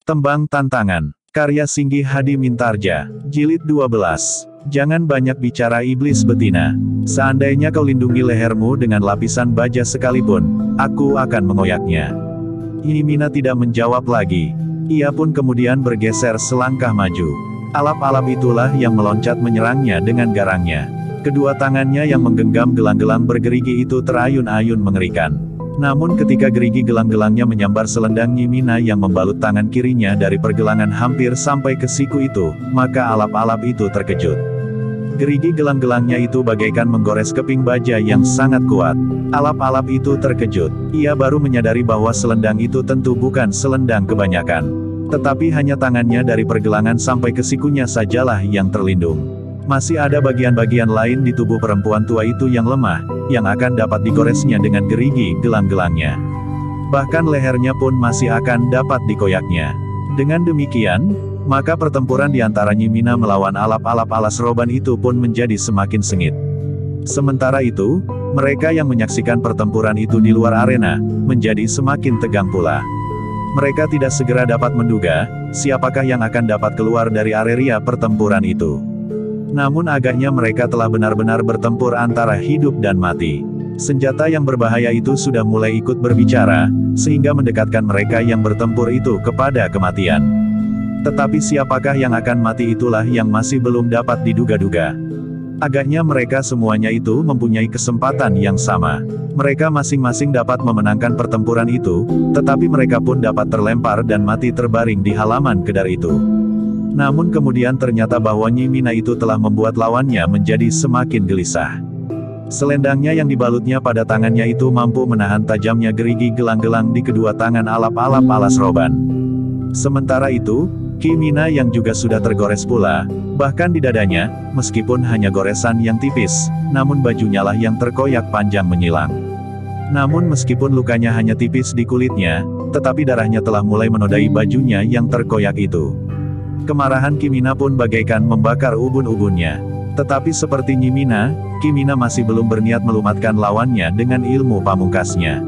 Tembang Tantangan, karya Singgi Hadi Mintarja, Jilid 12. Jangan banyak bicara iblis betina. Seandainya kau lindungi lehermu dengan lapisan baja sekalipun, aku akan mengoyaknya. Yimina tidak menjawab lagi. Ia pun kemudian bergeser selangkah maju. Alap-alap itulah yang meloncat menyerangnya dengan garangnya. Kedua tangannya yang menggenggam gelang-gelang bergerigi itu terayun-ayun mengerikan. Namun ketika gerigi gelang-gelangnya menyambar selendang Yimina yang membalut tangan kirinya dari pergelangan hampir sampai ke siku itu, maka alap-alap itu terkejut. Gerigi gelang-gelangnya itu bagaikan menggores keping baja yang sangat kuat. Alap-alap itu terkejut. Ia baru menyadari bahwa selendang itu tentu bukan selendang kebanyakan. Tetapi hanya tangannya dari pergelangan sampai ke sikunya sajalah yang terlindung. Masih ada bagian-bagian lain di tubuh perempuan tua itu yang lemah, yang akan dapat digoresnya dengan gerigi gelang-gelangnya. Bahkan lehernya pun masih akan dapat dikoyaknya. Dengan demikian, maka pertempuran di antara Yimina melawan alap-alap alas roban itu pun menjadi semakin sengit. Sementara itu, mereka yang menyaksikan pertempuran itu di luar arena, menjadi semakin tegang pula. Mereka tidak segera dapat menduga, siapakah yang akan dapat keluar dari area pertempuran itu. Namun agaknya mereka telah benar-benar bertempur antara hidup dan mati. Senjata yang berbahaya itu sudah mulai ikut berbicara, sehingga mendekatkan mereka yang bertempur itu kepada kematian. Tetapi siapakah yang akan mati itulah yang masih belum dapat diduga-duga. Agaknya mereka semuanya itu mempunyai kesempatan yang sama. Mereka masing-masing dapat memenangkan pertempuran itu, tetapi mereka pun dapat terlempar dan mati terbaring di halaman kedar itu. Namun kemudian ternyata bahwa Yimina itu telah membuat lawannya menjadi semakin gelisah. Selendangnya yang dibalutnya pada tangannya itu mampu menahan tajamnya gerigi gelang-gelang di kedua tangan alap-alap alas roban. Sementara itu, Yimina yang juga sudah tergores pula, bahkan di dadanya, meskipun hanya goresan yang tipis, namun bajunya lah yang terkoyak panjang menyilang. Namun meskipun lukanya hanya tipis di kulitnya, tetapi darahnya telah mulai menodai bajunya yang terkoyak itu. Kemarahan Yimina pun bagaikan membakar ubun-ubunnya. Tetapi seperti Yimina masih belum berniat melumatkan lawannya dengan ilmu pamungkasnya.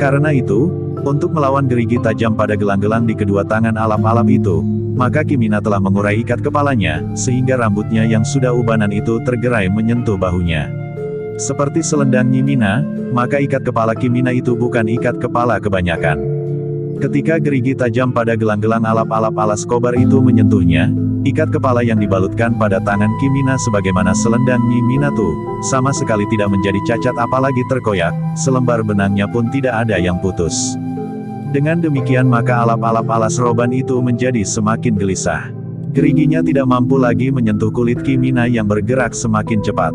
Karena itu, untuk melawan gerigi tajam pada gelang-gelang di kedua tangan alap-alap itu, maka Yimina telah mengurai ikat kepalanya, sehingga rambutnya yang sudah ubanan itu tergerai menyentuh bahunya. Seperti selendang Yimina, maka ikat kepala Yimina itu bukan ikat kepala kebanyakan. Ketika gerigi tajam pada gelang-gelang alap-alap alas kobar itu menyentuhnya, ikat kepala yang dibalutkan pada tangan Yimina sebagaimana selendang Yimina tuh, sama sekali tidak menjadi cacat apalagi terkoyak, selembar benangnya pun tidak ada yang putus. Dengan demikian maka alap-alap alas roban itu menjadi semakin gelisah. Geriginya tidak mampu lagi menyentuh kulit Yimina yang bergerak semakin cepat.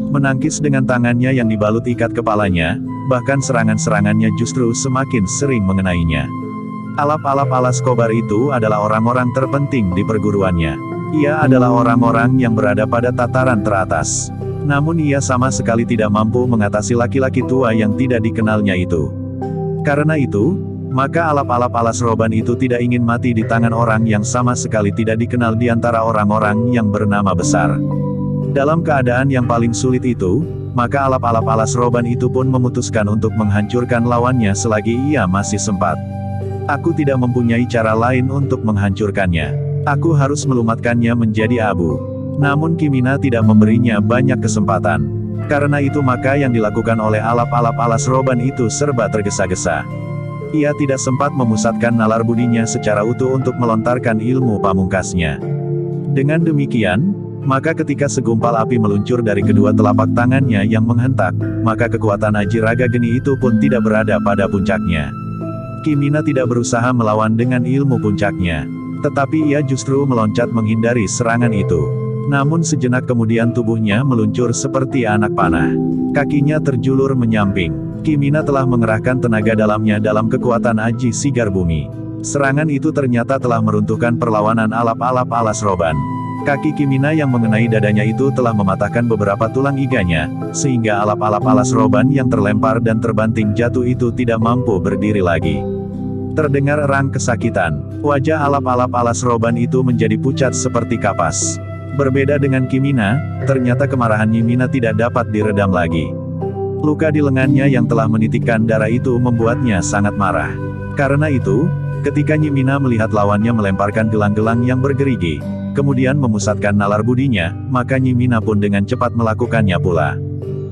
Menangkis dengan tangannya yang dibalut ikat kepalanya, bahkan serangan-serangannya justru semakin sering mengenainya. Alap-alap alas kobar itu adalah orang-orang terpenting di perguruannya. Ia adalah orang-orang yang berada pada tataran teratas. Namun ia sama sekali tidak mampu mengatasi laki-laki tua yang tidak dikenalnya itu. Karena itu, maka alap-alap alas roban itu tidak ingin mati di tangan orang yang sama sekali tidak dikenal di antara orang-orang yang bernama besar. Dalam keadaan yang paling sulit itu, maka alap-alap alas roban itu pun memutuskan untuk menghancurkan lawannya selagi ia masih sempat. Aku tidak mempunyai cara lain untuk menghancurkannya. Aku harus melumatkannya menjadi abu. Namun Yimina tidak memberinya banyak kesempatan. Karena itu maka yang dilakukan oleh alap-alap alas roban itu serba tergesa-gesa. Ia tidak sempat memusatkan nalar budinya secara utuh untuk melontarkan ilmu pamungkasnya. Dengan demikian, maka ketika segumpal api meluncur dari kedua telapak tangannya yang menghentak, maka kekuatan aji raga geni itu pun tidak berada pada puncaknya. Yimina tidak berusaha melawan dengan ilmu puncaknya, tetapi ia justru meloncat menghindari serangan itu. Namun sejenak kemudian tubuhnya meluncur seperti anak panah. Kakinya terjulur menyamping. Yimina telah mengerahkan tenaga dalamnya dalam kekuatan aji sigar bumi. Serangan itu ternyata telah meruntuhkan perlawanan alap-alap alas roban. Kaki Yimina yang mengenai dadanya itu telah mematahkan beberapa tulang iganya, sehingga alap-alap alas roban yang terlempar dan terbanting jatuh itu tidak mampu berdiri lagi. Terdengar erang kesakitan. Wajah alap-alap alas roban itu menjadi pucat seperti kapas. Berbeda dengan Yimina, ternyata kemarahan Yimina tidak dapat diredam lagi. Luka di lengannya yang telah menitikkan darah itu membuatnya sangat marah. Karena itu, Ketika Nyi Mina melihat lawannya melemparkan gelang-gelang yang bergerigi, kemudian memusatkan nalar budinya, maka Nyi Mina pun dengan cepat melakukannya pula.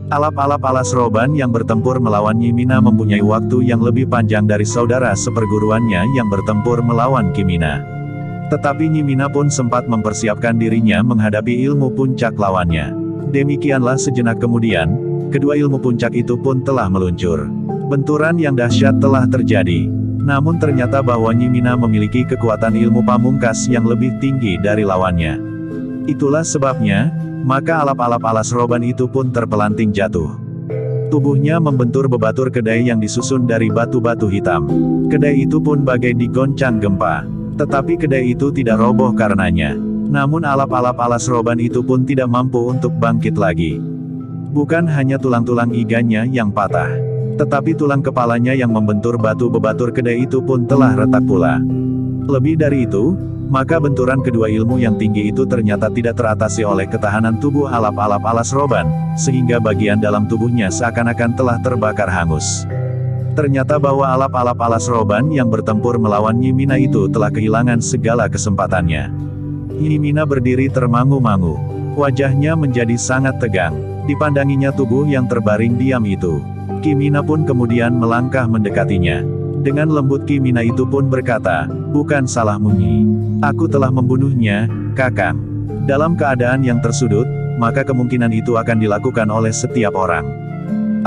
Alap-alap alas roban yang bertempur melawan Nyi Mina mempunyai waktu yang lebih panjang dari saudara seperguruannya yang bertempur melawan Ki Mina. Tetapi Nyi Mina pun sempat mempersiapkan dirinya menghadapi ilmu puncak lawannya. Demikianlah sejenak kemudian, kedua ilmu puncak itu pun telah meluncur. Benturan yang dahsyat telah terjadi. Namun ternyata bahwa Nyi Mina memiliki kekuatan ilmu pamungkas yang lebih tinggi dari lawannya. Itulah sebabnya, maka alap-alap alas roban itu pun terpelanting jatuh. Tubuhnya membentur bebatur kedai yang disusun dari batu-batu hitam. Kedai itu pun bagai digoncang gempa. Tetapi kedai itu tidak roboh karenanya. Namun alap-alap alas roban itu pun tidak mampu untuk bangkit lagi. Bukan hanya tulang-tulang iganya yang patah, tetapi tulang kepalanya yang membentur batu bebatur kedai itu pun telah retak pula. Lebih dari itu, maka benturan kedua ilmu yang tinggi itu ternyata tidak teratasi oleh ketahanan tubuh alap-alap alas roban, sehingga bagian dalam tubuhnya seakan-akan telah terbakar hangus. Ternyata bahwa alap-alap alas roban yang bertempur melawan Nyi Mina itu telah kehilangan segala kesempatannya. Nyi Mina berdiri termangu-mangu. Wajahnya menjadi sangat tegang. Dipandanginya tubuh yang terbaring diam itu. Ki Mina pun kemudian melangkah mendekatinya. Dengan lembut Ki Mina itu pun berkata, "Bukan salahmu Nyi. Aku telah membunuhnya, Kakang." Dalam keadaan yang tersudut, maka kemungkinan itu akan dilakukan oleh setiap orang.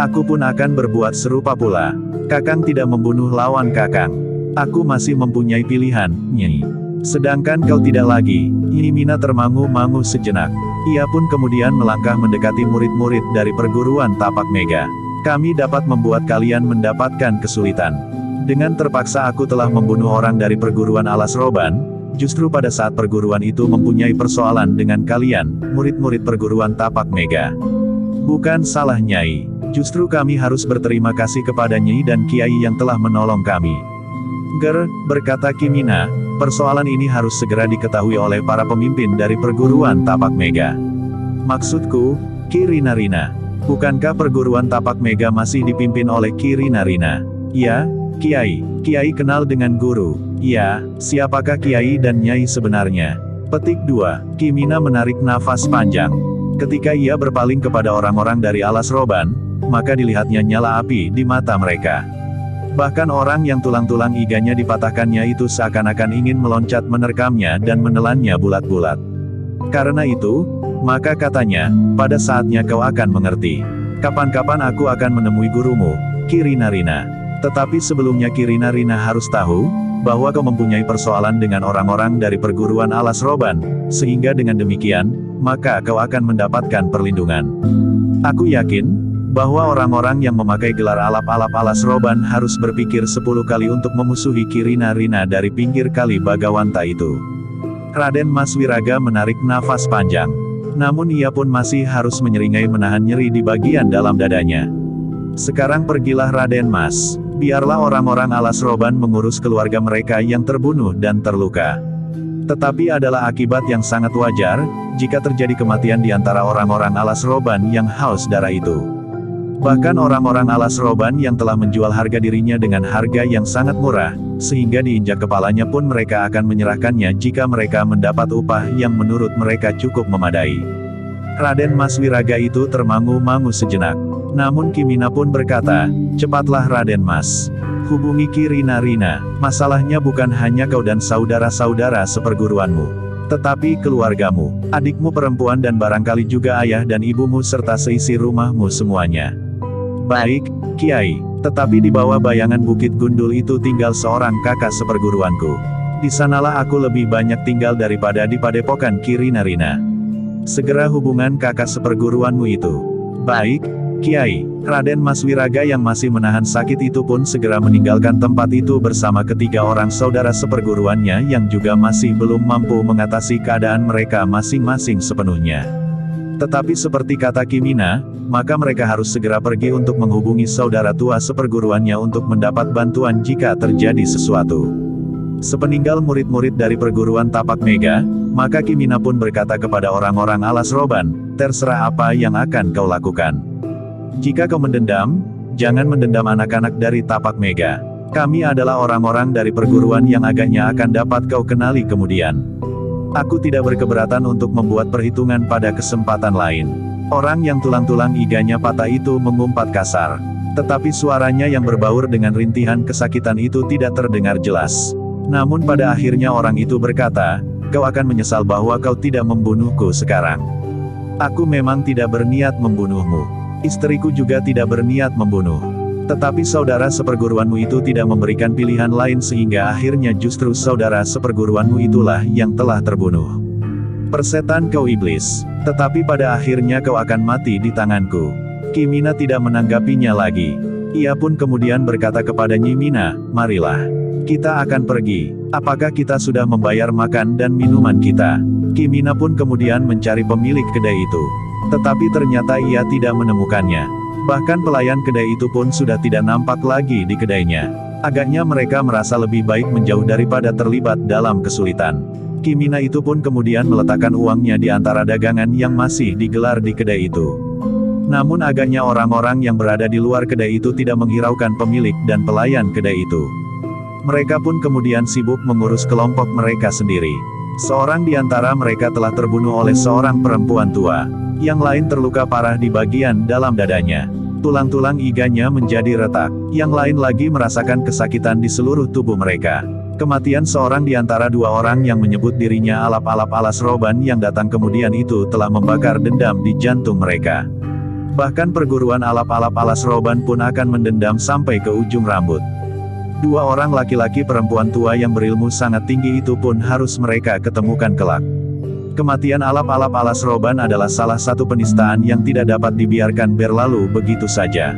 Aku pun akan berbuat serupa pula. Kakang tidak membunuh lawan Kakang. Aku masih mempunyai pilihan, Nyi. Sedangkan kau tidak lagi. Nyi Mina termangu-mangu sejenak. Ia pun kemudian melangkah mendekati murid-murid dari perguruan Tapak Mega. Kami dapat membuat kalian mendapatkan kesulitan. Dengan terpaksa aku telah membunuh orang dari perguruan Alas Roban, justru pada saat perguruan itu mempunyai persoalan dengan kalian, murid-murid perguruan Tapak Mega. Bukan salah Nyai. Justru kami harus berterima kasih kepada Nyai dan Kiai yang telah menolong kami. Berkata Ki Mina, persoalan ini harus segera diketahui oleh para pemimpin dari perguruan Tapak Mega. Maksudku, Ki Rina-Rina. Bukankah perguruan Tapak Mega masih dipimpin oleh Ki Rina-Rina? Ya, Kiai. Kiai kenal dengan guru. Ya, siapakah Kiai dan Nyai sebenarnya? Petik 2. Ki Mina menarik nafas panjang. Ketika ia berpaling kepada orang-orang dari Alas Roban, maka dilihatnya nyala api di mata mereka. Bahkan orang yang tulang-tulang iganya dipatahkannya itu seakan-akan ingin meloncat menerkamnya dan menelannya bulat-bulat. Karena itu, maka katanya, pada saatnya kau akan mengerti. Kapan-kapan aku akan menemui gurumu, Ki Rina-Rina. Tetapi sebelumnya Ki Rina-Rina harus tahu, bahwa kau mempunyai persoalan dengan orang-orang dari perguruan Alas Roban, sehingga dengan demikian, maka kau akan mendapatkan perlindungan. Aku yakin, bahwa orang-orang yang memakai gelar alap-alap Alas Roban harus berpikir 10 kali untuk memusuhi Ki Rina-Rina dari pinggir kali Bagawanta itu. Raden Mas Wiraga menarik nafas panjang. Namun ia pun masih harus menyeringai menahan nyeri di bagian dalam dadanya. Sekarang pergilah Raden Mas. Biarlah orang-orang Alas Roban mengurus keluarga mereka yang terbunuh dan terluka. Tetapi adalah akibat yang sangat wajar, jika terjadi kematian di antara orang-orang Alas Roban yang haus darah itu. Bahkan orang-orang Alas Roban yang telah menjual harga dirinya dengan harga yang sangat murah, sehingga diinjak kepalanya pun mereka akan menyerahkannya jika mereka mendapat upah yang menurut mereka cukup memadai. Raden Mas Wiraga itu termangu-mangu sejenak. Namun Ki Mina pun berkata, "Cepatlah Raden Mas. Hubungi Ki Rina-Rina. Masalahnya bukan hanya kau dan saudara-saudara seperguruanmu, tetapi keluargamu, adikmu perempuan dan barangkali juga ayah dan ibumu serta seisi rumahmu semuanya." "Baik, Kiai. Tetapi di bawah bayangan Bukit Gundul itu tinggal seorang kakak seperguruanku. Di sanalah aku lebih banyak tinggal daripada di padepokan Ki Rina-Rina. Segera hubungan kakak seperguruanmu itu." "Baik, Kiai." Raden Mas Wiraga yang masih menahan sakit itu pun segera meninggalkan tempat itu bersama ketiga orang saudara seperguruannya yang juga masih belum mampu mengatasi keadaan mereka masing-masing sepenuhnya. Tetapi seperti kata Ki Mina, maka mereka harus segera pergi untuk menghubungi saudara tua seperguruannya untuk mendapat bantuan jika terjadi sesuatu. Sepeninggal murid-murid dari perguruan Tapak Mega, maka Ki Mina pun berkata kepada orang-orang Alas Roban, "Terserah apa yang akan kau lakukan. Jika kau mendendam, jangan mendendam anak-anak dari Tapak Mega. Kami adalah orang-orang dari perguruan yang agaknya akan dapat kau kenali kemudian. Aku tidak berkeberatan untuk membuat perhitungan pada kesempatan lain. Orang yang tulang-tulang iganya patah itu mengumpat kasar. Tetapi suaranya yang berbaur dengan rintihan kesakitan itu tidak terdengar jelas. Namun pada akhirnya orang itu berkata, kau akan menyesal bahwa kau tidak membunuhku sekarang. Aku memang tidak berniat membunuhmu. Istriku juga tidak berniat membunuh. Tetapi saudara seperguruanmu itu tidak memberikan pilihan lain sehingga akhirnya justru saudara seperguruanmu itulah yang telah terbunuh. Persetan kau iblis, tetapi pada akhirnya kau akan mati di tanganku. Kimina tidak menanggapinya lagi. Ia pun kemudian berkata kepada Nyimina, marilah. Kita akan pergi. Apakah kita sudah membayar makan dan minuman kita? Kimina pun kemudian mencari pemilik kedai itu. Tetapi ternyata ia tidak menemukannya. Bahkan pelayan kedai itu pun sudah tidak nampak lagi di kedainya. Agaknya mereka merasa lebih baik menjauh daripada terlibat dalam kesulitan. Kimina itu pun kemudian meletakkan uangnya di antara dagangan yang masih digelar di kedai itu. Namun agaknya orang-orang yang berada di luar kedai itu tidak menghiraukan pemilik dan pelayan kedai itu. Mereka pun kemudian sibuk mengurus kelompok mereka sendiri. Seorang di antara mereka telah terbunuh oleh seorang perempuan tua. Yang lain terluka parah di bagian dalam dadanya. Tulang-tulang iganya menjadi retak. Yang lain lagi merasakan kesakitan di seluruh tubuh mereka. Kematian seorang di antara dua orang yang menyebut dirinya alap-alap alas roban yang datang kemudian itu telah membakar dendam di jantung mereka. Bahkan perguruan alap-alap alas roban pun akan mendendam sampai ke ujung rambut. Dua orang laki-laki perempuan tua yang berilmu sangat tinggi itu pun harus mereka ketemukan kelak. Kematian alap-alap alas roban adalah salah satu penistaan yang tidak dapat dibiarkan berlalu begitu saja.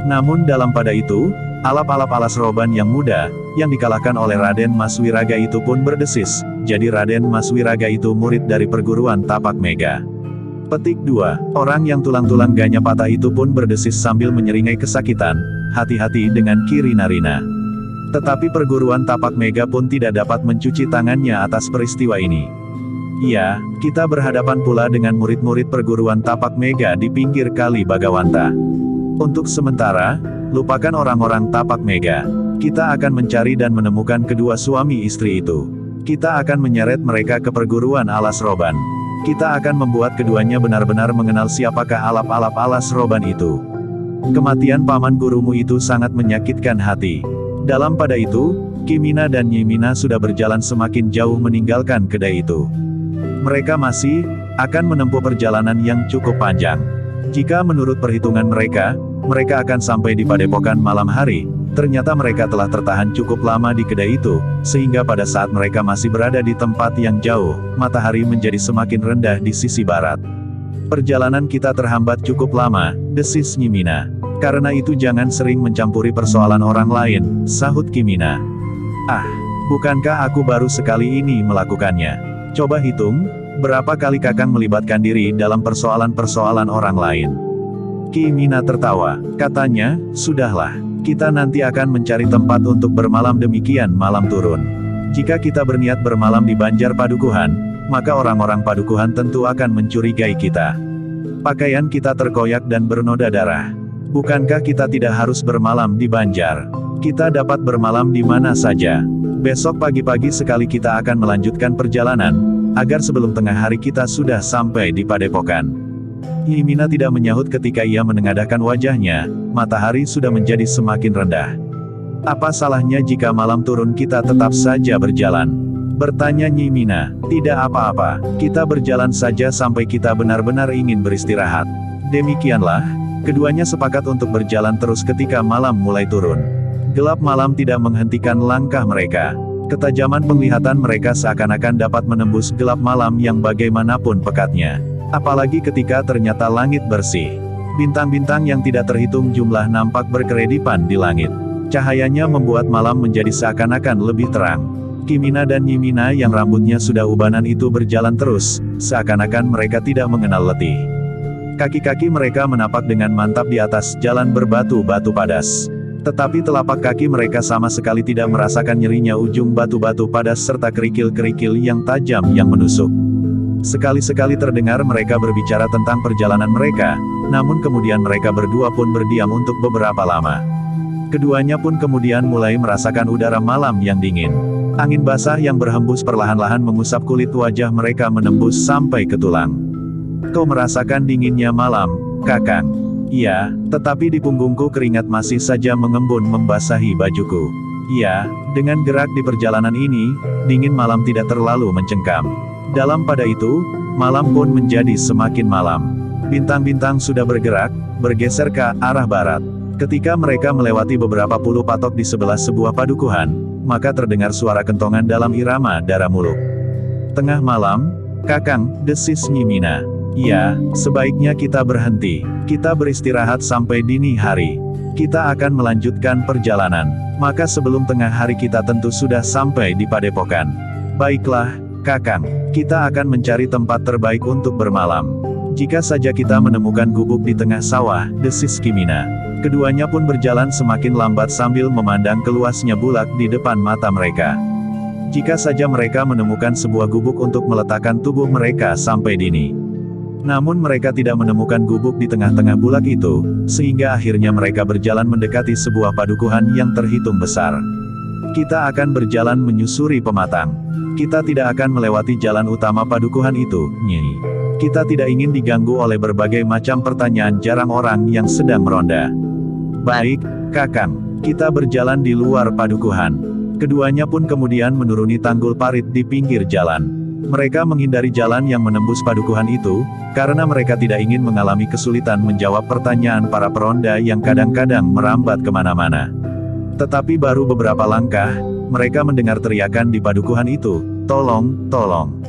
Namun dalam pada itu, alap-alap alas roban yang muda, yang dikalahkan oleh Raden Mas Wiraga itu pun berdesis, jadi Raden Mas Wiraga itu murid dari perguruan Tapak Mega. Petik 2, orang yang tulang-tulang ganya patah itu pun berdesis sambil menyeringai kesakitan, hati-hati dengan Kirinarina. Tetapi perguruan Tapak Mega pun tidak dapat mencuci tangannya atas peristiwa ini. Iya, kita berhadapan pula dengan murid-murid perguruan Tapak Mega di pinggir kali Bagawanta. Untuk sementara, lupakan orang-orang Tapak Mega. Kita akan mencari dan menemukan kedua suami istri itu. Kita akan menyeret mereka ke perguruan alas roban. Kita akan membuat keduanya benar-benar mengenal siapakah alap-alap alas roban itu. Kematian paman gurumu itu sangat menyakitkan hati. Dalam pada itu, Kimina dan Nyimina sudah berjalan semakin jauh meninggalkan kedai itu. Mereka masih akan menempuh perjalanan yang cukup panjang. Jika menurut perhitungan mereka akan sampai di padepokan malam hari. Ternyata mereka telah tertahan cukup lama di kedai itu, sehingga pada saat mereka masih berada di tempat yang jauh, matahari menjadi semakin rendah di sisi barat. Perjalanan kita terhambat cukup lama, desis Nyimina. Karena itu jangan sering mencampuri persoalan orang lain, sahut Kimina. Ah, bukankah aku baru sekali ini melakukannya? Coba hitung, berapa kali Kakang melibatkan diri dalam persoalan-persoalan orang lain? Kimina tertawa, katanya, sudahlah. Kita nanti akan mencari tempat untuk bermalam demikian malam turun. Jika kita berniat bermalam di Banjar Padukuhan, maka orang-orang Padukuhan tentu akan mencurigai kita. Pakaian kita terkoyak dan bernoda darah. Bukankah kita tidak harus bermalam di Banjar? Kita dapat bermalam di mana saja. Besok pagi-pagi sekali kita akan melanjutkan perjalanan, agar sebelum tengah hari kita sudah sampai di padepokan. Nyimina tidak menyahut ketika ia menengadahkan wajahnya, matahari sudah menjadi semakin rendah. Apa salahnya jika malam turun kita tetap saja berjalan? Bertanya Nyimina. Tidak apa-apa, kita berjalan saja sampai kita benar-benar ingin beristirahat. Demikianlah, keduanya sepakat untuk berjalan terus ketika malam mulai turun. Gelap malam tidak menghentikan langkah mereka. Ketajaman penglihatan mereka seakan-akan dapat menembus gelap malam yang bagaimanapun pekatnya. Apalagi ketika ternyata langit bersih. Bintang-bintang yang tidak terhitung jumlah nampak berkeredipan di langit. Cahayanya membuat malam menjadi seakan-akan lebih terang. Kimina dan Nyimina yang rambutnya sudah ubanan itu berjalan terus, seakan-akan mereka tidak mengenal letih. Kaki-kaki mereka menapak dengan mantap di atas jalan berbatu-batu padas. Tetapi telapak kaki mereka sama sekali tidak merasakan nyerinya ujung batu-batu padas serta kerikil-kerikil yang tajam yang menusuk. Sekali-sekali terdengar mereka berbicara tentang perjalanan mereka, namun kemudian mereka berdua pun berdiam untuk beberapa lama. Keduanya pun kemudian mulai merasakan udara malam yang dingin. Angin basah yang berhembus perlahan-lahan mengusap kulit wajah mereka menembus sampai ke tulang. Kau merasakan dinginnya malam, Kakang? Iya, tetapi di punggungku keringat masih saja mengembun membasahi bajuku. Iya, dengan gerak di perjalanan ini, dingin malam tidak terlalu mencengkam. Dalam pada itu, malam pun menjadi semakin malam. Bintang-bintang sudah bergerak, bergeser ke arah barat. Ketika mereka melewati beberapa puluh patok di sebelah sebuah padukuhan, maka terdengar suara kentongan dalam irama Dara Muluk. Tengah malam, Kakang, desis Nyi Mina. Iya, sebaiknya kita berhenti. Kita beristirahat sampai dini hari. Kita akan melanjutkan perjalanan. Maka sebelum tengah hari kita tentu sudah sampai di padepokan. Baiklah, Kakang. Kita akan mencari tempat terbaik untuk bermalam. Jika saja kita menemukan gubuk di tengah sawah, desis Kimina. Keduanya pun berjalan semakin lambat sambil memandang keluasnya bulak di depan mata mereka. Jika saja mereka menemukan sebuah gubuk untuk meletakkan tubuh mereka sampai dini. Namun mereka tidak menemukan gubuk di tengah-tengah bulak itu, sehingga akhirnya mereka berjalan mendekati sebuah padukuhan yang terhitung besar. Kita akan berjalan menyusuri pematang. Kita tidak akan melewati jalan utama padukuhan itu, Nyi. Kita tidak ingin diganggu oleh berbagai macam pertanyaan jarang orang yang sedang meronda. Baik, Kakang. Kita berjalan di luar padukuhan. Keduanya pun kemudian menuruni tanggul parit di pinggir jalan. Mereka menghindari jalan yang menembus padukuhan itu, karena mereka tidak ingin mengalami kesulitan menjawab pertanyaan para peronda yang kadang-kadang merambat kemana-mana. Tetapi baru beberapa langkah, mereka mendengar teriakan di padukuhan itu, "Tolong, tolong."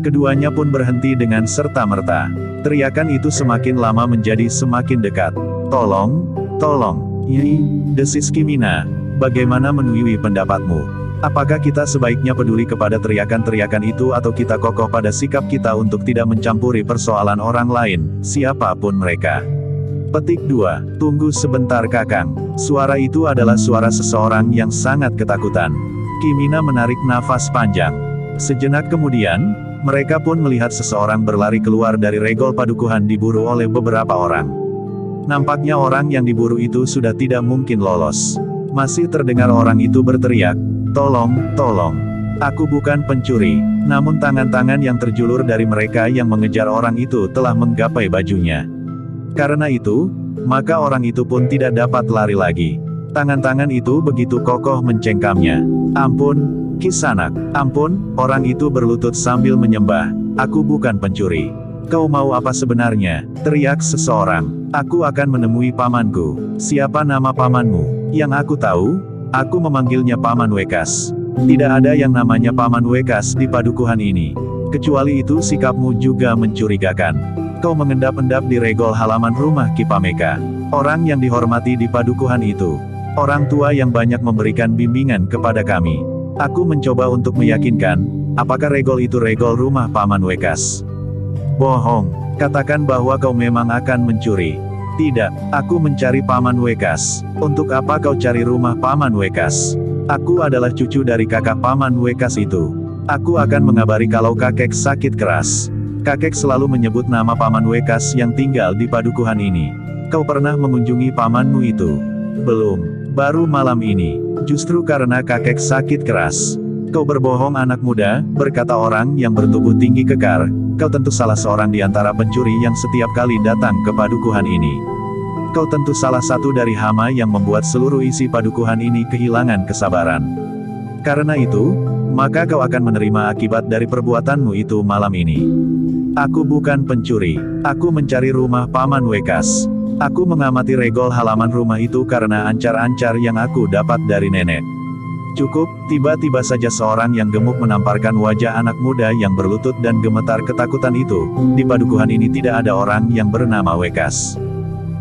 Keduanya pun berhenti dengan serta-merta. Teriakan itu semakin lama menjadi semakin dekat. "Tolong, tolong, Nyi," desis Kimina. "Bagaimana menurut pendapatmu? Apakah kita sebaiknya peduli kepada teriakan-teriakan itu atau kita kokoh pada sikap kita untuk tidak mencampuri persoalan orang lain, siapapun mereka?" Petik 2. Tunggu sebentar Kakang. Suara itu adalah suara seseorang yang sangat ketakutan. Kimina menarik nafas panjang. Sejenak kemudian, mereka pun melihat seseorang berlari keluar dari regol padukuhan diburu oleh beberapa orang. Nampaknya orang yang diburu itu sudah tidak mungkin lolos. Masih terdengar orang itu berteriak, "Tolong, tolong. Aku bukan pencuri." Namun tangan-tangan yang terjulur dari mereka yang mengejar orang itu telah menggapai bajunya. Karena itu, maka orang itu pun tidak dapat lari lagi. Tangan-tangan itu begitu kokoh mencengkamnya. "Ampun, Kisanak. Ampun," orang itu berlutut sambil menyembah. "Aku bukan pencuri." "Kau mau apa sebenarnya?" teriak seseorang. "Aku akan menemui pamanku." "Siapa nama pamanmu?" "Yang aku tahu, aku memanggilnya Paman Wekas. Tidak ada yang namanya Paman Wekas di padukuhan ini. Kecuali itu sikapmu juga mencurigakan. Kau mengendap-endap di regol halaman rumah Ki Pameka. Orang yang dihormati di padukuhan itu. Orang tua yang banyak memberikan bimbingan kepada kami. Aku mencoba untuk meyakinkan, apakah regol itu regol rumah Paman Wekas?" "Bohong. Katakan bahwa kau memang akan mencuri." "Tidak, aku mencari Paman Wekas." "Untuk apa kau cari rumah Paman Wekas?" "Aku adalah cucu dari kakak Paman Wekas itu. Aku akan mengabari kalau kakek sakit keras. Kakek selalu menyebut nama Paman Wekas yang tinggal di padukuhan ini. Kau pernah mengunjungi pamanmu itu?" "Belum. Baru malam ini. Justru karena kakek sakit keras." "Kau berbohong anak muda," berkata orang yang bertubuh tinggi kekar. "Kau tentu salah seorang di antara pencuri yang setiap kali datang ke padukuhan ini. Kau tentu salah satu dari hama yang membuat seluruh isi padukuhan ini kehilangan kesabaran. Karena itu, maka kau akan menerima akibat dari perbuatanmu itu malam ini." "Aku bukan pencuri. Aku mencari rumah Paman Wekas. Aku mengamati regol halaman rumah itu karena ancar-ancar yang aku dapat dari nenek." "Cukup." Tiba-tiba saja seorang yang gemuk menamparkan wajah anak muda yang berlutut dan gemetar ketakutan itu. "Di padukuhan ini tidak ada orang yang bernama Wekas."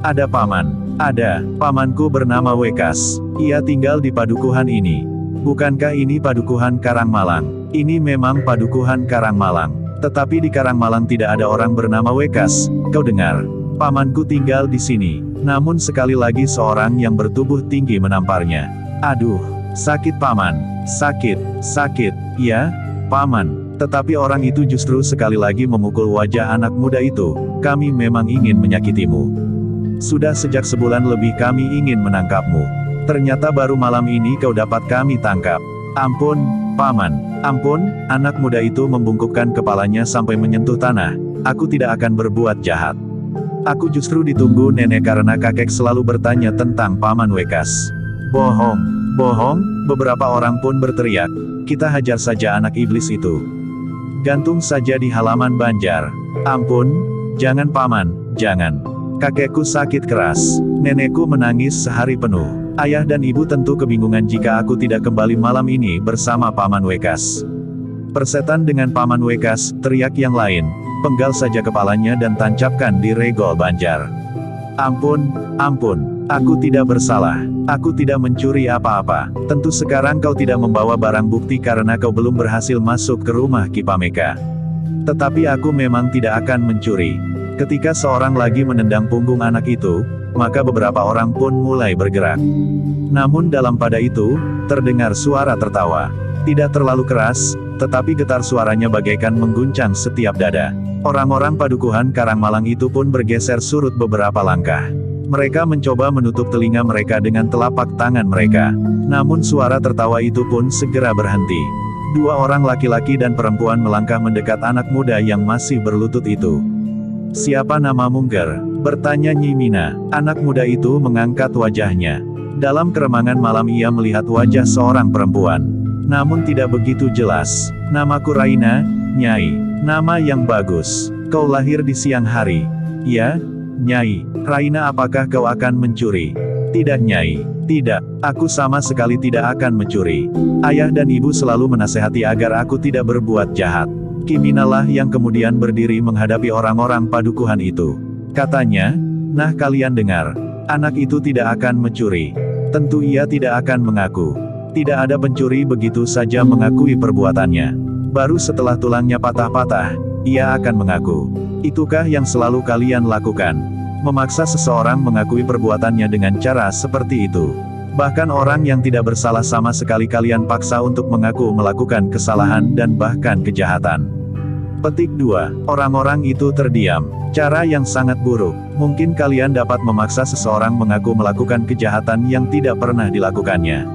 "Ada paman. Ada. Pamanku bernama Wekas. Ia tinggal di padukuhan ini." "Bukankah ini padukuhan Karangmalang?" "Ini memang padukuhan Karangmalang. Tetapi di Karangmalang tidak ada orang bernama Wekas. Kau dengar? Pamanku tinggal di sini." Namun sekali lagi seorang yang bertubuh tinggi menamparnya. "Aduh, sakit paman. Sakit, sakit." "Ya, paman." Tetapi orang itu justru sekali lagi memukul wajah anak muda itu. "Kami memang ingin menyakitimu. Sudah sejak sebulan lebih kami ingin menangkapmu. Ternyata baru malam ini kau dapat kami tangkap. Ampun, Paman. Ampun, anak muda itu membungkukkan kepalanya sampai menyentuh tanah. Aku tidak akan berbuat jahat. Aku justru ditunggu nenek karena kakek selalu bertanya tentang Paman Wekas. Bohong, bohong, beberapa orang pun berteriak. Kita hajar saja anak iblis itu. Gantung saja di halaman Banjar. Ampun, jangan Paman, jangan. Kakekku sakit keras. Nenekku menangis sehari penuh. Ayah dan ibu tentu kebingungan jika aku tidak kembali malam ini bersama Paman Wekas. Persetan dengan Paman Wekas, teriak yang lain. Penggal saja kepalanya dan tancapkan di regol Banjar. Ampun, ampun, aku tidak bersalah. Aku tidak mencuri apa-apa. Tentu sekarang kau tidak membawa barang bukti karena kau belum berhasil masuk ke rumah Ki Pameka. Tetapi aku memang tidak akan mencuri. Ketika seorang lagi menendang punggung anak itu, maka beberapa orang pun mulai bergerak. Namun dalam pada itu, terdengar suara tertawa. Tidak terlalu keras, tetapi getar suaranya bagaikan mengguncang setiap dada. Orang-orang padukuhan Karangmalang itu pun bergeser surut beberapa langkah. Mereka mencoba menutup telinga mereka dengan telapak tangan mereka. Namun suara tertawa itu pun segera berhenti. Dua orang laki-laki dan perempuan melangkah mendekat anak muda yang masih berlutut itu. Siapa namamu, Ger? Bertanya Nyi Mina. Anak muda itu mengangkat wajahnya. Dalam keremangan malam ia melihat wajah seorang perempuan. Namun tidak begitu jelas. Namaku Raina, Nyai. Nama yang bagus. Kau lahir di siang hari. Ya, Nyai. Raina, apakah kau akan mencuri? Tidak, Nyai. Tidak, aku sama sekali tidak akan mencuri. Ayah dan ibu selalu menasehati agar aku tidak berbuat jahat. Ki Mina lah yang kemudian berdiri menghadapi orang-orang padukuhan itu. Katanya, nah kalian dengar. Anak itu tidak akan mencuri. Tentu ia tidak akan mengaku. Tidak ada pencuri begitu saja mengakui perbuatannya. Baru setelah tulangnya patah-patah, ia akan mengaku. Itukah yang selalu kalian lakukan? Memaksa seseorang mengakui perbuatannya dengan cara seperti itu. Bahkan orang yang tidak bersalah sama sekali kalian paksa untuk mengaku melakukan kesalahan dan bahkan kejahatan. Petik 2. Orang-orang itu terdiam. Cara yang sangat buruk. Mungkin kalian dapat memaksa seseorang mengaku melakukan kejahatan yang tidak pernah dilakukannya.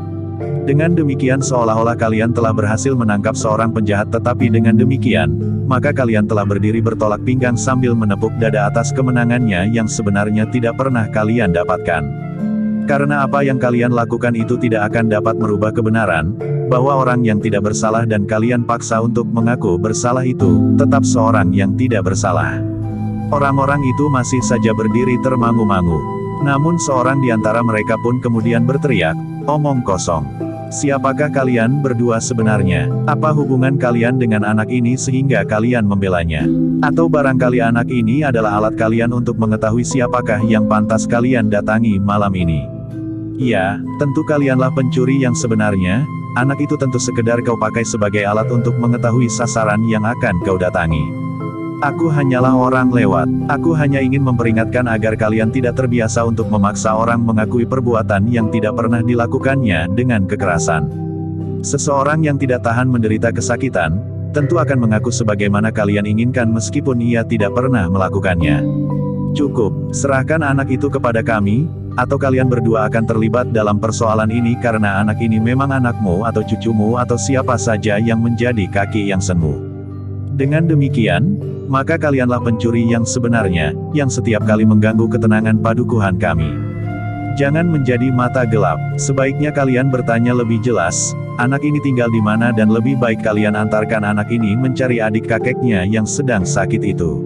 Dengan demikian seolah-olah kalian telah berhasil menangkap seorang penjahat, tetapi dengan demikian, maka kalian telah berdiri bertolak pinggang sambil menepuk dada atas kemenangannya yang sebenarnya tidak pernah kalian dapatkan. Karena apa yang kalian lakukan itu tidak akan dapat merubah kebenaran, bahwa orang yang tidak bersalah dan kalian paksa untuk mengaku bersalah itu, tetap seorang yang tidak bersalah. Orang-orang itu masih saja berdiri termangu-mangu. Namun seorang di antara mereka pun kemudian berteriak, omong kosong. Siapakah kalian berdua sebenarnya? Apa hubungan kalian dengan anak ini sehingga kalian membelanya? Atau barangkali anak ini adalah alat kalian untuk mengetahui siapakah yang pantas kalian datangi malam ini? Ya, tentu kalianlah pencuri yang sebenarnya. Anak itu tentu sekedar kau pakai sebagai alat untuk mengetahui sasaran yang akan kau datangi. Aku hanyalah orang lewat. Aku hanya ingin memperingatkan agar kalian tidak terbiasa untuk memaksa orang mengakui perbuatan yang tidak pernah dilakukannya dengan kekerasan. Seseorang yang tidak tahan menderita kesakitan, tentu akan mengaku sebagaimana kalian inginkan meskipun ia tidak pernah melakukannya. Cukup, serahkan anak itu kepada kami, atau kalian berdua akan terlibat dalam persoalan ini karena anak ini memang anakmu atau cucumu atau siapa saja yang menjadi kaki yang semu. Dengan demikian, maka kalianlah pencuri yang sebenarnya, yang setiap kali mengganggu ketenangan padukuhan kami. Jangan menjadi mata gelap, sebaiknya kalian bertanya lebih jelas, anak ini tinggal di mana dan lebih baik kalian antarkan anak ini mencari adik kakeknya yang sedang sakit itu.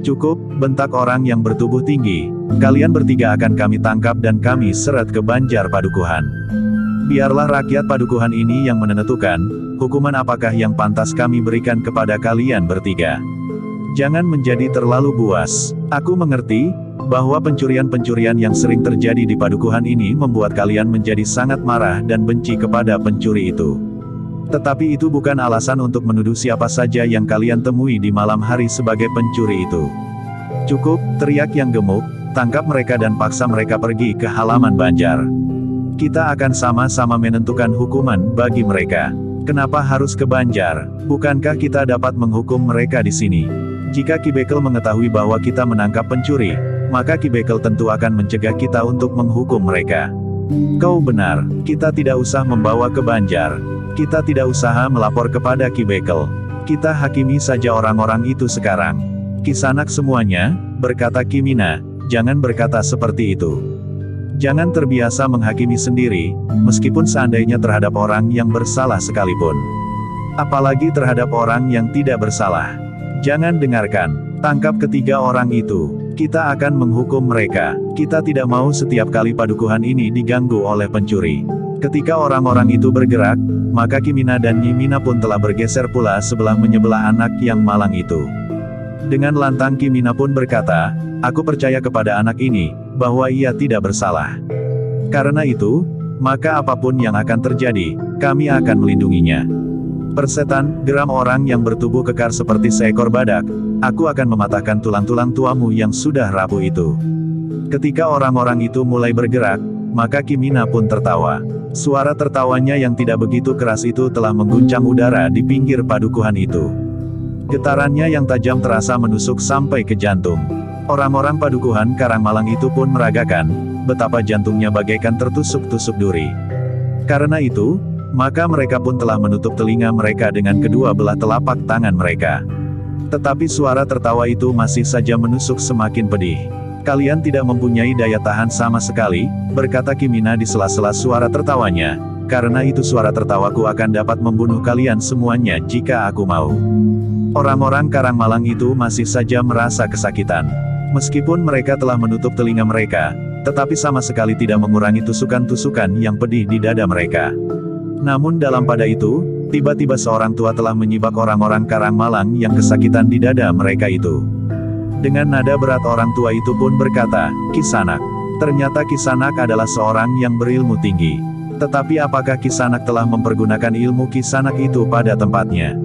Cukup, bentak orang yang bertubuh tinggi. Kalian bertiga akan kami tangkap dan kami seret ke Banjar Padukuhan. Biarlah rakyat padukuhan ini yang menentukan, hukuman apakah yang pantas kami berikan kepada kalian bertiga. Jangan menjadi terlalu buas. Aku mengerti, bahwa pencurian-pencurian yang sering terjadi di padukuhan ini membuat kalian menjadi sangat marah dan benci kepada pencuri itu. Tetapi itu bukan alasan untuk menuduh siapa saja yang kalian temui di malam hari sebagai pencuri itu. Cukup, teriak yang gemuk, tangkap mereka dan paksa mereka pergi ke halaman Banjar. Kita akan sama-sama menentukan hukuman bagi mereka. Kenapa harus ke Banjar? Bukankah kita dapat menghukum mereka di sini? Jika Ki Bekel mengetahui bahwa kita menangkap pencuri, maka Ki Bekel tentu akan mencegah kita untuk menghukum mereka. Kau benar, kita tidak usah membawa ke Banjar. Kita tidak usaha melapor kepada Ki Bekel. Kita hakimi saja orang-orang itu sekarang. Kisanak semuanya, berkata Kimina, jangan berkata seperti itu. Jangan terbiasa menghakimi sendiri, meskipun seandainya terhadap orang yang bersalah sekalipun. Apalagi terhadap orang yang tidak bersalah. Jangan dengarkan, tangkap ketiga orang itu. Kita akan menghukum mereka. Kita tidak mau setiap kali padukuhan ini diganggu oleh pencuri. Ketika orang-orang itu bergerak, maka Kimina dan Nyimina pun telah bergeser pula menyebelah anak yang malang itu. Dengan lantang Kimina pun berkata, aku percaya kepada anak ini, bahwa ia tidak bersalah. Karena itu, maka apapun yang akan terjadi, kami akan melindunginya. Persetan, geram orang yang bertubuh kekar seperti seekor badak, aku akan mematahkan tulang-tulang tuamu yang sudah rapuh itu. Ketika orang-orang itu mulai bergerak, maka Kimina pun tertawa. Suara tertawanya yang tidak begitu keras itu telah mengguncang udara di pinggir padukuhan itu. Getarannya yang tajam terasa menusuk sampai ke jantung. Orang-orang padukuhan Karangmalang itu pun meragakan, betapa jantungnya bagaikan tertusuk-tusuk duri. Karena itu, maka mereka pun telah menutup telinga mereka dengan kedua belah telapak tangan mereka. Tetapi suara tertawa itu masih saja menusuk semakin pedih. Kalian tidak mempunyai daya tahan sama sekali, berkata Kimina di sela-sela suara tertawanya, karena itu suara tertawaku akan dapat membunuh kalian semuanya jika aku mau. Orang-orang Karangmalang itu masih saja merasa kesakitan. Meskipun mereka telah menutup telinga mereka, tetapi sama sekali tidak mengurangi tusukan-tusukan yang pedih di dada mereka. Namun dalam pada itu, tiba-tiba seorang tua telah menyibak orang-orang Karangmalang yang kesakitan di dada mereka itu. Dengan nada berat orang tua itu pun berkata, Kisanak. Ternyata Kisanak adalah seorang yang berilmu tinggi. Tetapi apakah Kisanak telah mempergunakan ilmu Kisanak itu pada tempatnya?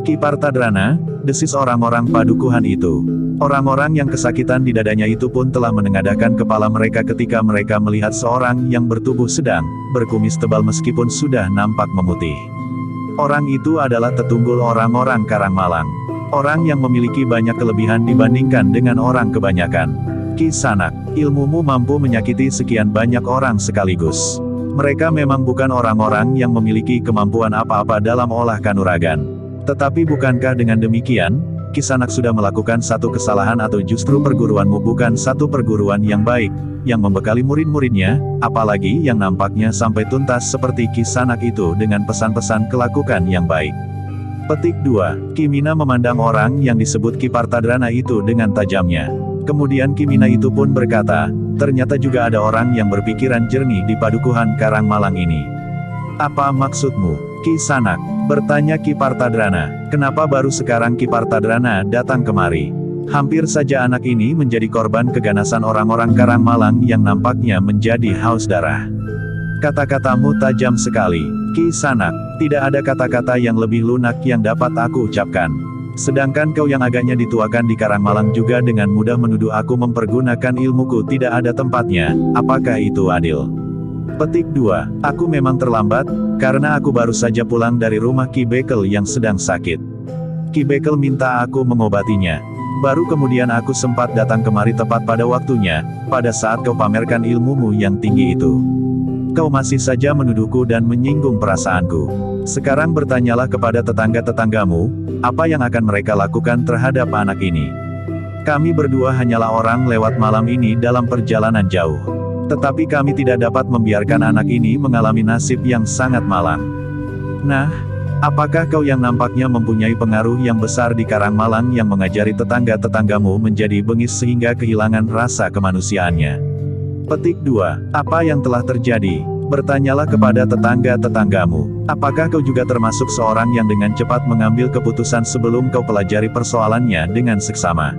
Ki Partadrana, desis orang-orang padukuhan itu. Orang-orang yang kesakitan di dadanya itu pun telah menengadahkan kepala mereka ketika mereka melihat seorang yang bertubuh sedang, berkumis tebal meskipun sudah nampak memutih. Orang itu adalah tetunggul orang-orang Karangmalang. Orang yang memiliki banyak kelebihan dibandingkan dengan orang kebanyakan. Kisanak, ilmumu mampu menyakiti sekian banyak orang sekaligus. Mereka memang bukan orang-orang yang memiliki kemampuan apa-apa dalam olah kanuragan. Tetapi bukankah dengan demikian, Kisanak sudah melakukan satu kesalahan atau justru perguruanmu bukan satu perguruan yang baik, yang membekali murid-muridnya, apalagi yang nampaknya sampai tuntas seperti Kisanak itu dengan pesan-pesan kelakukan yang baik. Petik 2. Kimina memandang orang yang disebut Ki Partadrana itu dengan tajamnya. Kemudian Kimina itu pun berkata, ternyata juga ada orang yang berpikiran jernih di padukuhan Karangmalang ini. Apa maksudmu, Kisanak? Bertanya Ki Partadrana. Kenapa baru sekarang Ki Partadrana datang kemari? Hampir saja anak ini menjadi korban keganasan orang-orang Karangmalang yang nampaknya menjadi haus darah. Kata-katamu tajam sekali, Kisanak. Tidak ada kata-kata yang lebih lunak yang dapat aku ucapkan. Sedangkan kau yang agaknya dituakan di Karangmalang juga dengan mudah menuduh aku mempergunakan ilmuku tidak ada tempatnya. Apakah itu adil? Petik 2. Aku memang terlambat, karena aku baru saja pulang dari rumah Ki Bekel yang sedang sakit. Ki Bekel minta aku mengobatinya. Baru kemudian aku sempat datang kemari tepat pada waktunya, pada saat kau pamerkan ilmumu yang tinggi itu. Kau masih saja menuduhku dan menyinggung perasaanku. Sekarang bertanyalah kepada tetangga-tetanggamu, apa yang akan mereka lakukan terhadap anak ini. Kami berdua hanyalah orang lewat malam ini dalam perjalanan jauh. Tetapi kami tidak dapat membiarkan anak ini mengalami nasib yang sangat malang. Nah, apakah kau yang nampaknya mempunyai pengaruh yang besar di Karangmalang yang mengajari tetangga-tetanggamu menjadi bengis sehingga kehilangan rasa kemanusiaannya? Petik 2. Apa yang telah terjadi? Bertanyalah kepada tetangga-tetanggamu. Apakah kau juga termasuk seorang yang dengan cepat mengambil keputusan sebelum kau pelajari persoalannya dengan seksama?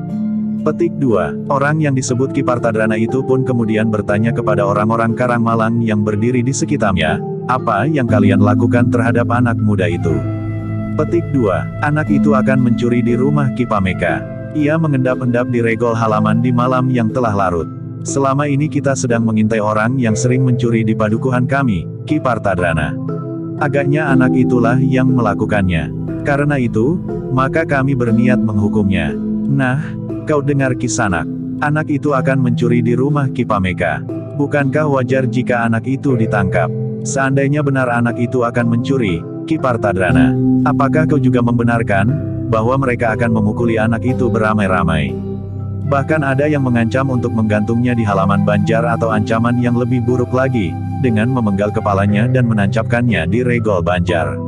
Petik 2. Orang yang disebut Ki Partadrana itu pun kemudian bertanya kepada orang-orang Karangmalang yang berdiri di sekitarnya, apa yang kalian lakukan terhadap anak muda itu? Petik 2. Anak itu akan mencuri di rumah Ki Pameka. Ia mengendap-endap di regol halaman di malam yang telah larut. Selama ini kita sedang mengintai orang yang sering mencuri di padukuhan kami, Ki Partadrana. Agaknya anak itulah yang melakukannya. Karena itu, maka kami berniat menghukumnya. Nah, kau dengar Kisanak. Anak itu akan mencuri di rumah Ki Pameka. Bukankah wajar jika anak itu ditangkap? Seandainya benar anak itu akan mencuri, Ki Partadrana, apakah kau juga membenarkan bahwa mereka akan memukuli anak itu beramai-ramai? Bahkan ada yang mengancam untuk menggantungnya di halaman Banjar atau ancaman yang lebih buruk lagi, dengan memenggal kepalanya dan menancapkannya di regol Banjar.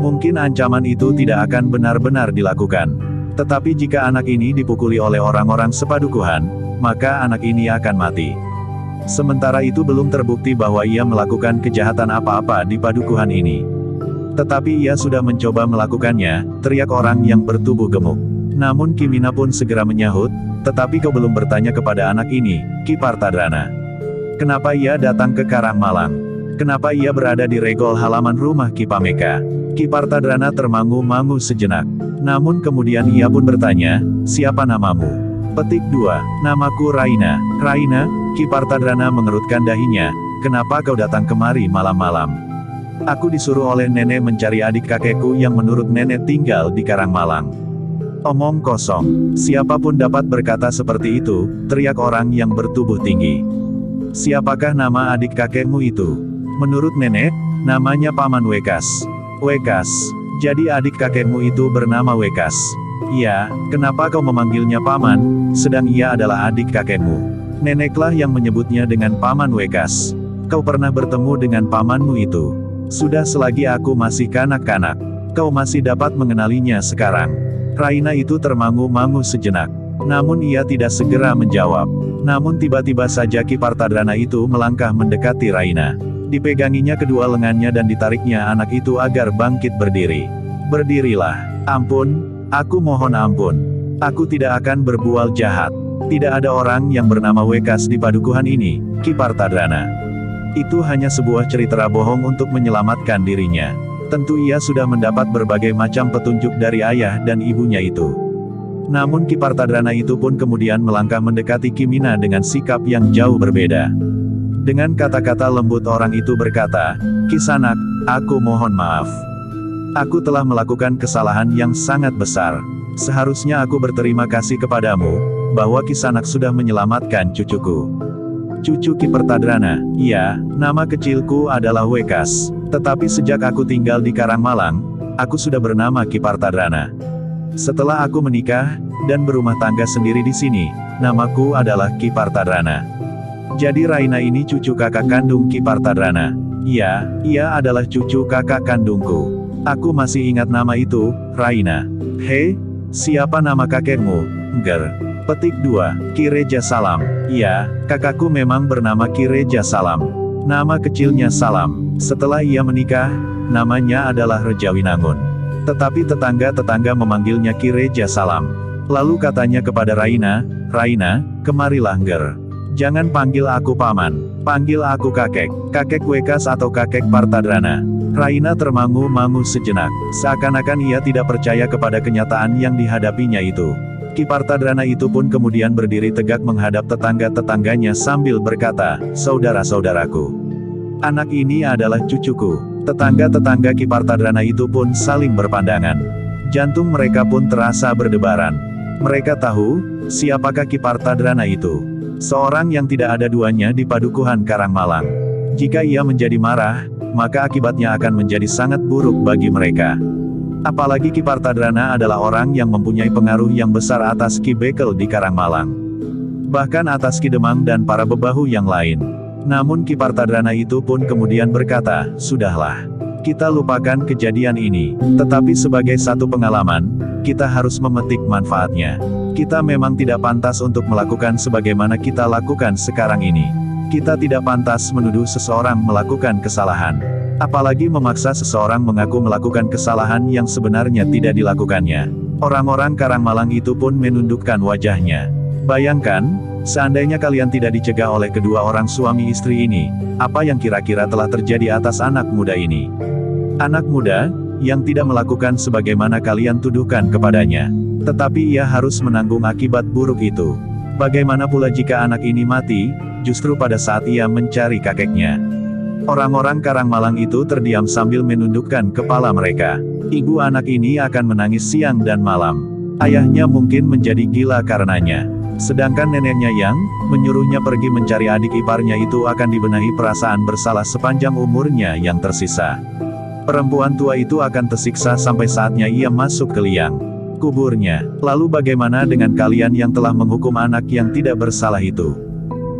Mungkin ancaman itu tidak akan benar-benar dilakukan. Tetapi jika anak ini dipukuli oleh orang-orang sepadukuhan, maka anak ini akan mati. Sementara itu belum terbukti bahwa ia melakukan kejahatan apa-apa di padukuhan ini. Tetapi ia sudah mencoba melakukannya, teriak orang yang bertubuh gemuk. Namun Kimina pun segera menyahut, tetapi kau belum bertanya kepada anak ini, Ki Partadrana. Kenapa ia datang ke Karangmalang? Kenapa ia berada di regol halaman rumah Ki Pameka? Ki Partadrana termangu-mangu sejenak. Namun kemudian ia pun bertanya, siapa namamu? Petik 2, namaku Raina. Raina, Ki Partadrana mengerutkan dahinya, kenapa kau datang kemari malam-malam? Aku disuruh oleh nenek mencari adik kakekku yang menurut nenek tinggal di Karangmalang. Omong kosong, siapapun dapat berkata seperti itu, teriak orang yang bertubuh tinggi. Siapakah nama adik kakekmu itu? Menurut nenek, namanya Paman Wekas. Wekas, jadi adik kakekmu itu bernama Wekas. Ya, kenapa kau memanggilnya Paman, sedang ia adalah adik kakekmu? Neneklah yang menyebutnya dengan Paman Wekas. Kau pernah bertemu dengan pamanmu itu? Sudah selagi aku masih kanak-kanak. Kau masih dapat mengenalinya sekarang. Raina itu termangu-mangu sejenak. Namun ia tidak segera menjawab. Namun tiba-tiba saja Ki Partadrana itu melangkah mendekati Raina. Dipeganginya kedua lengannya dan ditariknya anak itu agar bangkit berdiri. Berdirilah. Ampun, aku mohon ampun. Aku tidak akan berbual jahat. Tidak ada orang yang bernama Wekas di padukuhan ini, Ki Partadrana. Itu hanya sebuah cerita bohong untuk menyelamatkan dirinya. Tentu ia sudah mendapat berbagai macam petunjuk dari ayah dan ibunya itu. Namun Ki Partadrana itu pun kemudian melangkah mendekati Kimina dengan sikap yang jauh berbeda. Dengan kata-kata lembut orang itu berkata, Kisanak, aku mohon maaf. Aku telah melakukan kesalahan yang sangat besar. Seharusnya aku berterima kasih kepadamu, bahwa Kisanak sudah menyelamatkan cucuku. Cucu Ki Partadrana, iya, nama kecilku adalah Wekas. Tetapi sejak aku tinggal di Karangmalang, aku sudah bernama Ki Partadrana. Setelah aku menikah, dan berumah tangga sendiri di sini, namaku adalah Ki Partadrana. Jadi Raina ini cucu kakak kandung Ki Partadrana. Iya, ia adalah cucu kakak kandungku. Aku masih ingat nama itu, Raina. Hei, siapa nama kakekmu? Ger. Petik 2, Ki Reja Salam. Iya, kakakku memang bernama Ki Reja Salam. Nama kecilnya Salam. Setelah ia menikah, namanya adalah Rejawinangun. Tetapi tetangga-tetangga memanggilnya Ki Reja Salam. Lalu katanya kepada Raina, Raina, kemarilah Ger. Jangan panggil aku paman, panggil aku kakek, kakek Wekas atau kakek Partadrana. Raina termangu-mangu sejenak, seakan-akan ia tidak percaya kepada kenyataan yang dihadapinya itu. Ki Partadrana itu pun kemudian berdiri tegak menghadap tetangga-tetangganya sambil berkata, saudara-saudaraku. Anak ini adalah cucuku. Tetangga-tetangga Ki Partadrana itu pun saling berpandangan. Jantung mereka pun terasa berdebaran. Mereka tahu, siapakah Ki Partadrana itu. Seorang yang tidak ada duanya di padukuhan Karangmalang. Jika ia menjadi marah, maka akibatnya akan menjadi sangat buruk bagi mereka. Apalagi Ki Partadrana adalah orang yang mempunyai pengaruh yang besar atas Ki Bekel di Karangmalang. Bahkan atas Ki Demang dan para bebahu yang lain. Namun Ki Partadrana itu pun kemudian berkata, sudahlah. Kita lupakan kejadian ini. Tetapi sebagai satu pengalaman, kita harus memetik manfaatnya. Kita memang tidak pantas untuk melakukan sebagaimana kita lakukan sekarang ini. Kita tidak pantas menuduh seseorang melakukan kesalahan. Apalagi memaksa seseorang mengaku melakukan kesalahan yang sebenarnya tidak dilakukannya. Orang-orang Karangmalang itu pun menundukkan wajahnya. Bayangkan, seandainya kalian tidak dicegah oleh kedua orang suami istri ini, apa yang kira-kira telah terjadi atas anak muda ini? Anak muda, yang tidak melakukan sebagaimana kalian tuduhkan kepadanya. Tetapi ia harus menanggung akibat buruk itu. Bagaimana pula jika anak ini mati, justru pada saat ia mencari kakeknya? Orang-orang Karangmalang itu terdiam sambil menundukkan kepala mereka. Ibu anak ini akan menangis siang dan malam. Ayahnya mungkin menjadi gila karenanya. Sedangkan neneknya yang menyuruhnya pergi mencari adik iparnya itu akan dibenahi perasaan bersalah sepanjang umurnya yang tersisa. Perempuan tua itu akan tersiksa sampai saatnya ia masuk ke liang kuburnya. Lalu bagaimana dengan kalian yang telah menghukum anak yang tidak bersalah itu?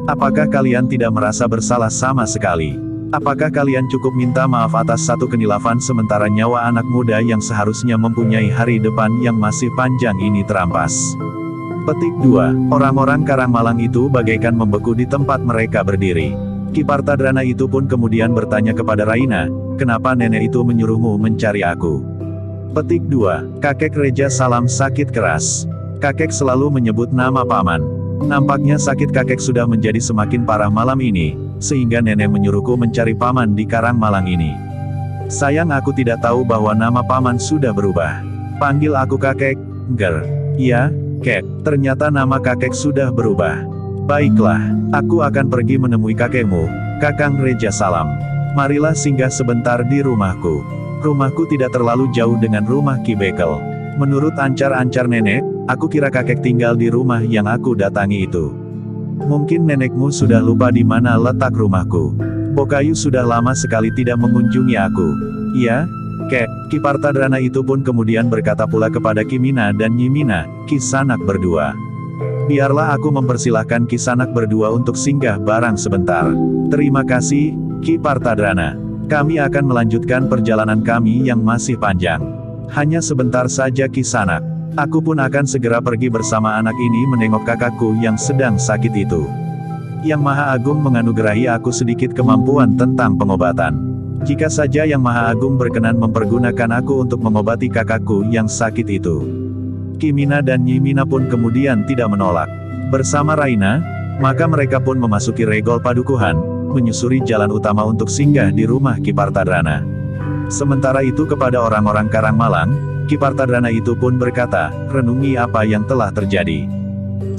Apakah kalian tidak merasa bersalah sama sekali? Apakah kalian cukup minta maaf atas satu kenilafan sementara nyawa anak muda yang seharusnya mempunyai hari depan yang masih panjang ini terampas? Petik 2. Orang-orang Karangmalang itu bagaikan membeku di tempat mereka berdiri. Ki Partadrana itu pun kemudian bertanya kepada Raina, kenapa nenek itu menyuruhmu mencari aku? Petik 2. Kakek Reja Salam sakit keras. Kakek selalu menyebut nama paman. Nampaknya sakit kakek sudah menjadi semakin parah malam ini, sehingga nenek menyuruhku mencari paman di Karangmalang ini. Sayang aku tidak tahu bahwa nama paman sudah berubah. Panggil aku kakek, Ger. Iya, Kek, ternyata nama kakek sudah berubah. Baiklah, aku akan pergi menemui kakekmu, Kakang Reja Salam. Marilah singgah sebentar di rumahku. Rumahku tidak terlalu jauh dengan rumah Ki Bekel. Menurut ancar-ancar nenek, aku kira kakek tinggal di rumah yang aku datangi itu. Mungkin nenekmu sudah lupa di mana letak rumahku. Bokayu sudah lama sekali tidak mengunjungi aku. Iya, Kek. Ki Partadrana itu pun kemudian berkata pula kepada Kimina dan Nyimina, Kisanak berdua. Biarlah aku mempersilahkan Kisanak berdua untuk singgah barang sebentar. Terima kasih, Ki Partadrana. Kami akan melanjutkan perjalanan kami yang masih panjang. Hanya sebentar saja Kisanak. Aku pun akan segera pergi bersama anak ini menengok kakakku yang sedang sakit itu. Yang Maha Agung menganugerahi aku sedikit kemampuan tentang pengobatan. Jika saja Yang Maha Agung berkenan mempergunakan aku untuk mengobati kakakku yang sakit itu. Kimina dan Nyimina pun kemudian tidak menolak. Bersama Raina, maka mereka pun memasuki regol padukuhan, menyusuri jalan utama untuk singgah di rumah Ki Partadrana. Sementara itu kepada orang-orang Karangmalang, Ki Partadrana itu pun berkata, renungi apa yang telah terjadi.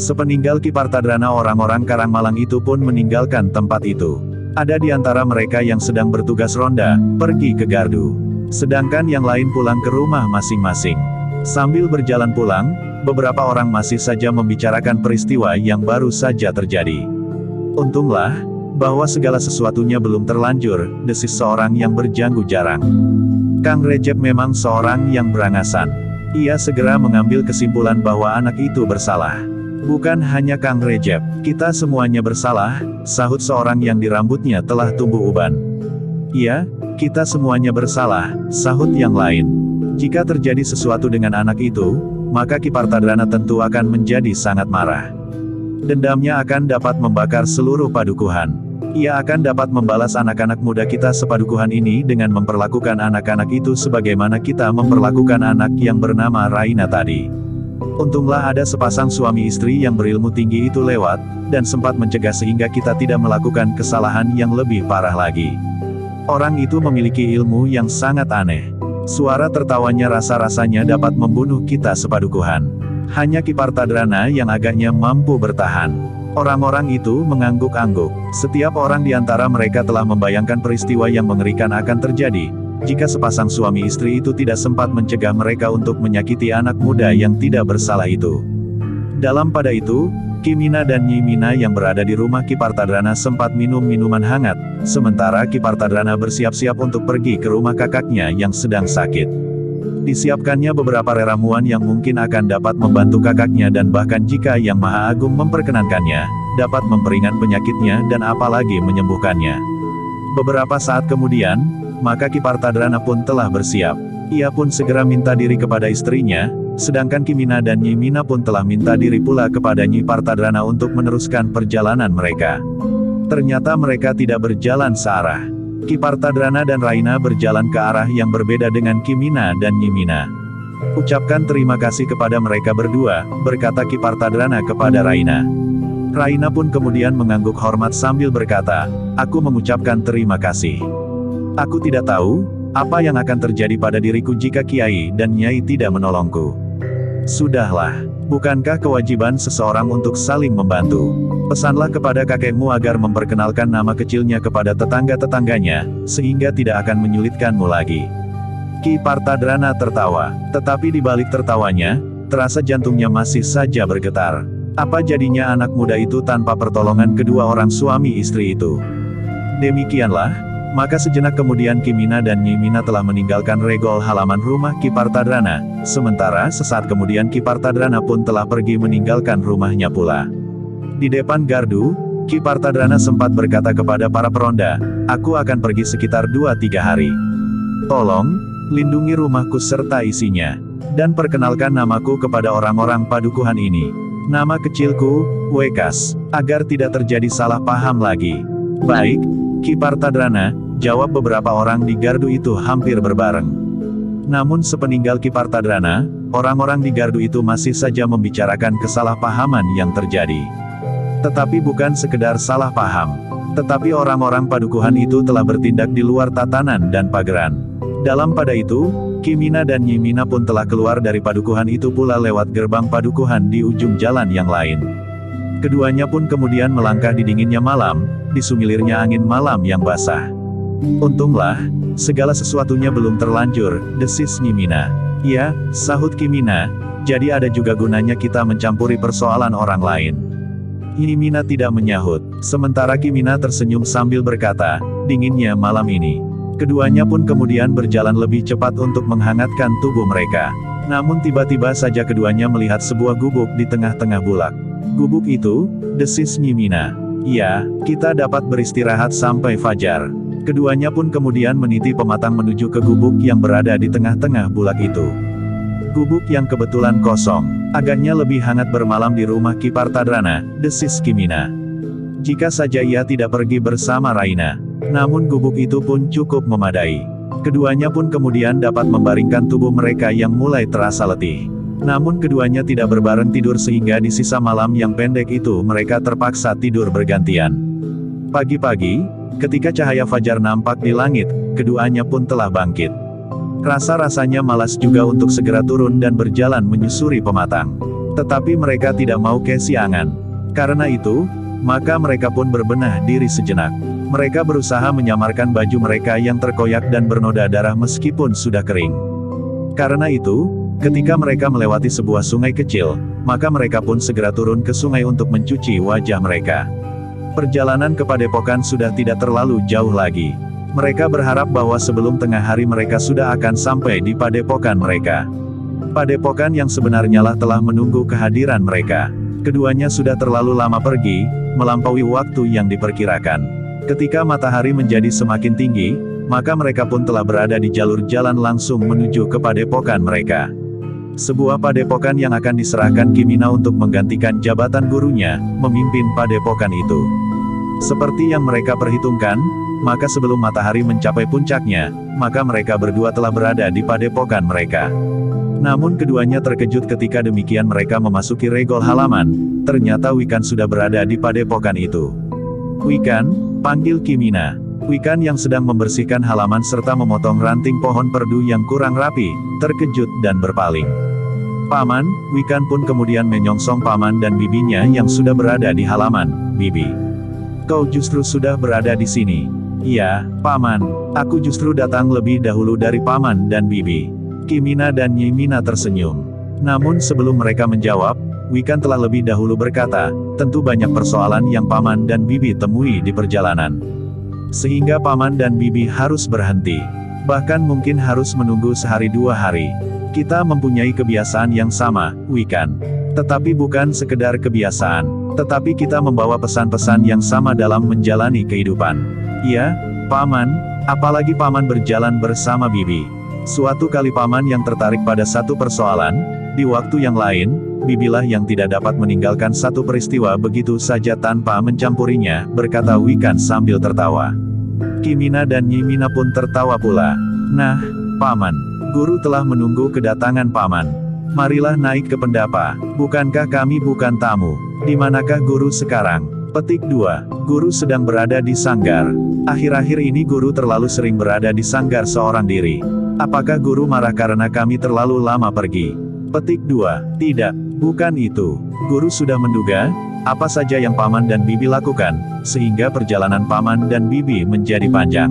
Sepeninggal Ki Partadrana orang-orang Karangmalang itu pun meninggalkan tempat itu. Ada di antara mereka yang sedang bertugas ronda, pergi ke gardu. Sedangkan yang lain pulang ke rumah masing-masing. Sambil berjalan pulang, beberapa orang masih saja membicarakan peristiwa yang baru saja terjadi. Untunglah, bahwa segala sesuatunya belum terlanjur, desis seorang yang berjanggu jarang. Kang Recep memang seorang yang berangasan. Ia segera mengambil kesimpulan bahwa anak itu bersalah. Bukan hanya Kang Recep, kita semuanya bersalah, sahut seorang yang di rambutnya telah tumbuh uban. Iya, kita semuanya bersalah, sahut yang lain. Jika terjadi sesuatu dengan anak itu, maka Ki Partadrana tentu akan menjadi sangat marah. Dendamnya akan dapat membakar seluruh padukuhan. Ia akan dapat membalas anak-anak muda kita sepadukuhan ini dengan memperlakukan anak-anak itu sebagaimana kita memperlakukan anak yang bernama Raina tadi. Untunglah ada sepasang suami istri yang berilmu tinggi itu lewat, dan sempat mencegah sehingga kita tidak melakukan kesalahan yang lebih parah lagi. Orang itu memiliki ilmu yang sangat aneh. Suara tertawanya rasa-rasanya dapat membunuh kita sepadukuhan. Hanya Ki Partadrana yang agaknya mampu bertahan. Orang-orang itu mengangguk-angguk. Setiap orang di antara mereka telah membayangkan peristiwa yang mengerikan akan terjadi, jika sepasang suami istri itu tidak sempat mencegah mereka untuk menyakiti anak muda yang tidak bersalah itu. Dalam pada itu, Kimina dan Nyimina yang berada di rumah Ki Partadrana sempat minum minuman hangat, sementara Ki Partadrana bersiap-siap untuk pergi ke rumah kakaknya yang sedang sakit. Disiapkannya beberapa ramuan yang mungkin akan dapat membantu kakaknya dan bahkan jika Yang Maha Agung memperkenankannya, dapat memperingan penyakitnya dan apalagi menyembuhkannya. Beberapa saat kemudian, maka Ki Partadrana pun telah bersiap. Ia pun segera minta diri kepada istrinya, sedangkan Kimina dan Nyimina pun telah minta diri pula kepada Nyi Partadrana untuk meneruskan perjalanan mereka. Ternyata mereka tidak berjalan searah. Ki Partadrana dan Raina berjalan ke arah yang berbeda dengan Kimina dan Nyimina. Ucapkan terima kasih kepada mereka berdua, berkata Ki Partadrana kepada Raina. Raina pun kemudian mengangguk hormat sambil berkata, aku mengucapkan terima kasih. Aku tidak tahu, apa yang akan terjadi pada diriku jika Kiai dan Nyai tidak menolongku. Sudahlah, bukankah kewajiban seseorang untuk saling membantu? Pesanlah kepada kakekmu agar memperkenalkan nama kecilnya kepada tetangga-tetangganya, sehingga tidak akan menyulitkanmu lagi. Ki Partadrana tertawa, tetapi di balik tertawanya, terasa jantungnya masih saja bergetar. Apa jadinya anak muda itu tanpa pertolongan kedua orang suami istri itu? Demikianlah, maka sejenak kemudian Kimina dan Nyimina telah meninggalkan regol halaman rumah Ki Partadrana, sementara sesaat kemudian Ki Partadrana pun telah pergi meninggalkan rumahnya pula. Di depan gardu, Ki Partadrana sempat berkata kepada para peronda, "Aku akan pergi sekitar 2-3 hari. Tolong, lindungi rumahku serta isinya, dan perkenalkan namaku kepada orang-orang padukuhan ini. Nama kecilku, Wekas, agar tidak terjadi salah paham lagi." "Baik, Ki Partadrana," jawab beberapa orang di gardu itu hampir berbareng. Namun sepeninggal Ki Partadrana, orang-orang di gardu itu masih saja membicarakan kesalahpahaman yang terjadi. Tetapi bukan sekedar salah paham. Tetapi orang-orang padukuhan itu telah bertindak di luar tatanan dan pageran. Dalam pada itu, Kimina dan Nyimina pun telah keluar dari padukuhan itu pula lewat gerbang padukuhan di ujung jalan yang lain. Keduanya pun kemudian melangkah di dinginnya malam, di sumilirnya angin malam yang basah. "Untunglah, segala sesuatunya belum terlanjur," desis Nyimina. "Ya," sahut Kimina, "jadi ada juga gunanya kita mencampuri persoalan orang lain." Nyimina tidak menyahut, sementara Kimina tersenyum sambil berkata, "Dinginnya malam ini." Keduanya pun kemudian berjalan lebih cepat untuk menghangatkan tubuh mereka. Namun tiba-tiba saja keduanya melihat sebuah gubuk di tengah-tengah bulak. "Gubuk itu?" desis Nyimina. "Ya, kita dapat beristirahat sampai fajar." Keduanya pun kemudian meniti pematang menuju ke gubuk yang berada di tengah-tengah bulak itu. Gubuk yang kebetulan kosong. "Agaknya lebih hangat bermalam di rumah Ki Partadrana," desis Kimina. "Jika saja ia tidak pergi bersama Raina." Namun gubuk itu pun cukup memadai. Keduanya pun kemudian dapat membaringkan tubuh mereka yang mulai terasa letih. Namun keduanya tidak berbareng tidur sehingga di sisa malam yang pendek itu mereka terpaksa tidur bergantian. Pagi-pagi, ketika cahaya fajar nampak di langit, keduanya pun telah bangkit. Rasa-rasanya malas juga untuk segera turun dan berjalan menyusuri pematang. Tetapi mereka tidak mau kesiangan. Karena itu, maka mereka pun berbenah diri sejenak. Mereka berusaha menyamarkan baju mereka yang terkoyak dan bernoda darah meskipun sudah kering. Karena itu, ketika mereka melewati sebuah sungai kecil, maka mereka pun segera turun ke sungai untuk mencuci wajah mereka. Perjalanan ke padepokan sudah tidak terlalu jauh lagi. Mereka berharap bahwa sebelum tengah hari mereka sudah akan sampai di padepokan mereka. Padepokan yang sebenarnya lah telah menunggu kehadiran mereka. Keduanya sudah terlalu lama pergi, melampaui waktu yang diperkirakan. Ketika matahari menjadi semakin tinggi, maka mereka pun telah berada di jalur jalan langsung menuju ke padepokan mereka. Sebuah padepokan yang akan diserahkan Kimina untuk menggantikan jabatan gurunya, memimpin padepokan itu. Seperti yang mereka perhitungkan, maka sebelum matahari mencapai puncaknya, maka mereka berdua telah berada di padepokan mereka. Namun keduanya terkejut ketika demikian mereka memasuki regol halaman, ternyata Wikan sudah berada di padepokan itu. "Wikan," panggil Kimina. Wikan yang sedang membersihkan halaman serta memotong ranting pohon perdu yang kurang rapi, terkejut dan berpaling. "Paman," Wikan pun kemudian menyongsong paman dan bibinya yang sudah berada di halaman. "Bibi, kau justru sudah berada di sini." "Iya, paman, aku justru datang lebih dahulu dari paman dan bibi." Kimina dan Nyimina tersenyum. Namun sebelum mereka menjawab, Wikan telah lebih dahulu berkata, "Tentu banyak persoalan yang paman dan bibi temui di perjalanan. Sehingga paman dan bibi harus berhenti. Bahkan mungkin harus menunggu sehari 2 hari. Kita mempunyai kebiasaan yang sama, Wikan. Tetapi bukan sekedar kebiasaan. Tetapi kita membawa pesan-pesan yang sama dalam menjalani kehidupan." "Iya, paman, apalagi paman berjalan bersama bibi. Suatu kali paman yang tertarik pada satu persoalan, di waktu yang lain, bibilah yang tidak dapat meninggalkan satu peristiwa begitu saja tanpa mencampurinya," berkata Wikan sambil tertawa. Kimina dan Nyimina pun tertawa pula. "Nah, paman, guru telah menunggu kedatangan paman. Marilah naik ke pendapa. Bukankah kami bukan tamu? Di manakah guru sekarang?" Petik 2. Guru sedang berada di sanggar. Akhir-akhir ini guru terlalu sering berada di sanggar seorang diri. Apakah guru marah karena kami terlalu lama pergi? Petik 2. Tidak, bukan itu. Guru sudah menduga apa saja yang paman dan bibi lakukan, sehingga perjalanan paman dan bibi menjadi panjang.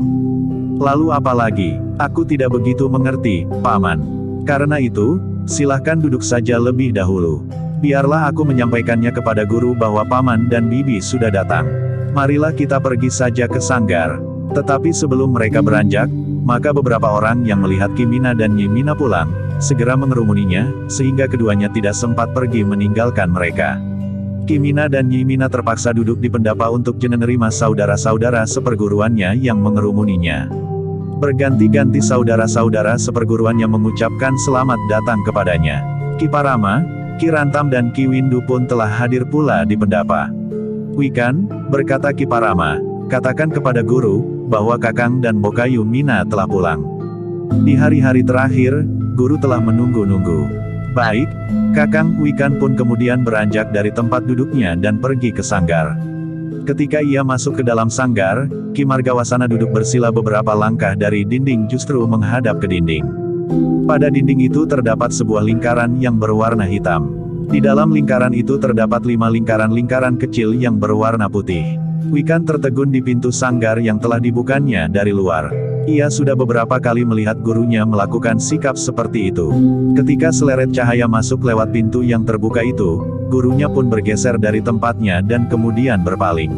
Lalu apa lagi? Aku tidak begitu mengerti, paman. Karena itu, silahkan duduk saja lebih dahulu. biarlah aku menyampaikannya kepada guru bahwa paman dan bibi sudah datang. Marilah kita pergi saja ke sanggar. Tetapi sebelum mereka beranjak, maka beberapa orang yang melihat Kimina dan Nyimina pulang, segera mengerumuninya, sehingga keduanya tidak sempat pergi meninggalkan mereka. Kimina dan Nyimina terpaksa duduk di pendapa untuk menerima saudara-saudara seperguruannya yang mengerumuninya. Berganti-ganti saudara-saudara seperguruannya mengucapkan selamat datang kepadanya. Ki Parama, Ki Rantam dan Ki Windu pun telah hadir pula di pendapa. "Wikan," berkata Ki Parama, "katakan kepada guru, bahwa Kakang dan Bokayu Mina telah pulang. Di hari-hari terakhir, guru telah menunggu-nunggu." "Baik." Kakang Wikan pun kemudian beranjak dari tempat duduknya dan pergi ke sanggar. Ketika ia masuk ke dalam sanggar, Ki Margawasana duduk bersila beberapa langkah dari dinding justru menghadap ke dinding. Pada dinding itu terdapat sebuah lingkaran yang berwarna hitam. Di dalam lingkaran itu terdapat 5 lingkaran-lingkaran kecil yang berwarna putih. Wikan tertegun di pintu sanggar yang telah dibukanya dari luar. Ia sudah beberapa kali melihat gurunya melakukan sikap seperti itu. Ketika seleret cahaya masuk lewat pintu yang terbuka itu, gurunya pun bergeser dari tempatnya dan kemudian berpaling.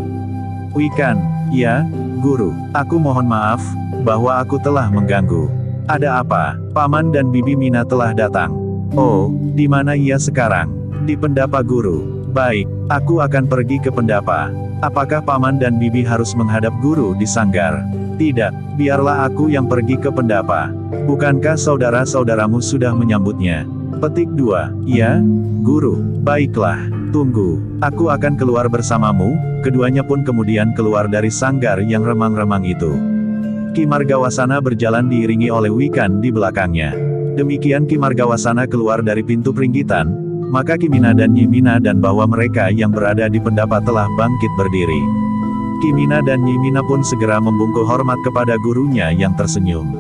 "Wikan." "Ya, guru. Aku mohon maaf, bahwa aku telah mengganggu." "Ada apa?" "Paman dan bibi Mina telah datang." "Oh, di mana ia sekarang?" "Di pendapa, guru." "Baik, aku akan pergi ke pendapa." "Apakah paman dan bibi harus menghadap guru di sanggar?" "Tidak, biarlah aku yang pergi ke pendapa." "Bukankah saudara-saudaramu sudah menyambutnya?" Petik 2. "Ya, guru." "Baiklah, tunggu. Aku akan keluar bersamamu." Keduanya pun kemudian keluar dari sanggar yang remang-remang itu. Ki Margawasana berjalan diiringi oleh Wikan di belakangnya. Demikian Ki Margawasana keluar dari pintu peringgitan, maka Kimina dan Nyimina dan bahwa mereka yang berada di pendapa telah bangkit berdiri. Kimina dan Nyimina pun segera membungkuk hormat kepada gurunya yang tersenyum.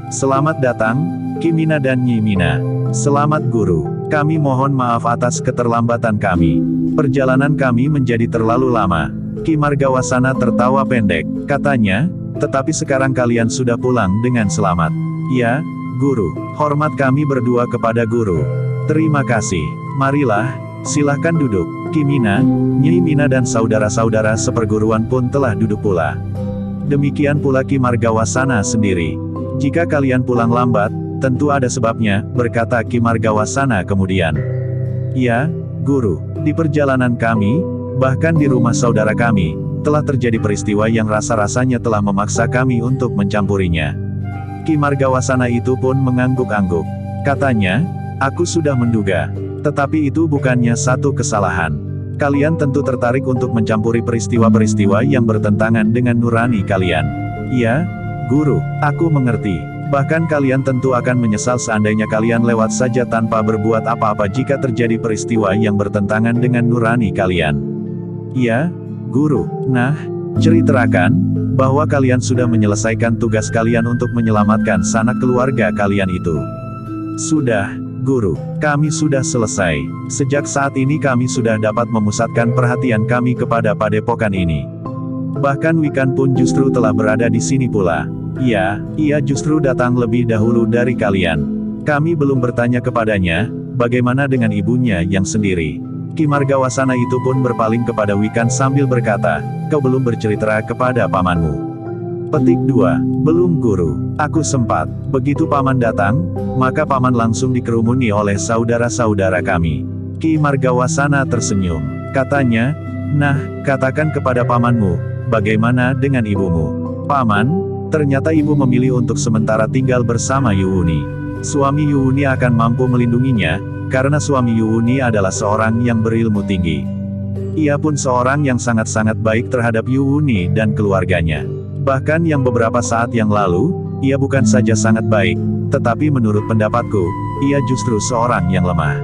"Selamat datang, Kimina dan Nyimina." "Selamat guru. Kami mohon maaf atas keterlambatan kami. Perjalanan kami menjadi terlalu lama." Ki Margawasana tertawa pendek, katanya, "Tetapi sekarang kalian sudah pulang dengan selamat." "Ya, guru. Hormat kami berdua kepada guru." "Terima kasih. Marilah, silahkan duduk." Kimina, Nyimina dan saudara-saudara seperguruan pun telah duduk pula. Demikian pula Ki Margawasana sendiri. "Jika kalian pulang lambat, tentu ada sebabnya," berkata Ki Margawasana kemudian. "Ya, guru. Di perjalanan kami, bahkan di rumah saudara kami, telah terjadi peristiwa yang rasa-rasanya telah memaksa kami untuk mencampurinya." Ki Margawasana itu pun mengangguk-angguk. Katanya, "Aku sudah menduga. Tetapi itu bukannya satu kesalahan. Kalian tentu tertarik untuk mencampuri peristiwa-peristiwa yang bertentangan dengan nurani kalian." "Ya, guru, aku mengerti. Bahkan kalian tentu akan menyesal seandainya kalian lewat saja tanpa berbuat apa-apa jika terjadi peristiwa yang bertentangan dengan nurani kalian." "Ya, guru. Nah, ceritakan, bahwa kalian sudah menyelesaikan tugas kalian untuk menyelamatkan sanak keluarga kalian itu." "Sudah, guru. Kami sudah selesai. Sejak saat ini kami sudah dapat memusatkan perhatian kami kepada padepokan ini. Bahkan Wikan pun justru telah berada di sini pula." "Ya, ia justru datang lebih dahulu dari kalian. Kami belum bertanya kepadanya, bagaimana dengan ibunya yang sendiri." Ki Margawasana itu pun berpaling kepada Wikan sambil berkata, "Kau belum bercerita kepada pamanmu." Petik 2. "Belum, guru. Aku sempat. Begitu paman datang, maka paman langsung dikerumuni oleh saudara-saudara kami." Ki Margawasana tersenyum. Katanya, "Nah, katakan kepada pamanmu, bagaimana dengan ibumu?" "Paman, ternyata ibu memilih untuk sementara tinggal bersama Yuwuni. Suami Yuwuni akan mampu melindunginya, karena suami Yuwuni adalah seorang yang berilmu tinggi. Ia pun seorang yang sangat-sangat baik terhadap Yuwuni dan keluarganya. Bahkan yang beberapa saat yang lalu, ia bukan saja sangat baik, tetapi menurut pendapatku, ia justru seorang yang lemah.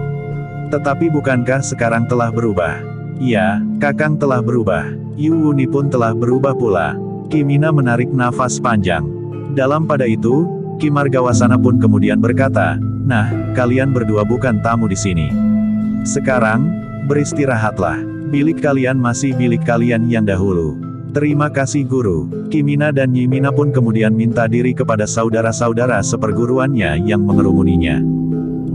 Tetapi bukankah sekarang telah berubah?" "Ya, Kakang telah berubah. Yuwuni pun telah berubah pula." Kimina menarik nafas panjang. Dalam pada itu, Ki Margawasana pun kemudian berkata, "Nah, kalian berdua bukan tamu di sini. Sekarang, beristirahatlah. Bilik kalian masih bilik kalian yang dahulu." "Terima kasih guru." Kimina dan Nyimina pun kemudian minta diri kepada saudara-saudara seperguruannya yang mengerumuninya.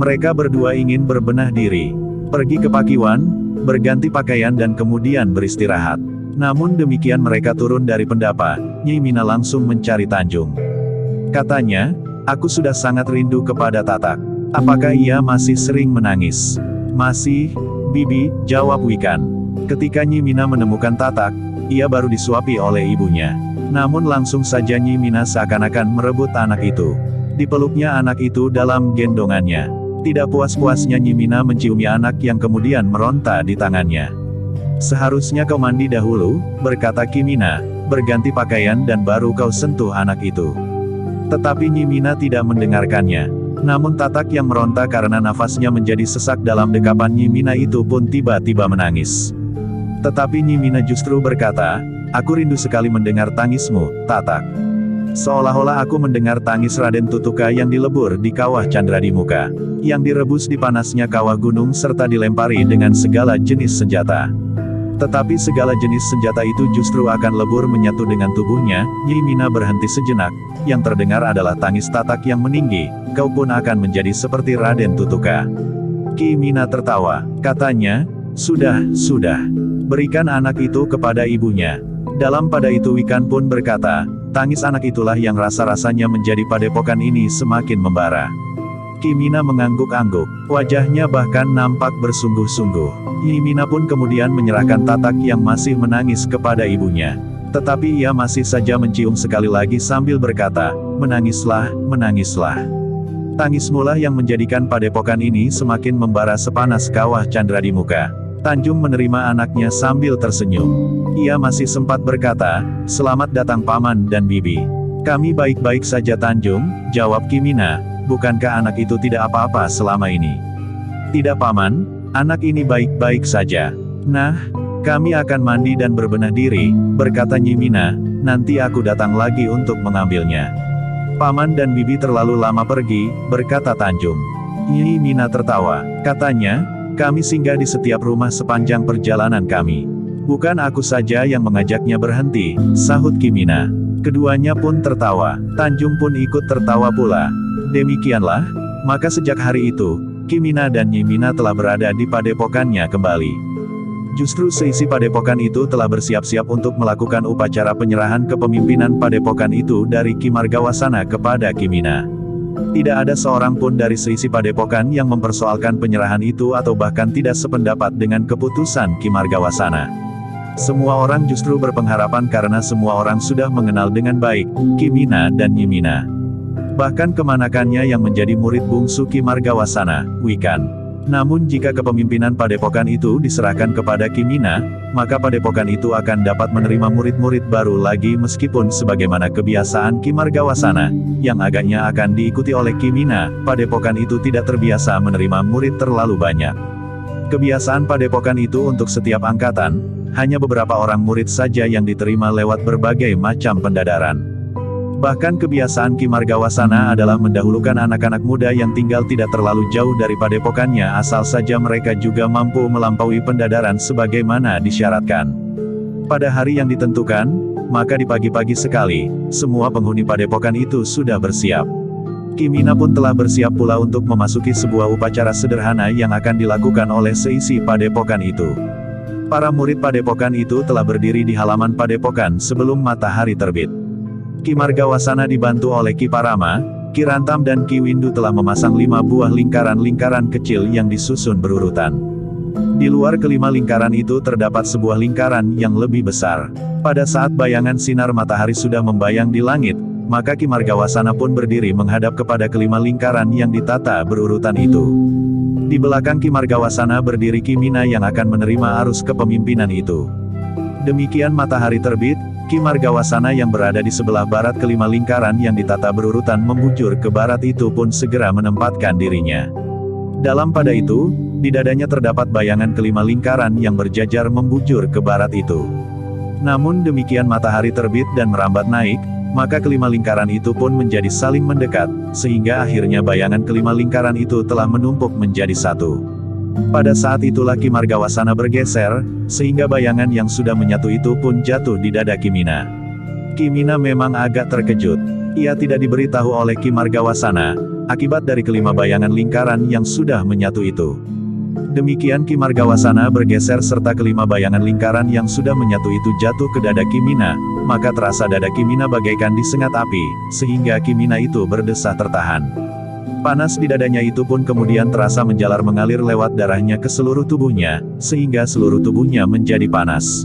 Mereka berdua ingin berbenah diri. pergi ke Pakiwan, berganti pakaian dan kemudian beristirahat. Namun demikian mereka turun dari pendapa, Nyi Mina langsung mencari Tanjung. Katanya, aku sudah sangat rindu kepada Tatak. Apakah ia masih sering menangis? Masih, Bibi, jawab Wikan. Ketika Nyi Mina menemukan Tatak, ia baru disuapi oleh ibunya. Namun langsung saja Nyi Mina seakan-akan merebut anak itu. Dipeluknya anak itu dalam gendongannya. Tidak puas-puasnya Nyi Mina menciumi anak yang kemudian meronta di tangannya. Seharusnya kau mandi dahulu, berkata Ki Mina, berganti pakaian dan baru kau sentuh anak itu. Tetapi Nyi Mina tidak mendengarkannya. Namun Tatak yang meronta karena nafasnya menjadi sesak dalam dekapan Nyi Mina itu pun tiba-tiba menangis. Tetapi Nyi Mina justru berkata, aku rindu sekali mendengar tangismu, Tatak. Seolah-olah aku mendengar tangis Raden Tutuka yang dilebur di kawah Candradimuka, yang direbus di panasnya kawah gunung serta dilempari dengan segala jenis senjata. Tetapi segala jenis senjata itu justru akan lebur menyatu dengan tubuhnya. Nyi Mina berhenti sejenak, yang terdengar adalah tangis Tatak yang meninggi, kau pun akan menjadi seperti Raden Tutuka. Ki Mina tertawa, katanya, sudah, berikan anak itu kepada ibunya. Dalam pada itu Wikan pun berkata, tangis anak itulah yang rasa-rasanya menjadi padepokan ini semakin membara. Ki Mina mengangguk-angguk, wajahnya bahkan nampak bersungguh-sungguh. Nyi Mina pun kemudian menyerahkan Tatak yang masih menangis kepada ibunya. Tetapi ia masih saja mencium sekali lagi sambil berkata, menangislah, menangislah. Tangismulah yang menjadikan padepokan ini semakin membara sepanas kawah Candradimuka. Tanjung menerima anaknya sambil tersenyum. Ia masih sempat berkata, selamat datang Paman dan Bibi. Kami baik-baik saja Tanjung, jawab Ki Mina. Bukankah anak itu tidak apa-apa selama ini? Tidak Paman, anak ini baik-baik saja. Nah, kami akan mandi dan berbenah diri, berkata Nyi Mina, nanti aku datang lagi untuk mengambilnya. Paman dan Bibi terlalu lama pergi, berkata Tanjung. Nyi Mina tertawa, katanya, kami singgah di setiap rumah sepanjang perjalanan kami. Bukan aku saja yang mengajaknya berhenti, sahut Ki Mina. Keduanya pun tertawa, Tanjung pun ikut tertawa pula. Demikianlah, maka sejak hari itu, Ki Mina dan Nyi Mina telah berada di padepokannya kembali. Justru seisi padepokan itu telah bersiap-siap untuk melakukan upacara penyerahan kepemimpinan padepokan itu dari Ki Margawasana kepada Ki Mina. Tidak ada seorang pun dari seisi padepokan yang mempersoalkan penyerahan itu atau bahkan tidak sependapat dengan keputusan Ki Margawasana. Semua orang justru berpengharapan karena semua orang sudah mengenal dengan baik Ki Mina dan Nyi Mina. Bahkan kemanakannya yang menjadi murid bungsu Ki Margawasana, Wikan. Namun jika kepemimpinan padepokan itu diserahkan kepada Ki Mina, maka padepokan itu akan dapat menerima murid-murid baru lagi meskipun sebagaimana kebiasaan Ki Margawasana, yang agaknya akan diikuti oleh Ki Mina, padepokan itu tidak terbiasa menerima murid terlalu banyak. Kebiasaan padepokan itu untuk setiap angkatan, hanya beberapa orang murid saja yang diterima lewat berbagai macam pendadaran. Bahkan kebiasaan Ki Margawasana adalah mendahulukan anak-anak muda yang tinggal tidak terlalu jauh dari padepokannya asal saja mereka juga mampu melampaui pendadaran sebagaimana disyaratkan. Pada hari yang ditentukan, maka di pagi-pagi sekali, semua penghuni padepokan itu sudah bersiap. Ki Mina pun telah bersiap pula untuk memasuki sebuah upacara sederhana yang akan dilakukan oleh seisi padepokan itu. Para murid padepokan itu telah berdiri di halaman padepokan sebelum matahari terbit. Ki Margawasana dibantu oleh Ki Parama, Ki Rantam dan Ki Windu telah memasang 5 buah lingkaran-lingkaran kecil yang disusun berurutan. Di luar kelima lingkaran itu terdapat sebuah lingkaran yang lebih besar. Pada saat bayangan sinar matahari sudah membayang di langit, maka Ki Margawasana pun berdiri menghadap kepada kelima lingkaran yang ditata berurutan itu. Di belakang Ki Margawasana berdiri Ki Mina yang akan menerima arus kepemimpinan itu. Demikian matahari terbit, Ki Margawasana yang berada di sebelah barat kelima lingkaran yang ditata berurutan membujur ke barat itu pun segera menempatkan dirinya. Dalam pada itu, di dadanya terdapat bayangan kelima lingkaran yang berjajar membujur ke barat itu. Namun demikian matahari terbit dan merambat naik, maka kelima lingkaran itu pun menjadi saling mendekat, sehingga akhirnya bayangan kelima lingkaran itu telah menumpuk menjadi satu. Pada saat itulah Ki Margawasana bergeser, sehingga bayangan yang sudah menyatu itu pun jatuh di dada Ki Mina. Ki Mina memang agak terkejut. Ia tidak diberitahu oleh Ki Margawasana, akibat dari kelima bayangan lingkaran yang sudah menyatu itu. Demikian Ki Margawasana bergeser serta kelima bayangan lingkaran yang sudah menyatu itu jatuh ke dada Kimina, maka terasa dada Kimina bagaikan disengat api, sehingga Kimina itu berdesah tertahan. Panas di dadanya itu pun kemudian terasa menjalar mengalir lewat darahnya ke seluruh tubuhnya, sehingga seluruh tubuhnya menjadi panas.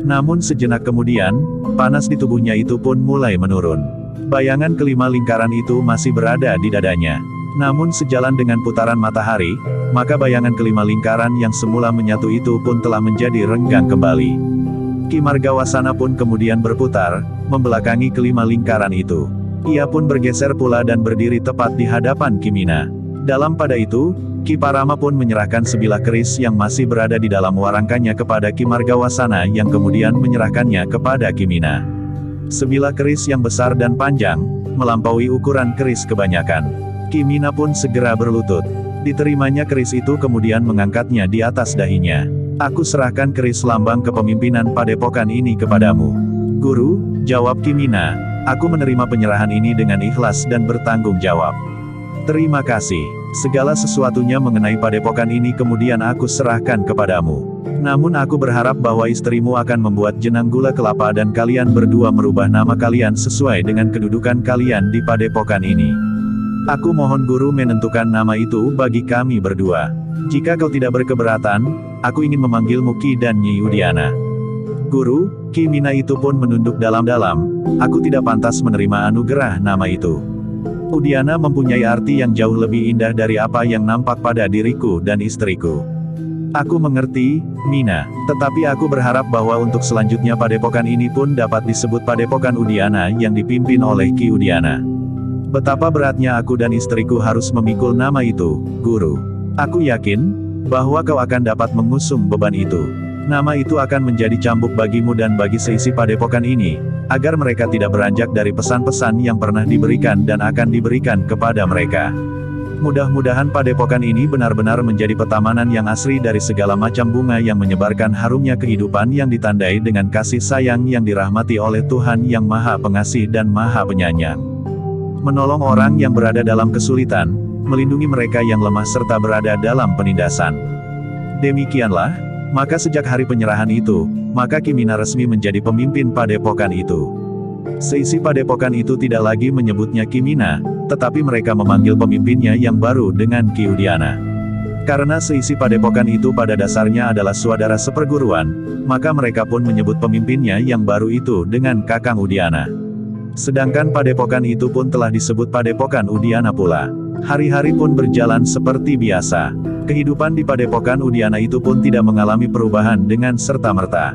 Namun sejenak kemudian, panas di tubuhnya itu pun mulai menurun. Bayangan kelima lingkaran itu masih berada di dadanya. Namun sejalan dengan putaran matahari, maka bayangan kelima lingkaran yang semula menyatu itu pun telah menjadi renggang kembali. Ki Margawasana pun kemudian berputar, membelakangi kelima lingkaran itu. Ia pun bergeser pula dan berdiri tepat di hadapan Kimina. Dalam pada itu, Ki Parama pun menyerahkan sebilah keris yang masih berada di dalam warangkannya kepada Ki Margawasana yang kemudian menyerahkannya kepada Kimina. Sebilah keris yang besar dan panjang, melampaui ukuran keris kebanyakan. Kimina pun segera berlutut. Diterimanya keris itu kemudian mengangkatnya di atas dahinya. Aku serahkan keris lambang kepemimpinan padepokan ini kepadamu. Guru, jawab Kimina, aku menerima penyerahan ini dengan ikhlas dan bertanggung jawab. Terima kasih. Segala sesuatunya mengenai padepokan ini kemudian aku serahkan kepadamu. Namun aku berharap bahwa istrimu akan membuat jenang gula kelapa dan kalian berdua merubah nama kalian sesuai dengan kedudukan kalian di padepokan ini. Aku mohon guru menentukan nama itu bagi kami berdua. Jika kau tidak berkeberatan, aku ingin memanggilmu Ki dan Nyi Udiana. Guru, Kimina itu pun menunduk dalam-dalam, aku tidak pantas menerima anugerah nama itu. Udiana mempunyai arti yang jauh lebih indah dari apa yang nampak pada diriku dan istriku. Aku mengerti, Mina, tetapi aku berharap bahwa untuk selanjutnya padepokan ini pun dapat disebut padepokan Udiana yang dipimpin oleh Ki Udiana. Betapa beratnya aku dan istriku harus memikul nama itu, Guru. Aku yakin bahwa kau akan dapat mengusung beban itu. Nama itu akan menjadi cambuk bagimu dan bagi seisi padepokan ini, agar mereka tidak beranjak dari pesan-pesan yang pernah diberikan dan akan diberikan kepada mereka. Mudah-mudahan padepokan ini benar-benar menjadi petamanan yang asri dari segala macam bunga yang menyebarkan harumnya kehidupan yang ditandai dengan kasih sayang yang dirahmati oleh Tuhan yang Maha Pengasih dan Maha Penyayang. Menolong orang yang berada dalam kesulitan, melindungi mereka yang lemah serta berada dalam penindasan. Demikianlah, maka sejak hari penyerahan itu, maka Kimina resmi menjadi pemimpin padepokan itu. Seisi padepokan itu tidak lagi menyebutnya Kimina, tetapi mereka memanggil pemimpinnya yang baru dengan Ki Udiana. Karena seisi padepokan itu pada dasarnya adalah saudara seperguruan, maka mereka pun menyebut pemimpinnya yang baru itu dengan Kakang Udiana. Sedangkan padepokan itu pun telah disebut padepokan Udiana pula. Hari-hari pun berjalan seperti biasa. Kehidupan di padepokan Udiana itu pun tidak mengalami perubahan dengan serta-merta.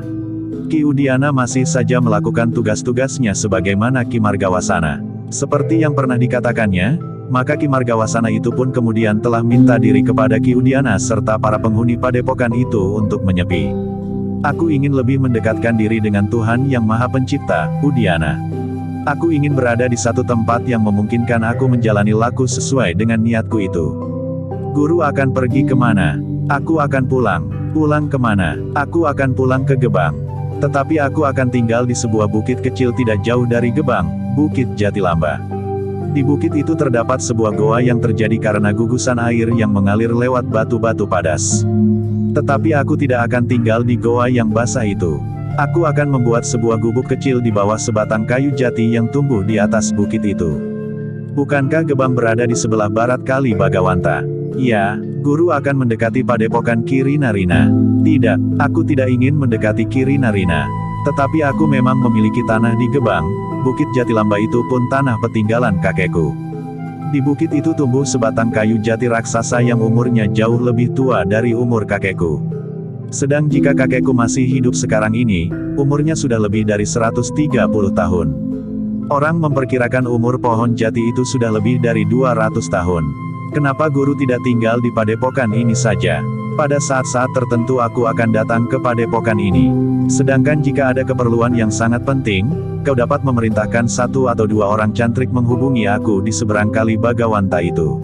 Ki Udiana masih saja melakukan tugas-tugasnya sebagaimana Ki Margawasana. Seperti yang pernah dikatakannya, maka Ki Margawasana itu pun kemudian telah minta diri kepada Ki Udiana serta para penghuni padepokan itu untuk menyepi. Aku ingin lebih mendekatkan diri dengan Tuhan Yang Maha Pencipta, Udiana. Aku ingin berada di satu tempat yang memungkinkan aku menjalani laku sesuai dengan niatku itu. Guru akan pergi kemana? Aku akan pulang. Pulang kemana? Aku akan pulang ke Gebang. Tetapi aku akan tinggal di sebuah bukit kecil tidak jauh dari Gebang, Bukit Jatilamba. Di bukit itu terdapat sebuah goa yang terjadi karena gugusan air yang mengalir lewat batu-batu padas. Tetapi aku tidak akan tinggal di goa yang basah itu. Aku akan membuat sebuah gubuk kecil di bawah sebatang kayu jati yang tumbuh di atas bukit itu. Bukankah Gebang berada di sebelah barat Kali Bagawanta? Ya, guru akan mendekati padepokan Kirinarina. Tidak, aku tidak ingin mendekati Kirinarina. Tetapi aku memang memiliki tanah di Gebang, Bukit Jatilamba itu pun tanah peninggalan kakekku. Di bukit itu tumbuh sebatang kayu jati raksasa yang umurnya jauh lebih tua dari umur kakekku. Sedang jika kakekku masih hidup sekarang ini, umurnya sudah lebih dari 130 tahun. Orang memperkirakan umur pohon jati itu sudah lebih dari 200 tahun. Kenapa guru tidak tinggal di padepokan ini saja? Pada saat-saat tertentu aku akan datang ke padepokan ini. Sedangkan jika ada keperluan yang sangat penting, kau dapat memerintahkan 1 atau 2 orang cantrik menghubungi aku di seberang Kali Bagawanta itu.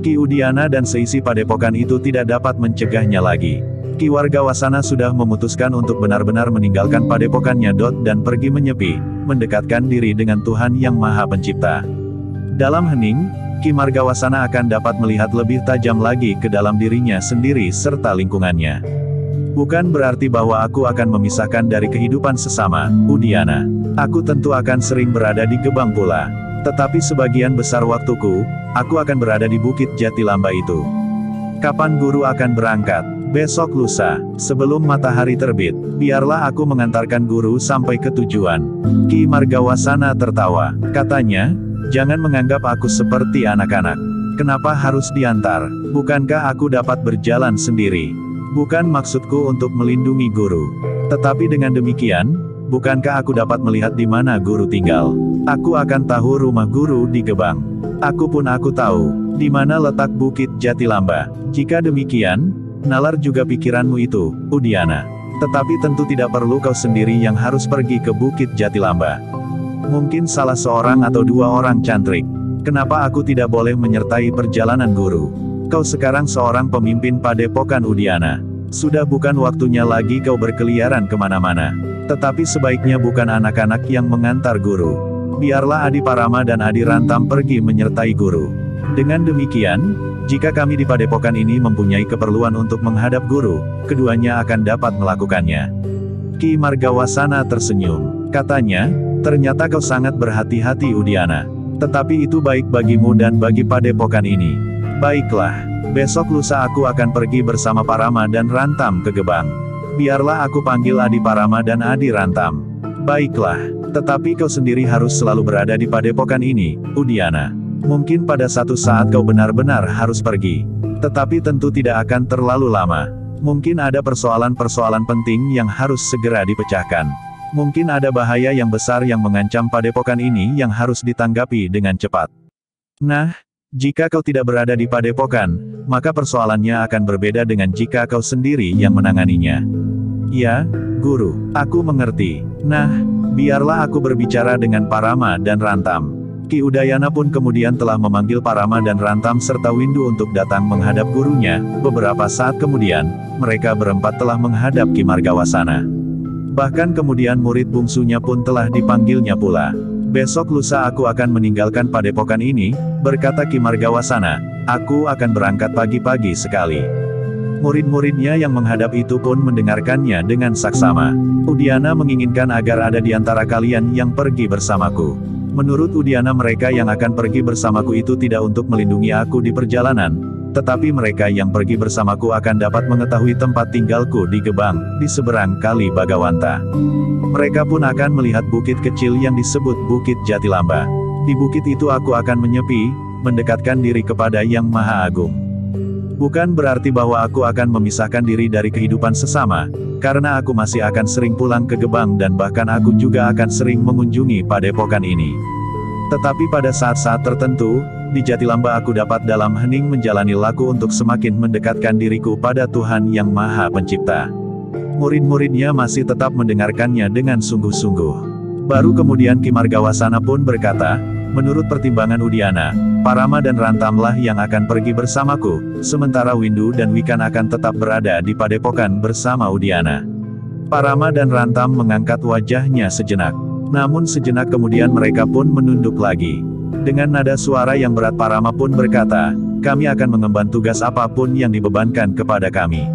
Ki Udiana dan seisi padepokan itu tidak dapat mencegahnya lagi. Ki Margawasana sudah memutuskan untuk benar-benar meninggalkan padepokannya dan pergi menyepi, mendekatkan diri dengan Tuhan Yang Maha Pencipta. Dalam hening, Ki Margawasana akan dapat melihat lebih tajam lagi ke dalam dirinya sendiri serta lingkungannya. Bukan berarti bahwa aku akan memisahkan dari kehidupan sesama, Udiana. Aku tentu akan sering berada di Gebang pula. Tetapi sebagian besar waktuku, aku akan berada di Bukit Jatilamba itu. Kapan guru akan berangkat? Besok lusa, sebelum matahari terbit, biarlah aku mengantarkan guru sampai ke tujuan. Ki Margawasana tertawa. Katanya, jangan menganggap aku seperti anak-anak. Kenapa harus diantar? Bukankah aku dapat berjalan sendiri? Bukan maksudku untuk melindungi guru. Tetapi dengan demikian, bukankah aku dapat melihat di mana guru tinggal? Aku akan tahu rumah guru di Gebang. Aku tahu di mana letak Bukit Jatilamba. Jika demikian, nalar juga pikiranmu itu, Udiana. Tetapi tentu tidak perlu kau sendiri yang harus pergi ke Bukit Jatilamba. Mungkin salah seorang atau dua orang cantrik. Kenapa aku tidak boleh menyertai perjalanan guru? Kau sekarang seorang pemimpin padepokan Udiana. Sudah bukan waktunya lagi kau berkeliaran kemana-mana. Tetapi sebaiknya bukan anak-anak yang mengantar guru. Biarlah Adi Parama dan Adi Rantam pergi menyertai guru. Dengan demikian, jika kami di padepokan ini mempunyai keperluan untuk menghadap guru, keduanya akan dapat melakukannya. Ki Margawasana tersenyum. Katanya, ternyata kau sangat berhati-hati Udiana. Tetapi itu baik bagimu dan bagi padepokan ini. Baiklah, besok lusa aku akan pergi bersama Parama dan Rantam ke Gebang. Biarlah aku panggil Adi Parama dan Adi Rantam. Baiklah, tetapi kau sendiri harus selalu berada di padepokan ini, Udiana. Mungkin pada satu saat kau benar-benar harus pergi. Tetapi tentu tidak akan terlalu lama. Mungkin ada persoalan-persoalan penting yang harus segera dipecahkan. Mungkin ada bahaya yang besar yang mengancam padepokan ini yang harus ditanggapi dengan cepat. Nah, jika kau tidak berada di padepokan, maka persoalannya akan berbeda dengan jika kau sendiri yang menanganinya. Ya, guru, aku mengerti. Nah, biarlah aku berbicara dengan Parama dan Rantam. Ki Udayana pun kemudian telah memanggil Parama dan Rantam serta Windu untuk datang menghadap gurunya. Beberapa saat kemudian, mereka berempat telah menghadap Ki Margawasana. Bahkan kemudian murid bungsunya pun telah dipanggilnya pula. Besok lusa aku akan meninggalkan padepokan ini, berkata Ki Margawasana. Aku akan berangkat pagi-pagi sekali. Murid-muridnya yang menghadap itu pun mendengarkannya dengan saksama. Udiana menginginkan agar ada di antara kalian yang pergi bersamaku. Menurut Udiana mereka yang akan pergi bersamaku itu tidak untuk melindungi aku di perjalanan, tetapi mereka yang pergi bersamaku akan dapat mengetahui tempat tinggalku di Gebang, di seberang Kali Bagawanta. Mereka pun akan melihat bukit kecil yang disebut Bukit Jatilamba. Di bukit itu aku akan menyepi, mendekatkan diri kepada Yang Maha Agung. Bukan berarti bahwa aku akan memisahkan diri dari kehidupan sesama, karena aku masih akan sering pulang ke Gebang dan bahkan aku juga akan sering mengunjungi padepokan ini. Tetapi pada saat-saat tertentu, di Jatilamba aku dapat dalam hening menjalani laku untuk semakin mendekatkan diriku pada Tuhan Yang Maha Pencipta. Murid-muridnya masih tetap mendengarkannya dengan sungguh-sungguh. Baru kemudian Ki Margawasana pun berkata, menurut pertimbangan Udiana, Parama dan Rantamlah yang akan pergi bersamaku, sementara Windu dan Wikan akan tetap berada di padepokan bersama Udiana. Parama dan Rantam mengangkat wajahnya sejenak. Namun sejenak kemudian mereka pun menunduk lagi. Dengan nada suara yang berat Parama pun berkata, kami akan mengemban tugas apapun yang dibebankan kepada kami.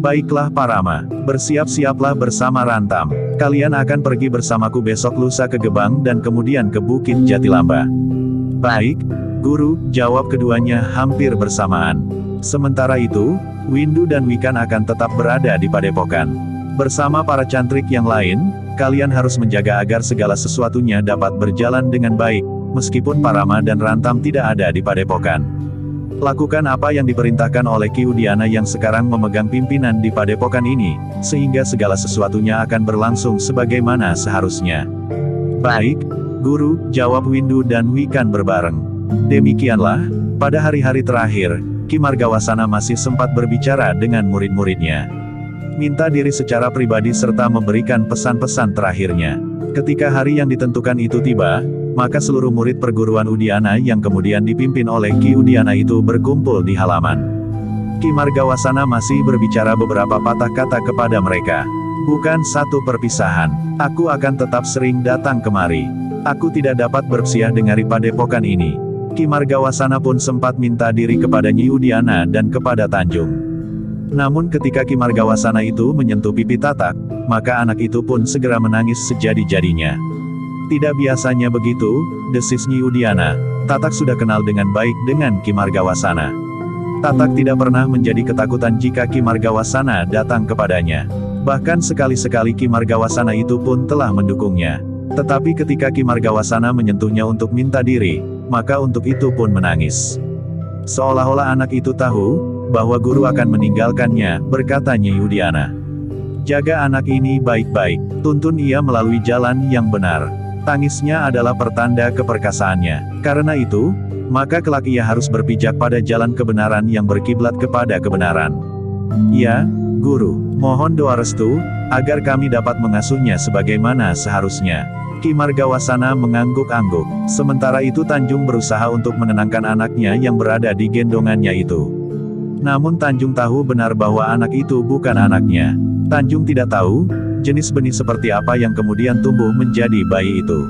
Baiklah Parama, bersiap-siaplah bersama Rantam. Kalian akan pergi bersamaku besok lusa ke Gebang dan kemudian ke Bukit Jatilamba. Baik, Guru, jawab keduanya hampir bersamaan. Sementara itu, Windu dan Wikan akan tetap berada di padepokan. Bersama para cantrik yang lain, kalian harus menjaga agar segala sesuatunya dapat berjalan dengan baik, meskipun Parama dan Rantam tidak ada di padepokan. Lakukan apa yang diperintahkan oleh Ki Udiana yang sekarang memegang pimpinan di padepokan ini, sehingga segala sesuatunya akan berlangsung sebagaimana seharusnya. Baik, Guru, jawab Windu dan Wikan berbareng. Demikianlah, pada hari-hari terakhir, Ki Margawasana masih sempat berbicara dengan murid-muridnya. Minta diri secara pribadi serta memberikan pesan-pesan terakhirnya. Ketika hari yang ditentukan itu tiba, maka seluruh murid perguruan Udiana yang kemudian dipimpin oleh Ki Udiana itu berkumpul di halaman. Ki Margawasana masih berbicara beberapa patah kata kepada mereka. Bukan satu perpisahan. Aku akan tetap sering datang kemari. Aku tidak dapat bersiah dengari padepokan ini. Ki Margawasana pun sempat minta diri kepada Nyi Udiana dan kepada Tanjung. Namun ketika Ki Margawasana itu menyentuh pipi Tatak, maka anak itu pun segera menangis sejadi-jadinya. Tidak biasanya begitu, desis Nyi Udiana. Tatak sudah kenal dengan baik dengan Ki Margawasana. Tatak tidak pernah menjadi ketakutan jika Ki Margawasana datang kepadanya. Bahkan sekali-sekali Ki Margawasana itu pun telah mendukungnya. Tetapi ketika Ki Margawasana menyentuhnya untuk minta diri, maka untuk itu pun menangis. Seolah-olah anak itu tahu, bahwa guru akan meninggalkannya, berkata Nyi Udiana. Jaga anak ini baik-baik, tuntun ia melalui jalan yang benar. Tangisnya adalah pertanda keperkasaannya. Karena itu, maka kelak ia harus berpijak pada jalan kebenaran yang berkiblat kepada kebenaran. Ya, Guru, mohon doa restu, agar kami dapat mengasuhnya sebagaimana seharusnya. Ki Margawasana mengangguk-angguk. Sementara itu Tanjung berusaha untuk menenangkan anaknya yang berada di gendongannya itu. Namun Tanjung tahu benar bahwa anak itu bukan anaknya. Tanjung tidak tahu, jenis benih seperti apa yang kemudian tumbuh menjadi bayi itu.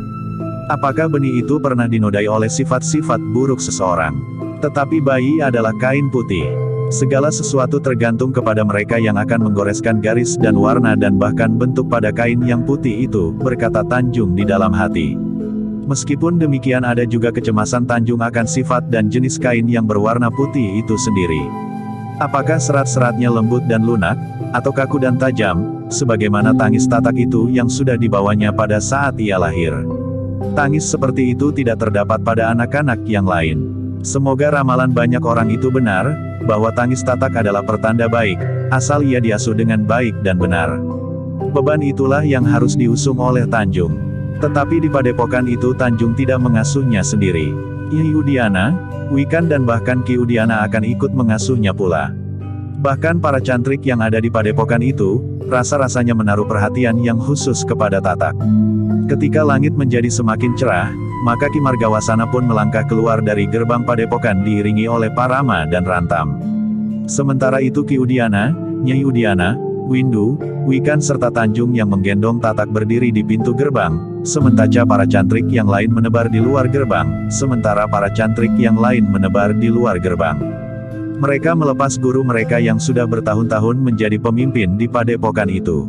Apakah benih itu pernah dinodai oleh sifat-sifat buruk seseorang? Tetapi bayi adalah kain putih. Segala sesuatu tergantung kepada mereka yang akan menggoreskan garis dan warna dan bahkan bentuk pada kain yang putih itu, berkata Tanjung di dalam hati. Meskipun demikian ada juga kecemasan Tanjung akan sifat dan jenis kain yang berwarna putih itu sendiri. Apakah serat-seratnya lembut dan lunak, atau kaku dan tajam, sebagaimana tangis Tatak itu yang sudah dibawanya pada saat ia lahir. Tangis seperti itu tidak terdapat pada anak-anak yang lain. Semoga ramalan banyak orang itu benar, bahwa tangis Tatak adalah pertanda baik, asal ia diasuh dengan baik dan benar. Beban itulah yang harus diusung oleh Tanjung. Tetapi di padepokan itu Tanjung tidak mengasuhnya sendiri. Nyi Udiana, Wikan dan bahkan Ki Udiana akan ikut mengasuhnya pula. Bahkan para cantrik yang ada di padepokan itu, rasa-rasanya menaruh perhatian yang khusus kepada Tatak. Ketika langit menjadi semakin cerah, maka Ki Margawasana pun melangkah keluar dari gerbang padepokan diiringi oleh Parama dan Rantam. Sementara itu Ki Udiana, Nyai Udiana, Windu, Wikan serta Tanjung yang menggendong Tatak berdiri di pintu gerbang, sementara para cantrik yang lain menebar di luar gerbang, Mereka melepas guru mereka yang sudah bertahun-tahun menjadi pemimpin di padepokan itu.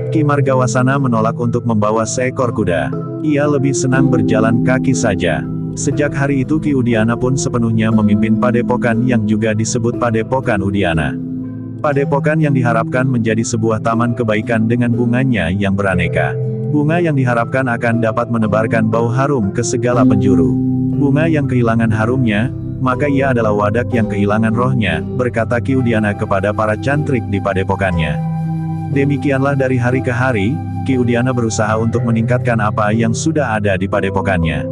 Ki Margawasana menolak untuk membawa seekor kuda. Ia lebih senang berjalan kaki saja. Sejak hari itu Ki Udiana pun sepenuhnya memimpin padepokan yang juga disebut Padepokan Udiana. Padepokan yang diharapkan menjadi sebuah taman kebaikan dengan bunganya yang beraneka. Bunga yang diharapkan akan dapat menebarkan bau harum ke segala penjuru. Bunga yang kehilangan harumnya, maka ia adalah wadak yang kehilangan rohnya, berkata Ki Udiana kepada para cantrik di padepokannya. Demikianlah dari hari ke hari, Ki Udiana berusaha untuk meningkatkan apa yang sudah ada di padepokannya.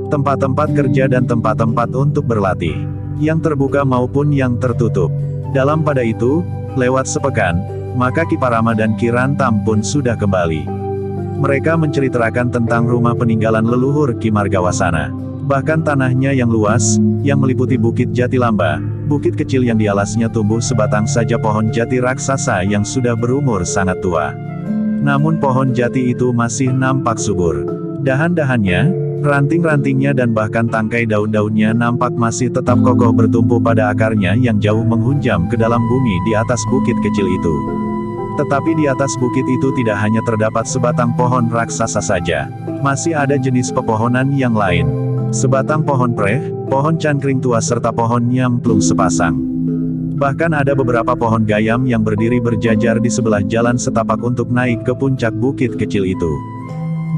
Tempat-tempat kerja dan tempat-tempat untuk berlatih. Yang terbuka maupun yang tertutup. Dalam pada itu, lewat sepekan, maka Ki Parama dan Ki Rantam pun sudah kembali. Mereka menceritakan tentang rumah peninggalan leluhur Ki Margawasana. Bahkan tanahnya yang luas, yang meliputi Bukit Jati Lamba, bukit kecil yang di alasnya tumbuh sebatang saja pohon jati raksasa yang sudah berumur sangat tua. Namun pohon jati itu masih nampak subur. Dahan-dahannya, ranting-rantingnya dan bahkan tangkai daun-daunnya nampak masih tetap kokoh bertumpu pada akarnya yang jauh menghunjam ke dalam bumi di atas bukit kecil itu. Tetapi di atas bukit itu tidak hanya terdapat sebatang pohon raksasa saja. Masih ada jenis pepohonan yang lain. Sebatang pohon preh, pohon cangkring tua serta pohon nyamplung sepasang. Bahkan ada beberapa pohon gayam yang berdiri berjajar di sebelah jalan setapak untuk naik ke puncak bukit kecil itu.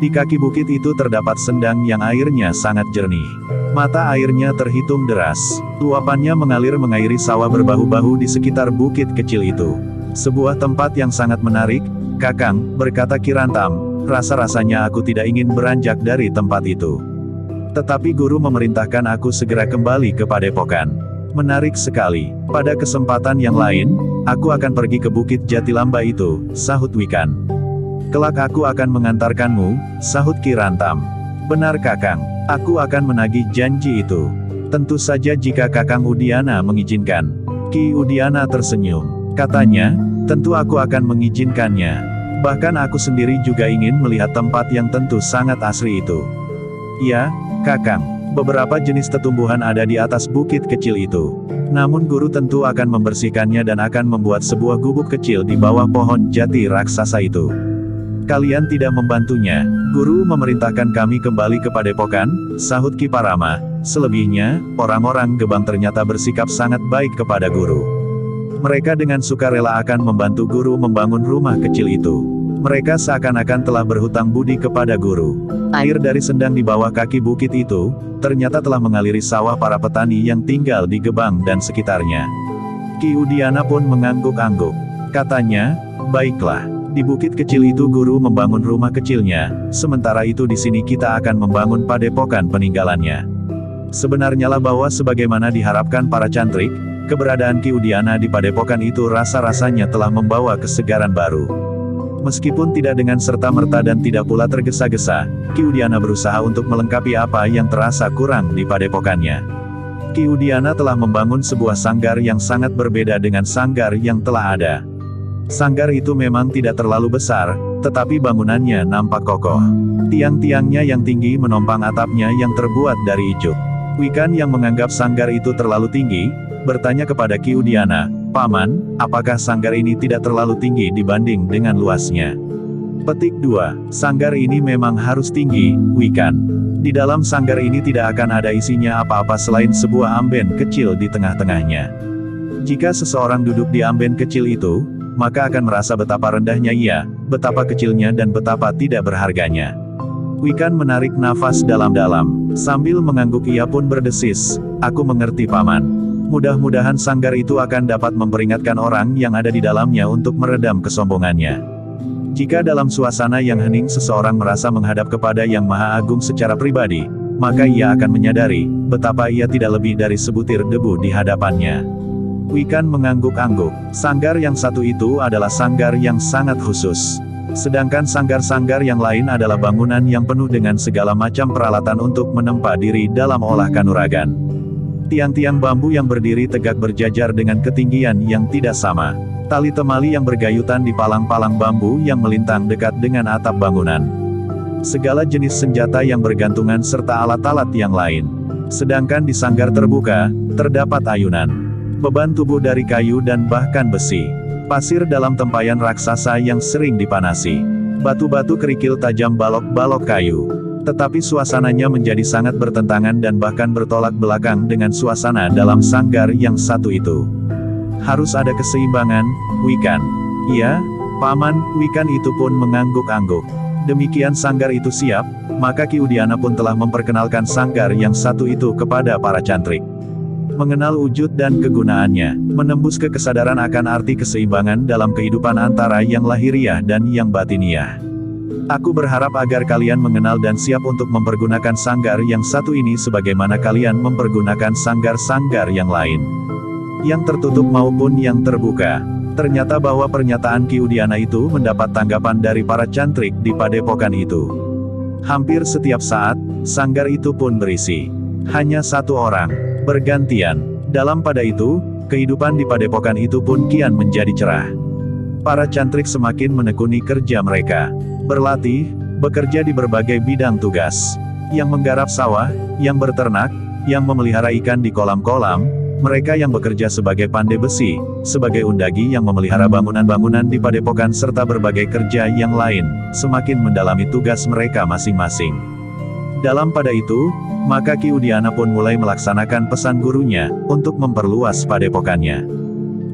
Di kaki bukit itu terdapat sendang yang airnya sangat jernih. Mata airnya terhitung deras. Luapannya mengalir mengairi sawah berbahu-bahu di sekitar bukit kecil itu. Sebuah tempat yang sangat menarik, Kakang, berkata Ki Rantam, rasa-rasanya aku tidak ingin beranjak dari tempat itu. Tetapi guru memerintahkan aku segera kembali ke padepokan. Menarik sekali. Pada kesempatan yang lain, aku akan pergi ke Bukit Jati Lamba itu, sahut Wikan. Kelak aku akan mengantarkanmu, sahut Ki Rantam. Benar Kakang, aku akan menagih janji itu. Tentu saja jika Kakang Udiana mengizinkan. Ki Udiana tersenyum. Katanya, tentu aku akan mengizinkannya. Bahkan aku sendiri juga ingin melihat tempat yang tentu sangat asri itu. Ya, Kakang, Beberapa jenis tetumbuhan ada di atas bukit kecil itu. Namun guru tentu akan membersihkannya dan akan membuat sebuah gubuk kecil di bawah pohon jati raksasa itu. Kalian tidak membantunya. Guru memerintahkan kami kembali ke padepokan, sahut Ki Parama. Selebihnya, orang-orang Gebang ternyata bersikap sangat baik kepada guru. Mereka dengan sukarela akan membantu guru membangun rumah kecil itu. Mereka seakan-akan telah berhutang budi kepada guru. Air dari sendang di bawah kaki bukit itu, ternyata telah mengaliri sawah para petani yang tinggal di Gebang dan sekitarnya. Ki Udiana pun mengangguk-angguk. Katanya, baiklah, di bukit kecil itu guru membangun rumah kecilnya, sementara itu di sini kita akan membangun padepokan peninggalannya. Sebenarnya lah bahwa sebagaimana diharapkan para cantrik, keberadaan Ki Udiana di padepokan itu rasa-rasanya telah membawa kesegaran baru. Meskipun tidak dengan serta-merta dan tidak pula tergesa-gesa, Ki Udiana berusaha untuk melengkapi apa yang terasa kurang di padepokannya. Ki Udiana telah membangun sebuah sanggar yang sangat berbeda dengan sanggar yang telah ada. Sanggar itu memang tidak terlalu besar, tetapi bangunannya nampak kokoh. Tiang-tiangnya yang tinggi menompang atapnya yang terbuat dari ijuk. Wikan yang menganggap sanggar itu terlalu tinggi, bertanya kepada Ki Udiana, "Paman, apakah sanggar ini tidak terlalu tinggi dibanding dengan luasnya?" Petik 2. Sanggar ini memang harus tinggi, Wikan. Di dalam sanggar ini tidak akan ada isinya apa-apa selain sebuah amben kecil di tengah-tengahnya. Jika seseorang duduk di amben kecil itu, maka akan merasa betapa rendahnya ia, betapa kecilnya dan betapa tidak berharganya. Wikan menarik nafas dalam-dalam. Sambil mengangguk ia pun berdesis, "Aku mengerti Paman. Mudah-mudahan sanggar itu akan dapat memperingatkan orang yang ada di dalamnya untuk meredam kesombongannya. Jika dalam suasana yang hening seseorang merasa menghadap kepada Yang Maha Agung secara pribadi, maka ia akan menyadari, betapa ia tidak lebih dari sebutir debu di hadapannya." Wikan mengangguk-angguk. Sanggar yang satu itu adalah sanggar yang sangat khusus. Sedangkan sanggar-sanggar yang lain adalah bangunan yang penuh dengan segala macam peralatan untuk menempa diri dalam olah kanuragan. Tiang-tiang bambu yang berdiri tegak berjajar dengan ketinggian yang tidak sama. Tali temali yang bergayutan di palang-palang bambu yang melintang dekat dengan atap bangunan. Segala jenis senjata yang bergantungan serta alat-alat yang lain. Sedangkan di sanggar terbuka, terdapat ayunan. Beban tubuh dari kayu dan bahkan besi. Pasir dalam tempayan raksasa yang sering dipanasi. Batu-batu kerikil tajam balok-balok kayu. Tetapi suasananya menjadi sangat bertentangan dan bahkan bertolak belakang dengan suasana dalam sanggar yang satu itu. Harus ada keseimbangan, Wikan. Iya, Paman, Wikan itu pun mengangguk-angguk. Demikian sanggar itu siap, maka Ki Udiana pun telah memperkenalkan sanggar yang satu itu kepada para cantrik. Mengenal wujud dan kegunaannya, menembus ke kesadaran akan arti keseimbangan dalam kehidupan antara yang lahiriah dan yang batiniah. Aku berharap agar kalian mengenal dan siap untuk mempergunakan sanggar yang satu ini sebagaimana kalian mempergunakan sanggar-sanggar yang lain. Yang tertutup maupun yang terbuka. Ternyata bahwa pernyataan Ki Udiana itu mendapat tanggapan dari para cantrik di padepokan itu. Hampir setiap saat, sanggar itu pun berisi hanya satu orang, bergantian. Dalam pada itu, kehidupan di padepokan itu pun kian menjadi cerah. Para cantrik semakin menekuni kerja mereka. Berlatih, bekerja di berbagai bidang tugas. Yang menggarap sawah, yang berternak, yang memelihara ikan di kolam-kolam, mereka yang bekerja sebagai pandai besi, sebagai undagi yang memelihara bangunan-bangunan di padepokan serta berbagai kerja yang lain, semakin mendalami tugas mereka masing-masing. Dalam pada itu, maka Ki Udiana pun mulai melaksanakan pesan gurunya, untuk memperluas padepokannya.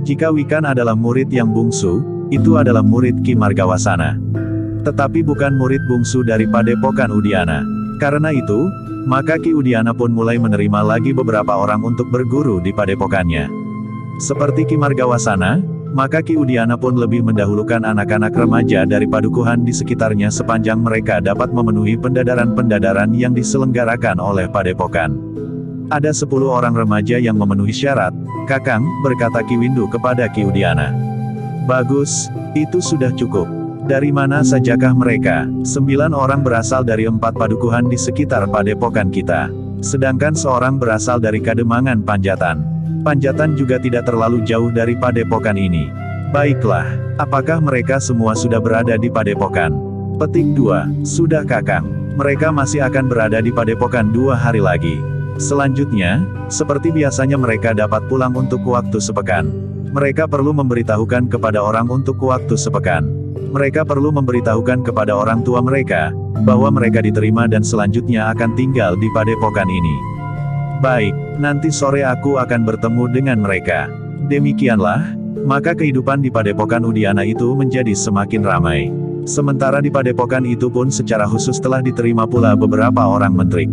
Jika Wikan adalah murid yang bungsu, itu adalah murid Ki Margawasana. Tetapi bukan murid bungsu dari padepokan Udiana. Karena itu, maka Ki Udiana pun mulai menerima lagi beberapa orang untuk berguru di padepokannya. Seperti Ki Margawasana, maka Ki Udiana pun lebih mendahulukan anak-anak remaja dari padukuhan di sekitarnya sepanjang mereka dapat memenuhi pendadaran-pendadaran yang diselenggarakan oleh padepokan. Ada 10 orang remaja yang memenuhi syarat, "Kakang," berkata Ki Windu kepada Ki Udiana. "Bagus, itu sudah cukup. Dari mana sajakah mereka?" 9 orang berasal dari 4 padukuhan di sekitar padepokan kita. Sedangkan seorang berasal dari Kademangan Panjatan. Panjatan juga tidak terlalu jauh dari padepokan ini. Baiklah, apakah mereka semua sudah berada di padepokan? Petik 2. Sudah Kakang. Mereka masih akan berada di padepokan 2 hari lagi. Selanjutnya, seperti biasanya mereka dapat pulang untuk waktu sepekan. Mereka perlu memberitahukan kepada orang untuk waktu sepekan. Mereka perlu memberitahukan kepada orang tua mereka, bahwa mereka diterima dan selanjutnya akan tinggal di padepokan ini. Baik, nanti sore aku akan bertemu dengan mereka. Demikianlah, maka kehidupan di padepokan Udiana itu menjadi semakin ramai. Sementara di padepokan itu pun secara khusus telah diterima pula beberapa orang menteri.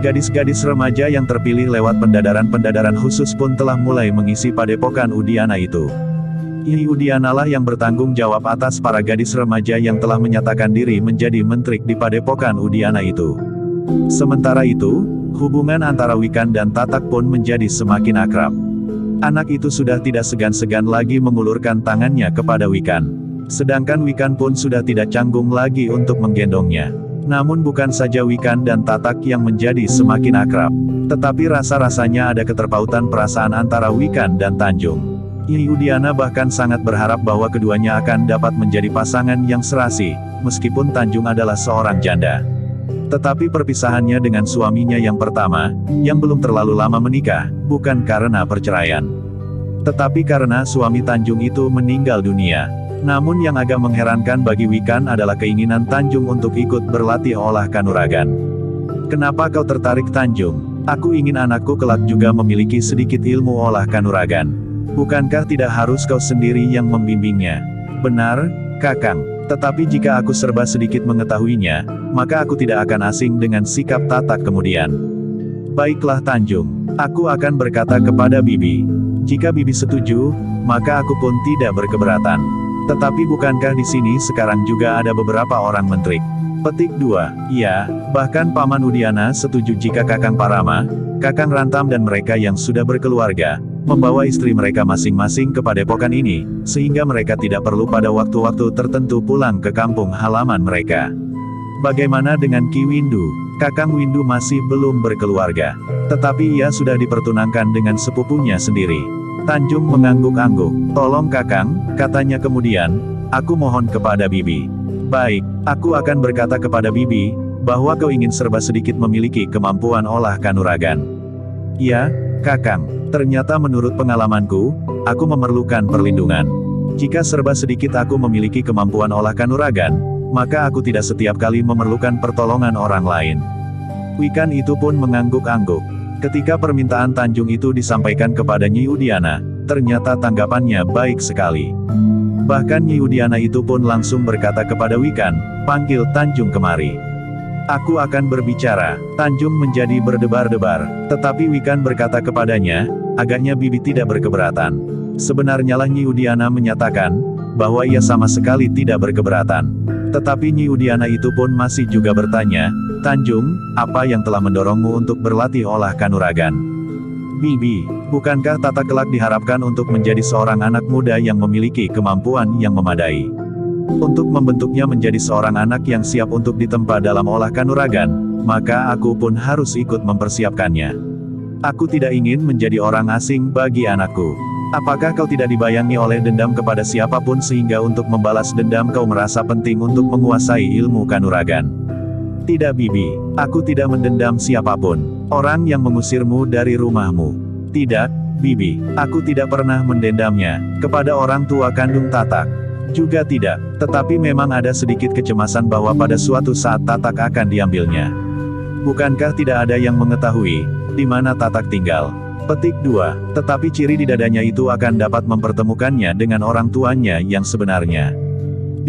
Gadis-gadis remaja yang terpilih lewat pendadaran-pendadaran khusus pun telah mulai mengisi padepokan Udiana itu. Nyi Udiana lah yang bertanggung jawab atas para gadis remaja yang telah menyatakan diri menjadi menteri di padepokan Udiana itu. Sementara itu, hubungan antara Wikan dan Tatak pun menjadi semakin akrab. Anak itu sudah tidak segan-segan lagi mengulurkan tangannya kepada Wikan. Sedangkan Wikan pun sudah tidak canggung lagi untuk menggendongnya. Namun bukan saja Wikan dan Tatak yang menjadi semakin akrab, tetapi rasa-rasanya ada keterpautan perasaan antara Wikan dan Tanjung. Nyi Udiana bahkan sangat berharap bahwa keduanya akan dapat menjadi pasangan yang serasi, meskipun Tanjung adalah seorang janda. Tetapi perpisahannya dengan suaminya yang pertama, yang belum terlalu lama menikah, bukan karena perceraian. Tetapi karena suami Tanjung itu meninggal dunia. Namun yang agak mengherankan bagi Wikan adalah keinginan Tanjung untuk ikut berlatih olah kanuragan. Kenapa kau tertarik Tanjung? Aku ingin anakku kelak juga memiliki sedikit ilmu olah kanuragan. Bukankah tidak harus kau sendiri yang membimbingnya? Benar, Kakang. Tetapi jika aku serba sedikit mengetahuinya, maka aku tidak akan asing dengan sikap Tatak kemudian. Baiklah Tanjung, aku akan berkata kepada Bibi. Jika Bibi setuju, maka aku pun tidak berkeberatan. Tetapi bukankah di sini sekarang juga ada beberapa orang menteri? Petik 2. Ya, bahkan Paman Udiana setuju jika Kakang Parama, Kakang Rantam dan mereka yang sudah berkeluarga, membawa istri mereka masing-masing ke padepokan ini, sehingga mereka tidak perlu pada waktu-waktu tertentu pulang ke kampung halaman mereka. Bagaimana dengan Ki Windu? Kakang Windu masih belum berkeluarga. Tetapi ia sudah dipertunangkan dengan sepupunya sendiri. Tanjung mengangguk-angguk. Tolong Kakang, katanya kemudian, aku mohon kepada Bibi. Baik, aku akan berkata kepada Bibi, bahwa kau ingin serba sedikit memiliki kemampuan olah kanuragan. Ya, Kakang, ternyata menurut pengalamanku, aku memerlukan perlindungan. Jika serba sedikit aku memiliki kemampuan olah kanuragan, maka aku tidak setiap kali memerlukan pertolongan orang lain. Wikan itu pun mengangguk-angguk. Ketika permintaan Tanjung itu disampaikan kepada Nyi Udiana, ternyata tanggapannya baik sekali. Bahkan Nyi Udiana itu pun langsung berkata kepada Wikan, panggil Tanjung kemari. Aku akan berbicara. Tanjung menjadi berdebar-debar, tetapi Wikan berkata kepadanya, agaknya Bibi tidak berkeberatan. Sebenarnya lah Nyi Udiana menyatakan, bahwa ia sama sekali tidak berkeberatan. Tetapi Nyi Udiana itu pun masih juga bertanya, Tanjung, apa yang telah mendorongmu untuk berlatih olah kanuragan? Bibi, bukankah Tatak kelak diharapkan untuk menjadi seorang anak muda yang memiliki kemampuan yang memadai? Untuk membentuknya menjadi seorang anak yang siap untuk ditempa dalam olah kanuragan, maka aku pun harus ikut mempersiapkannya. Aku tidak ingin menjadi orang asing bagi anakku. Apakah kau tidak dibayangi oleh dendam kepada siapapun sehingga untuk membalas dendam kau merasa penting untuk menguasai ilmu kanuragan? Tidak Bibi, aku tidak mendendam siapapun. Orang yang mengusirmu dari rumahmu. Tidak, Bibi, aku tidak pernah mendendamnya. Kepada orang tua kandung Tatak. Juga tidak, tetapi memang ada sedikit kecemasan bahwa pada suatu saat Tatak akan diambilnya. Bukankah tidak ada yang mengetahui, di mana Tatak tinggal? Petik 2, tetapi ciri di dadanya itu akan dapat mempertemukannya dengan orang tuanya yang sebenarnya.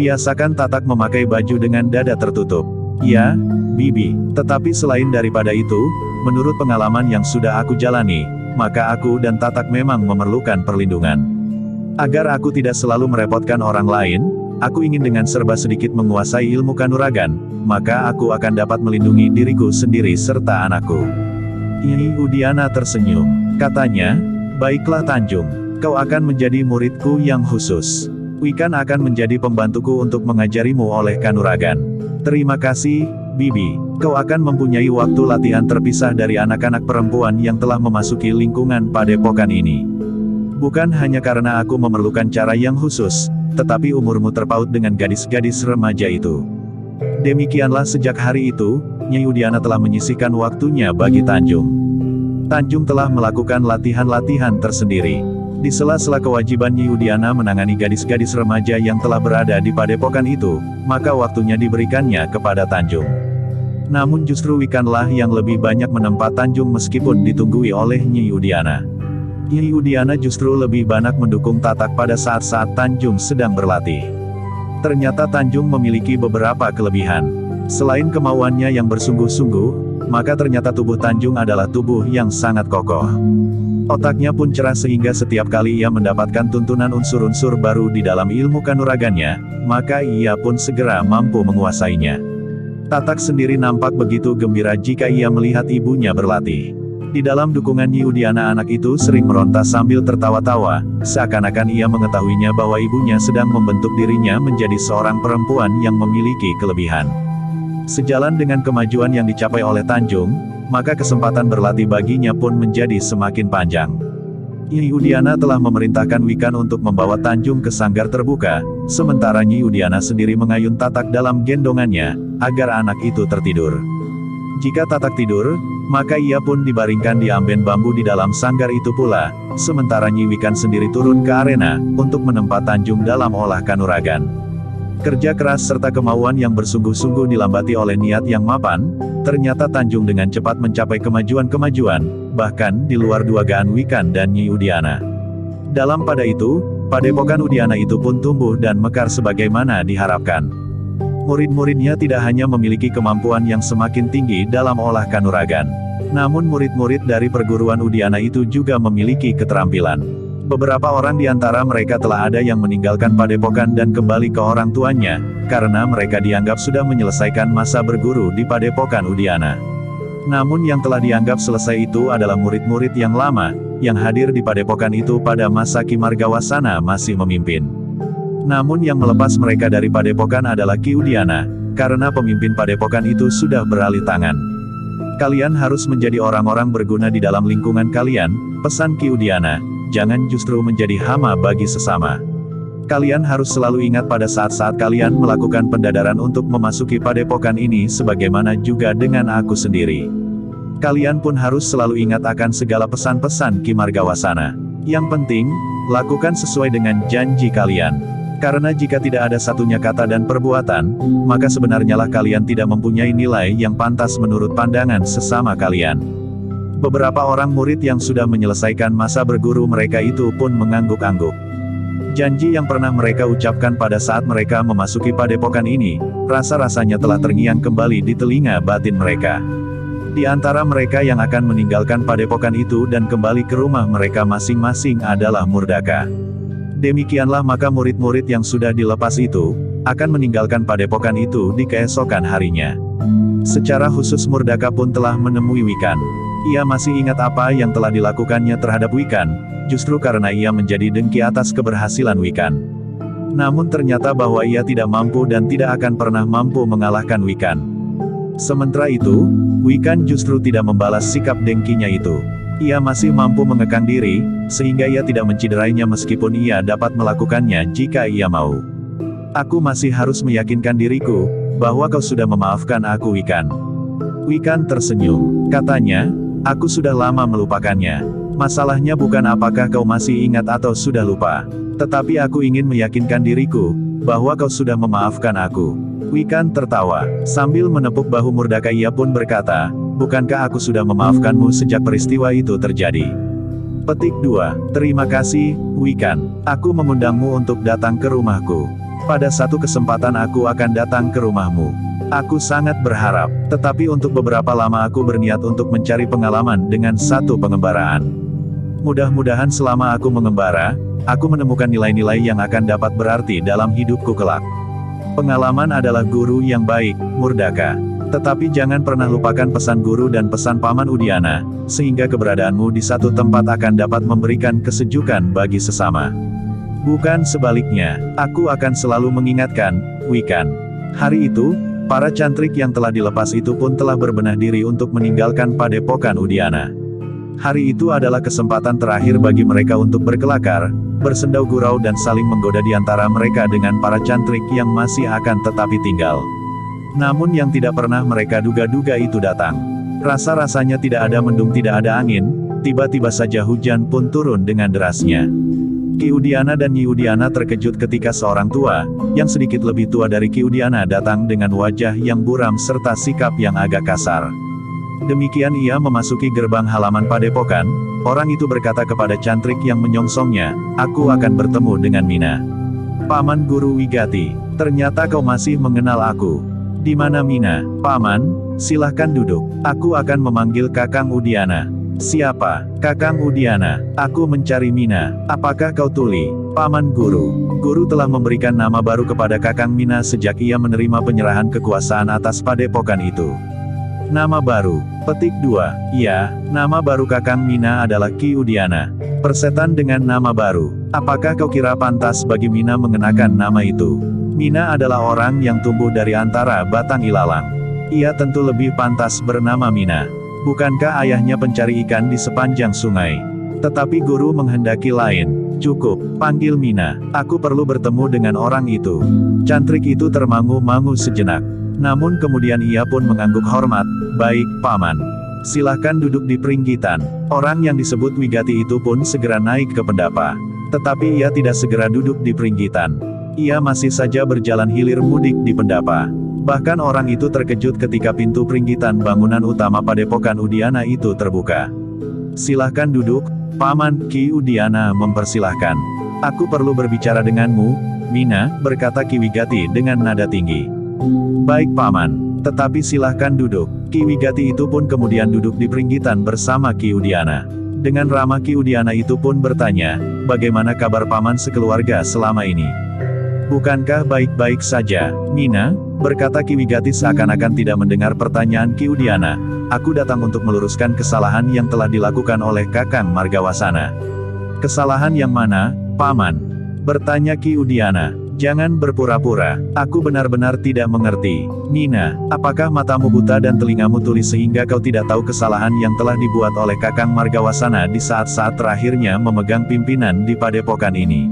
Biasakan Tatak memakai baju dengan dada tertutup. Ya, Bibi, tetapi selain daripada itu, menurut pengalaman yang sudah aku jalani, maka aku dan Tatak memang memerlukan perlindungan. Agar aku tidak selalu merepotkan orang lain, aku ingin dengan serba sedikit menguasai ilmu kanuragan, maka aku akan dapat melindungi diriku sendiri serta anakku. Nyi Udiana tersenyum. Katanya, baiklah Tanjung, kau akan menjadi muridku yang khusus. Wikan akan menjadi pembantuku untuk mengajarimu oleh kanuragan. Terima kasih, Bibi. Kau akan mempunyai waktu latihan terpisah dari anak-anak perempuan yang telah memasuki lingkungan padepokan ini. Bukan hanya karena aku memerlukan cara yang khusus, tetapi umurmu terpaut dengan gadis-gadis remaja itu. Demikianlah sejak hari itu, Nyai Udiana telah menyisihkan waktunya bagi Tanjung. Tanjung telah melakukan latihan-latihan tersendiri. Di sela-sela kewajiban Nyai Udiana menangani gadis-gadis remaja yang telah berada di padepokan itu, maka waktunya diberikannya kepada Tanjung. Namun justru Wikanlah yang lebih banyak menempa Tanjung meskipun ditunggui oleh Nyai Udiana. Nyai Udiana justru lebih banyak mendukung Tatak pada saat-saat Tanjung sedang berlatih. Ternyata Tanjung memiliki beberapa kelebihan. Selain kemauannya yang bersungguh-sungguh, maka ternyata tubuh Tanjung adalah tubuh yang sangat kokoh. Otaknya pun cerah sehingga setiap kali ia mendapatkan tuntunan unsur-unsur baru di dalam ilmu kanuragannya, maka ia pun segera mampu menguasainya. Tatak sendiri nampak begitu gembira jika ia melihat ibunya berlatih. Di dalam dukungan Nyai Udiana, anak itu sering meronta sambil tertawa-tawa, seakan-akan ia mengetahuinya bahwa ibunya sedang membentuk dirinya menjadi seorang perempuan yang memiliki kelebihan. Sejalan dengan kemajuan yang dicapai oleh Tanjung, maka kesempatan berlatih baginya pun menjadi semakin panjang. Nyai Udiana telah memerintahkan Wikan untuk membawa Tanjung ke sanggar terbuka, sementara Nyai Udiana sendiri mengayun Tatak dalam gendongannya, agar anak itu tertidur. Jika Tatak tidur, maka ia pun dibaringkan di amben bambu di dalam sanggar itu pula, sementara Nyi Wikan sendiri turun ke arena, untuk menempa Tanjung dalam olah kanuragan. Kerja keras serta kemauan yang bersungguh-sungguh dilambati oleh niat yang mapan, ternyata Tanjung dengan cepat mencapai kemajuan-kemajuan, bahkan di luar dugaan Wikan dan Nyi Udiana. Dalam pada itu, padepokan Udiana itu pun tumbuh dan mekar sebagaimana diharapkan. Murid-muridnya tidak hanya memiliki kemampuan yang semakin tinggi dalam olah kanuragan, namun murid-murid dari perguruan Udiana itu juga memiliki keterampilan. Beberapa orang di antara mereka telah ada yang meninggalkan padepokan dan kembali ke orang tuanya, karena mereka dianggap sudah menyelesaikan masa berguru di padepokan Udiana. Namun yang telah dianggap selesai itu adalah murid-murid yang lama, yang hadir di padepokan itu pada masa Ki Margawasana masih memimpin. Namun yang melepas mereka dari padepokan adalah Ki Udiana, karena pemimpin padepokan itu sudah beralih tangan. Kalian harus menjadi orang-orang berguna di dalam lingkungan kalian, pesan Ki Udiana, jangan justru menjadi hama bagi sesama. Kalian harus selalu ingat pada saat-saat kalian melakukan pendadaran untuk memasuki padepokan ini sebagaimana juga dengan aku sendiri. Kalian pun harus selalu ingat akan segala pesan-pesan Ki Margawasana. Yang penting, lakukan sesuai dengan janji kalian. Karena jika tidak ada satunya kata dan perbuatan, maka sebenarnya lah kalian tidak mempunyai nilai yang pantas menurut pandangan sesama kalian. Beberapa orang murid yang sudah menyelesaikan masa berguru mereka itu pun mengangguk-angguk. Janji yang pernah mereka ucapkan pada saat mereka memasuki padepokan ini, rasa-rasanya telah terngiang kembali di telinga batin mereka. Di antara mereka yang akan meninggalkan padepokan itu dan kembali ke rumah mereka masing-masing adalah Murdaka. Demikianlah maka murid-murid yang sudah dilepas itu, akan meninggalkan padepokan itu di keesokan harinya. Secara khusus Murdaka pun telah menemui Wikan. Ia masih ingat apa yang telah dilakukannya terhadap Wikan, justru karena ia menjadi dengki atas keberhasilan Wikan. Namun ternyata bahwa ia tidak mampu dan tidak akan pernah mampu mengalahkan Wikan. Sementara itu, Wikan justru tidak membalas sikap dengkinya itu. Ia masih mampu mengekang diri, sehingga ia tidak menciderainya meskipun ia dapat melakukannya jika ia mau. Aku masih harus meyakinkan diriku, bahwa kau sudah memaafkan aku Wikan. Wikan tersenyum. Katanya, aku sudah lama melupakannya. Masalahnya bukan apakah kau masih ingat atau sudah lupa. Tetapi aku ingin meyakinkan diriku, bahwa kau sudah memaafkan aku. Wikan tertawa. Sambil menepuk bahu Murdaka ia pun berkata, bukankah aku sudah memaafkanmu sejak peristiwa itu terjadi? Petik 2. Terima kasih, Wikan. Aku mengundangmu untuk datang ke rumahku. Pada satu kesempatan aku akan datang ke rumahmu. Aku sangat berharap, tetapi untuk beberapa lama aku berniat untuk mencari pengalaman dengan satu pengembaraan. Mudah-mudahan selama aku mengembara, aku menemukan nilai-nilai yang akan dapat berarti dalam hidupku kelak. Pengalaman adalah guru yang baik, Murdaka. Tetapi jangan pernah lupakan pesan guru dan pesan Paman Udiana, sehingga keberadaanmu di satu tempat akan dapat memberikan kesejukan bagi sesama. Bukan sebaliknya, aku akan selalu mengingatkan, Wikan. Hari itu, para cantrik yang telah dilepas itu pun telah berbenah diri untuk meninggalkan padepokan Udiana. Hari itu adalah kesempatan terakhir bagi mereka untuk berkelakar, bersendau gurau dan saling menggoda di antara mereka dengan para cantrik yang masih akan tetapi tinggal. Namun yang tidak pernah mereka duga-duga itu datang. Rasa-rasanya tidak ada mendung, tidak ada angin, tiba-tiba saja hujan pun turun dengan derasnya. Ki Udiana dan Nyi Udiana terkejut ketika seorang tua, yang sedikit lebih tua dari Ki Udiana datang dengan wajah yang buram serta sikap yang agak kasar. Demikian ia memasuki gerbang halaman padepokan, orang itu berkata kepada cantrik yang menyongsongnya, "Aku akan bertemu dengan Mina." "Paman Guru Wigati, ternyata kau masih mengenal aku. Di mana Mina?" "Paman, silahkan duduk. Aku akan memanggil Kakang Udiana." "Siapa?" "Kakang Udiana. Aku mencari Mina. Apakah kau tuli?" "Paman Guru. Guru telah memberikan nama baru kepada Kakang Mina sejak ia menerima penyerahan kekuasaan atas padepokan itu." "Nama baru?" Petik 2. "Ya, nama baru Kakang Mina adalah Ki Udiana. Persetan dengan nama baru. Apakah kau kira pantas bagi Mina mengenakan nama itu?" "Mina adalah orang yang tumbuh dari antara batang ilalang. Ia tentu lebih pantas bernama Mina. Bukankah ayahnya pencari ikan di sepanjang sungai?" Tetapi guru menghendaki lain. "Cukup, panggil Mina. Aku perlu bertemu dengan orang itu." Cantrik itu termangu-mangu sejenak. Namun kemudian ia pun mengangguk hormat, "Baik, Paman. Silahkan duduk di peringgitan." Orang yang disebut Wigati itu pun segera naik ke pendapa. Tetapi ia tidak segera duduk di peringgitan. Ia masih saja berjalan hilir mudik di pendapa. Bahkan orang itu terkejut ketika pintu peringgitan bangunan utama padepokan Udiana itu terbuka. "Silahkan duduk, Paman." Ki Udiana mempersilahkan. "Aku perlu berbicara denganmu, Mina," berkata Ki Wigati dengan nada tinggi. "Baik Paman, tetapi silahkan duduk." Ki Wigati itu pun kemudian duduk di peringgitan bersama Ki Udiana. Dengan ramah Ki Udiana itu pun bertanya, "Bagaimana kabar Paman sekeluarga selama ini? Bukankah baik-baik saja, Mina?" Berkata Ki Wigati seakan-akan tidak mendengar pertanyaan Ki Udiana. "Aku datang untuk meluruskan kesalahan yang telah dilakukan oleh Kakang Margawasana." "Kesalahan yang mana, Paman?" bertanya Ki Udiana. "Jangan berpura-pura, aku benar-benar tidak mengerti. Mina, apakah matamu buta dan telingamu tuli sehingga kau tidak tahu kesalahan yang telah dibuat oleh Kakang Margawasana di saat-saat terakhirnya memegang pimpinan di padepokan ini?"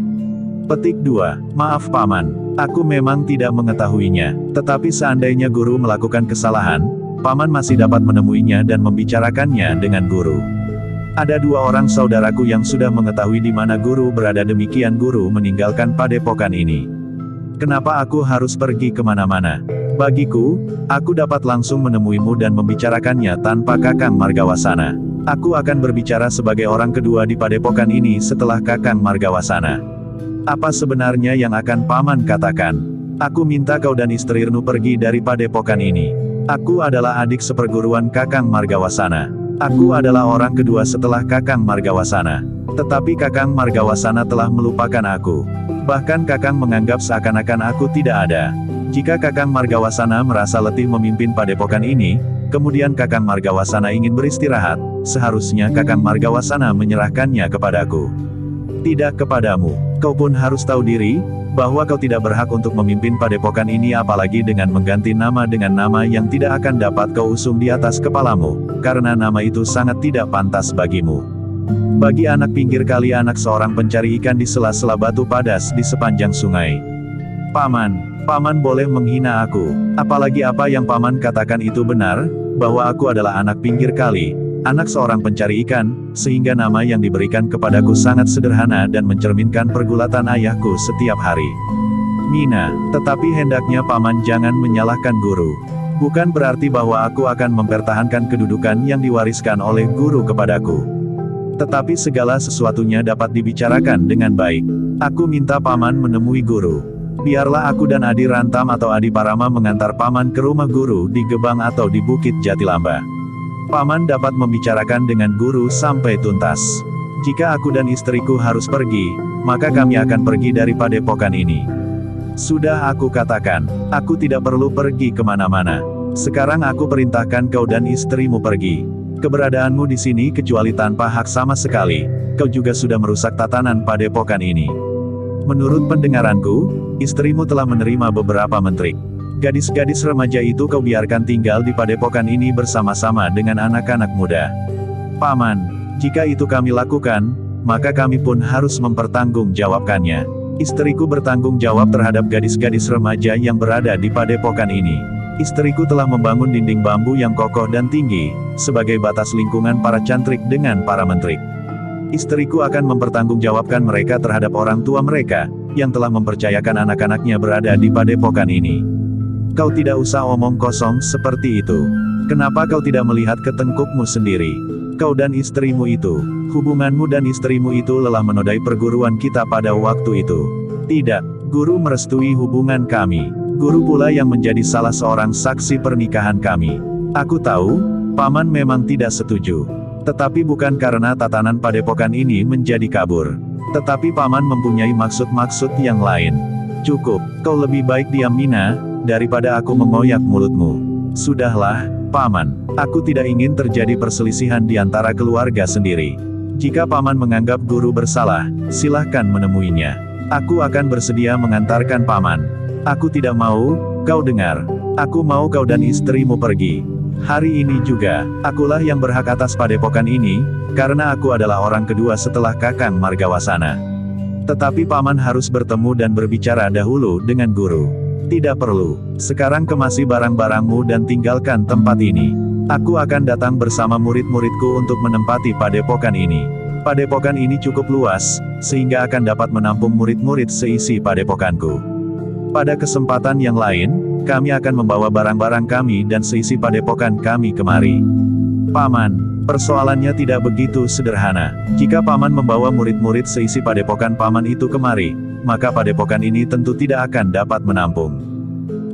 Petik 2. "Maaf Paman, aku memang tidak mengetahuinya. Tetapi seandainya guru melakukan kesalahan, Paman masih dapat menemuinya dan membicarakannya dengan guru. Ada 2 orang saudaraku yang sudah mengetahui di mana guru berada, demikian guru meninggalkan padepokan ini. Kenapa aku harus pergi kemana-mana? Bagiku, aku dapat langsung menemuimu dan membicarakannya tanpa Kakang Margawasana. Aku akan berbicara sebagai orang kedua di padepokan ini setelah Kakang Margawasana. Apa sebenarnya yang akan Paman katakan? Aku minta kau dan istrimu pergi dari padepokan ini. Aku adalah adik seperguruan Kakang Margawasana. Aku adalah orang kedua setelah Kakang Margawasana. Tetapi Kakang Margawasana telah melupakan aku. Bahkan Kakang menganggap seakan-akan aku tidak ada. Jika Kakang Margawasana merasa letih memimpin padepokan ini, kemudian Kakang Margawasana ingin beristirahat, seharusnya Kakang Margawasana menyerahkannya kepadaku. Tidak kepadamu. Kau pun harus tahu diri, bahwa kau tidak berhak untuk memimpin padepokan ini apalagi dengan mengganti nama dengan nama yang tidak akan dapat kau usung di atas kepalamu, karena nama itu sangat tidak pantas bagimu. Bagi anak pinggir kali, anak seorang pencari ikan di sela-sela batu padas di sepanjang sungai. Paman boleh menghina aku, apalagi apa yang Paman katakan itu benar, bahwa aku adalah anak pinggir kali, anak seorang pencari ikan, sehingga nama yang diberikan kepadaku sangat sederhana dan mencerminkan pergulatan ayahku setiap hari. Mina, tetapi hendaknya Paman jangan menyalahkan guru. Bukan berarti bahwa aku akan mempertahankan kedudukan yang diwariskan oleh guru kepadaku. Tetapi segala sesuatunya dapat dibicarakan dengan baik. Aku minta Paman menemui guru. Biarlah aku dan Adi Rantam atau Adi Parama mengantar Paman ke rumah guru di Gebang atau di Bukit Jatilamba. Paman dapat membicarakan dengan guru sampai tuntas. Jika aku dan istriku harus pergi, maka kami akan pergi dari padepokan ini. Sudah aku katakan, aku tidak perlu pergi kemana-mana. Sekarang aku perintahkan kau dan istrimu pergi. Keberadaanmu di sini kecuali tanpa hak sama sekali, kau juga sudah merusak tatanan padepokan ini. Menurut pendengaranku, istrimu telah menerima beberapa menteri. Gadis-gadis remaja itu kau biarkan tinggal di padepokan ini bersama-sama dengan anak-anak muda. Paman, jika itu kami lakukan, maka kami pun harus mempertanggungjawabkannya. Istriku bertanggung jawab terhadap gadis-gadis remaja yang berada di padepokan ini. Istriku telah membangun dinding bambu yang kokoh dan tinggi, sebagai batas lingkungan para cantrik dengan para mentrik. Istriku akan mempertanggungjawabkan mereka terhadap orang tua mereka, yang telah mempercayakan anak-anaknya berada di padepokan ini. Kau tidak usah omong kosong seperti itu. Kenapa kau tidak melihat ketengkukmu sendiri? Kau dan istrimu itu, hubunganmu dan istrimu itu lelah menodai perguruan kita pada waktu itu. Tidak, guru merestui hubungan kami. Guru pula yang menjadi salah seorang saksi pernikahan kami. Aku tahu, paman memang tidak setuju. Tetapi bukan karena tatanan padepokan ini menjadi kabur. Tetapi paman mempunyai maksud-maksud yang lain. Cukup, kau lebih baik diam Mina, daripada aku mengoyak mulutmu. Sudahlah, paman, aku tidak ingin terjadi perselisihan di antara keluarga sendiri. Jika paman menganggap guru bersalah, silahkan menemuinya. Aku akan bersedia mengantarkan paman. Aku tidak mau, kau dengar. Aku mau kau dan istrimu pergi. Hari ini juga, akulah yang berhak atas padepokan ini, karena aku adalah orang kedua setelah Kakang Margawasana. Tetapi paman harus bertemu dan berbicara dahulu dengan guru. Tidak perlu. Sekarang kemasi barang-barangmu dan tinggalkan tempat ini. Aku akan datang bersama murid-muridku untuk menempati padepokan ini. Padepokan ini cukup luas, sehingga akan dapat menampung murid-murid seisi padepokanku. Pada kesempatan yang lain, kami akan membawa barang-barang kami dan seisi padepokan kami kemari. Paman, persoalannya tidak begitu sederhana. Jika paman membawa murid-murid seisi padepokan paman itu kemari, maka padepokan ini tentu tidak akan dapat menampung.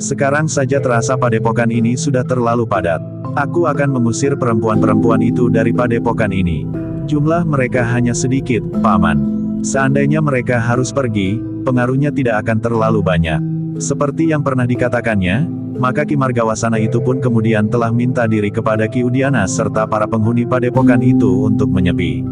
Sekarang saja terasa padepokan ini sudah terlalu padat. Aku akan mengusir perempuan-perempuan itu dari padepokan ini. Jumlah mereka hanya sedikit, paman. Seandainya mereka harus pergi, pengaruhnya tidak akan terlalu banyak. Seperti yang pernah dikatakannya, maka Ki Margawasana itu pun kemudian telah minta diri kepada Ki Udiana serta para penghuni padepokan itu untuk menyepi.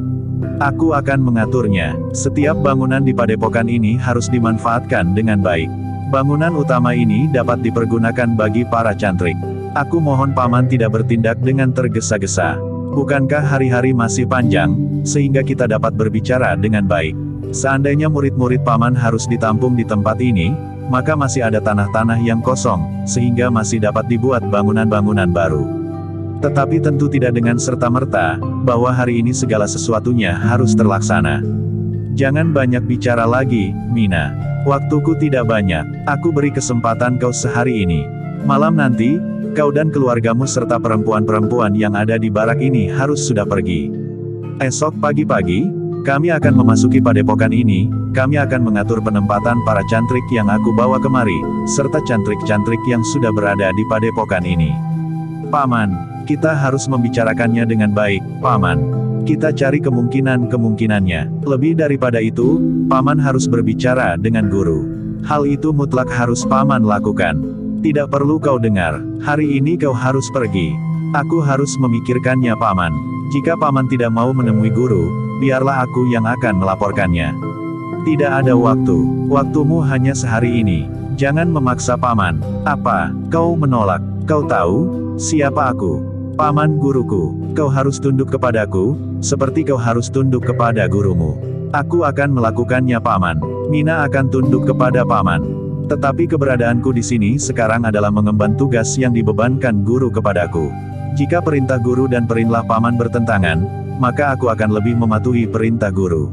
Aku akan mengaturnya. Setiap bangunan di padepokan ini harus dimanfaatkan dengan baik. Bangunan utama ini dapat dipergunakan bagi para cantrik. Aku mohon paman tidak bertindak dengan tergesa-gesa. Bukankah hari-hari masih panjang, sehingga kita dapat berbicara dengan baik? Seandainya murid-murid paman harus ditampung di tempat ini, maka masih ada tanah-tanah yang kosong, sehingga masih dapat dibuat bangunan-bangunan baru. Tetapi tentu tidak dengan serta-merta, bahwa hari ini segala sesuatunya harus terlaksana. Jangan banyak bicara lagi, Mina. Waktuku tidak banyak, aku beri kesempatan kau sehari ini. Malam nanti, kau dan keluargamu serta perempuan-perempuan yang ada di barak ini harus sudah pergi. Esok pagi-pagi, kami akan memasuki padepokan ini, kami akan mengatur penempatan para cantrik yang aku bawa kemari, serta cantrik-cantrik yang sudah berada di padepokan ini. Paman, kita harus membicarakannya dengan baik, Paman. Kita cari kemungkinan-kemungkinannya. Lebih daripada itu, Paman harus berbicara dengan guru. Hal itu mutlak harus Paman lakukan. Tidak perlu kau dengar, hari ini kau harus pergi. Aku harus memikirkannya Paman. Jika Paman tidak mau menemui guru, biarlah aku yang akan melaporkannya. Tidak ada waktu, waktumu hanya sehari ini. Jangan memaksa Paman. Apa, kau menolak? Kau tahu, siapa aku? Paman guruku. Kau harus tunduk kepadaku, seperti kau harus tunduk kepada gurumu. Aku akan melakukannya Paman. Mina akan tunduk kepada Paman. Tetapi keberadaanku di sini sekarang adalah mengemban tugas yang dibebankan guru kepadaku. Jika perintah guru dan perintah Paman bertentangan, maka aku akan lebih mematuhi perintah guru.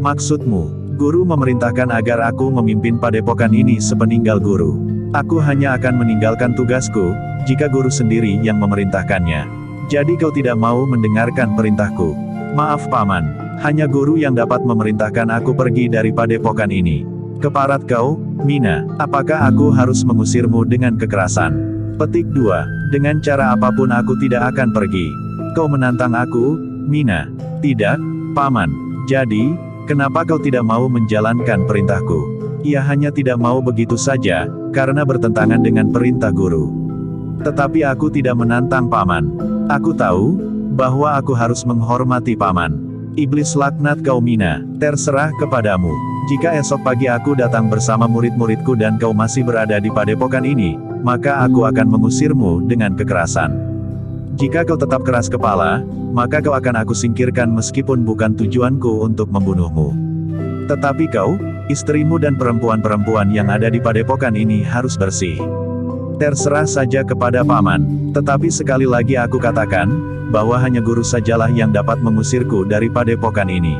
Maksudmu, guru memerintahkan agar aku memimpin padepokan ini sepeninggal guru. Aku hanya akan meninggalkan tugasku, jika guru sendiri yang memerintahkannya. Jadi kau tidak mau mendengarkan perintahku. Maaf Paman, hanya guru yang dapat memerintahkan aku pergi dari padepokan ini. Keparat kau, Mina, apakah aku harus mengusirmu dengan kekerasan? Petik 2. Dengan cara apapun aku tidak akan pergi. Kau menantang aku, Mina. Tidak, Paman. Jadi, kenapa kau tidak mau menjalankan perintahku? Ia hanya tidak mau begitu saja, karena bertentangan dengan perintah guru. Tetapi aku tidak menantang Paman. Aku tahu, bahwa aku harus menghormati Paman. Iblis laknat kau Mina, terserah kepadamu. Jika esok pagi aku datang bersama murid-muridku dan kau masih berada di padepokan ini, maka aku akan mengusirmu dengan kekerasan. Jika kau tetap keras kepala, maka kau akan aku singkirkan meskipun bukan tujuanku untuk membunuhmu. Tetapi kau, istrimu dan perempuan-perempuan yang ada di padepokan ini harus bersih. Terserah saja kepada paman. Tetapi sekali lagi aku katakan, bahwa hanya guru sajalah yang dapat mengusirku dari padepokan ini.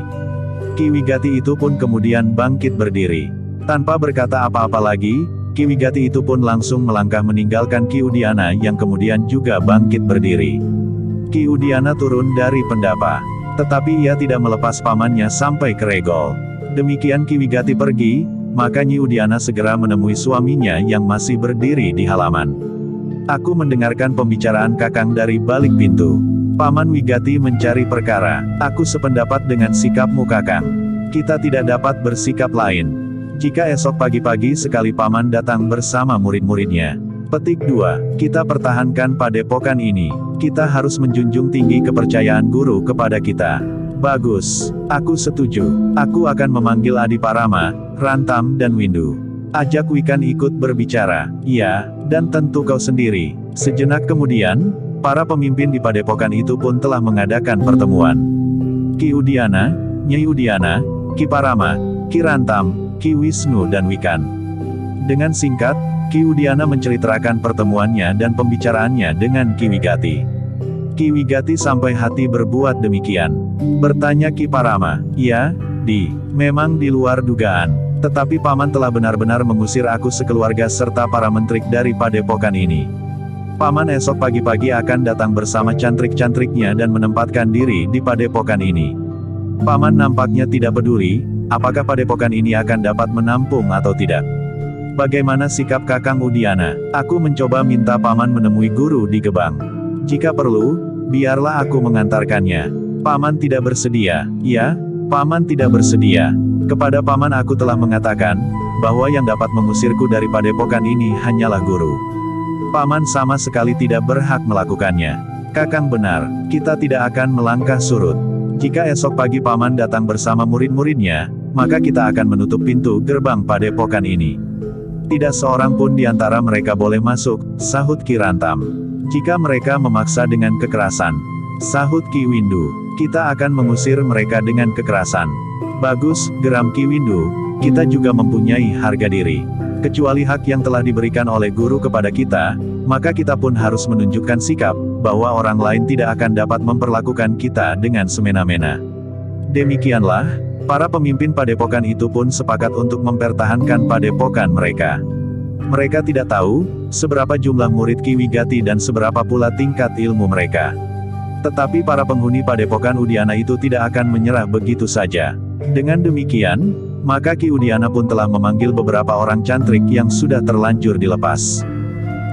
Ki Wigati itu pun kemudian bangkit berdiri. Tanpa berkata apa-apa lagi, Ki Wigati itu pun langsung melangkah meninggalkan Ki Udiana yang kemudian juga bangkit berdiri. Ki Udiana turun dari pendapa. Tetapi ia tidak melepas pamannya sampai ke regol. Demikian Ki Wigati pergi, maka Nyi Udiana segera menemui suaminya yang masih berdiri di halaman. Aku mendengarkan pembicaraan Kakang dari balik pintu. Paman Wigati mencari perkara. Aku sependapat dengan sikapmu Kakang. Kita tidak dapat bersikap lain. Jika esok pagi-pagi sekali paman datang bersama murid-muridnya. Petik 2. Kita pertahankan padepokan ini. Kita harus menjunjung tinggi kepercayaan guru kepada kita. Bagus. Aku setuju. Aku akan memanggil Adiparama, Rantam dan Windu. Ajak Wikan ikut berbicara. Iya, dan tentu kau sendiri. Sejenak kemudian, para pemimpin di padepokan itu pun telah mengadakan pertemuan. Ki Udiana, Nyai Udiana, Ki Parama, Ki Rantam, Ki Wisnu dan Wikan. Dengan singkat, Ki Udiana menceritakan pertemuannya dan pembicaraannya dengan Ki Wigati. Ki Wigati sampai hati berbuat demikian. Bertanya Ki Parama, "Iya, memang di luar dugaan. Tetapi paman telah benar-benar mengusir aku sekeluarga serta para menteri dari padepokan ini. Paman esok pagi-pagi akan datang bersama cantrik-cantriknya dan menempatkan diri di padepokan ini. Paman nampaknya tidak peduli, apakah padepokan ini akan dapat menampung atau tidak. Bagaimana sikap Kakang Udiana? Aku mencoba minta paman menemui guru di Gebang. Jika perlu, biarlah aku mengantarkannya. Paman tidak bersedia." "Ya, paman tidak bersedia. Kepada paman aku telah mengatakan, bahwa yang dapat mengusirku dari padepokan ini hanyalah guru. Paman sama sekali tidak berhak melakukannya." "Kakang benar, kita tidak akan melangkah surut. Jika esok pagi paman datang bersama murid-muridnya, maka kita akan menutup pintu gerbang padepokan ini. Tidak seorang pun di antara mereka boleh masuk," sahut Ki Rantam. "Jika mereka memaksa dengan kekerasan," sahut Ki Windu, "kita akan mengusir mereka dengan kekerasan." "Bagus," geram Ki Windu, "kita juga mempunyai harga diri. Kecuali hak yang telah diberikan oleh guru kepada kita, maka kita pun harus menunjukkan sikap, bahwa orang lain tidak akan dapat memperlakukan kita dengan semena-mena." Demikianlah, para pemimpin padepokan itu pun sepakat untuk mempertahankan padepokan mereka. Mereka tidak tahu, seberapa jumlah murid Ki Wigati dan seberapa pula tingkat ilmu mereka. Tetapi para penghuni padepokan Udiana itu tidak akan menyerah begitu saja. Dengan demikian, maka Ki Udiana pun telah memanggil beberapa orang cantrik yang sudah terlanjur dilepas.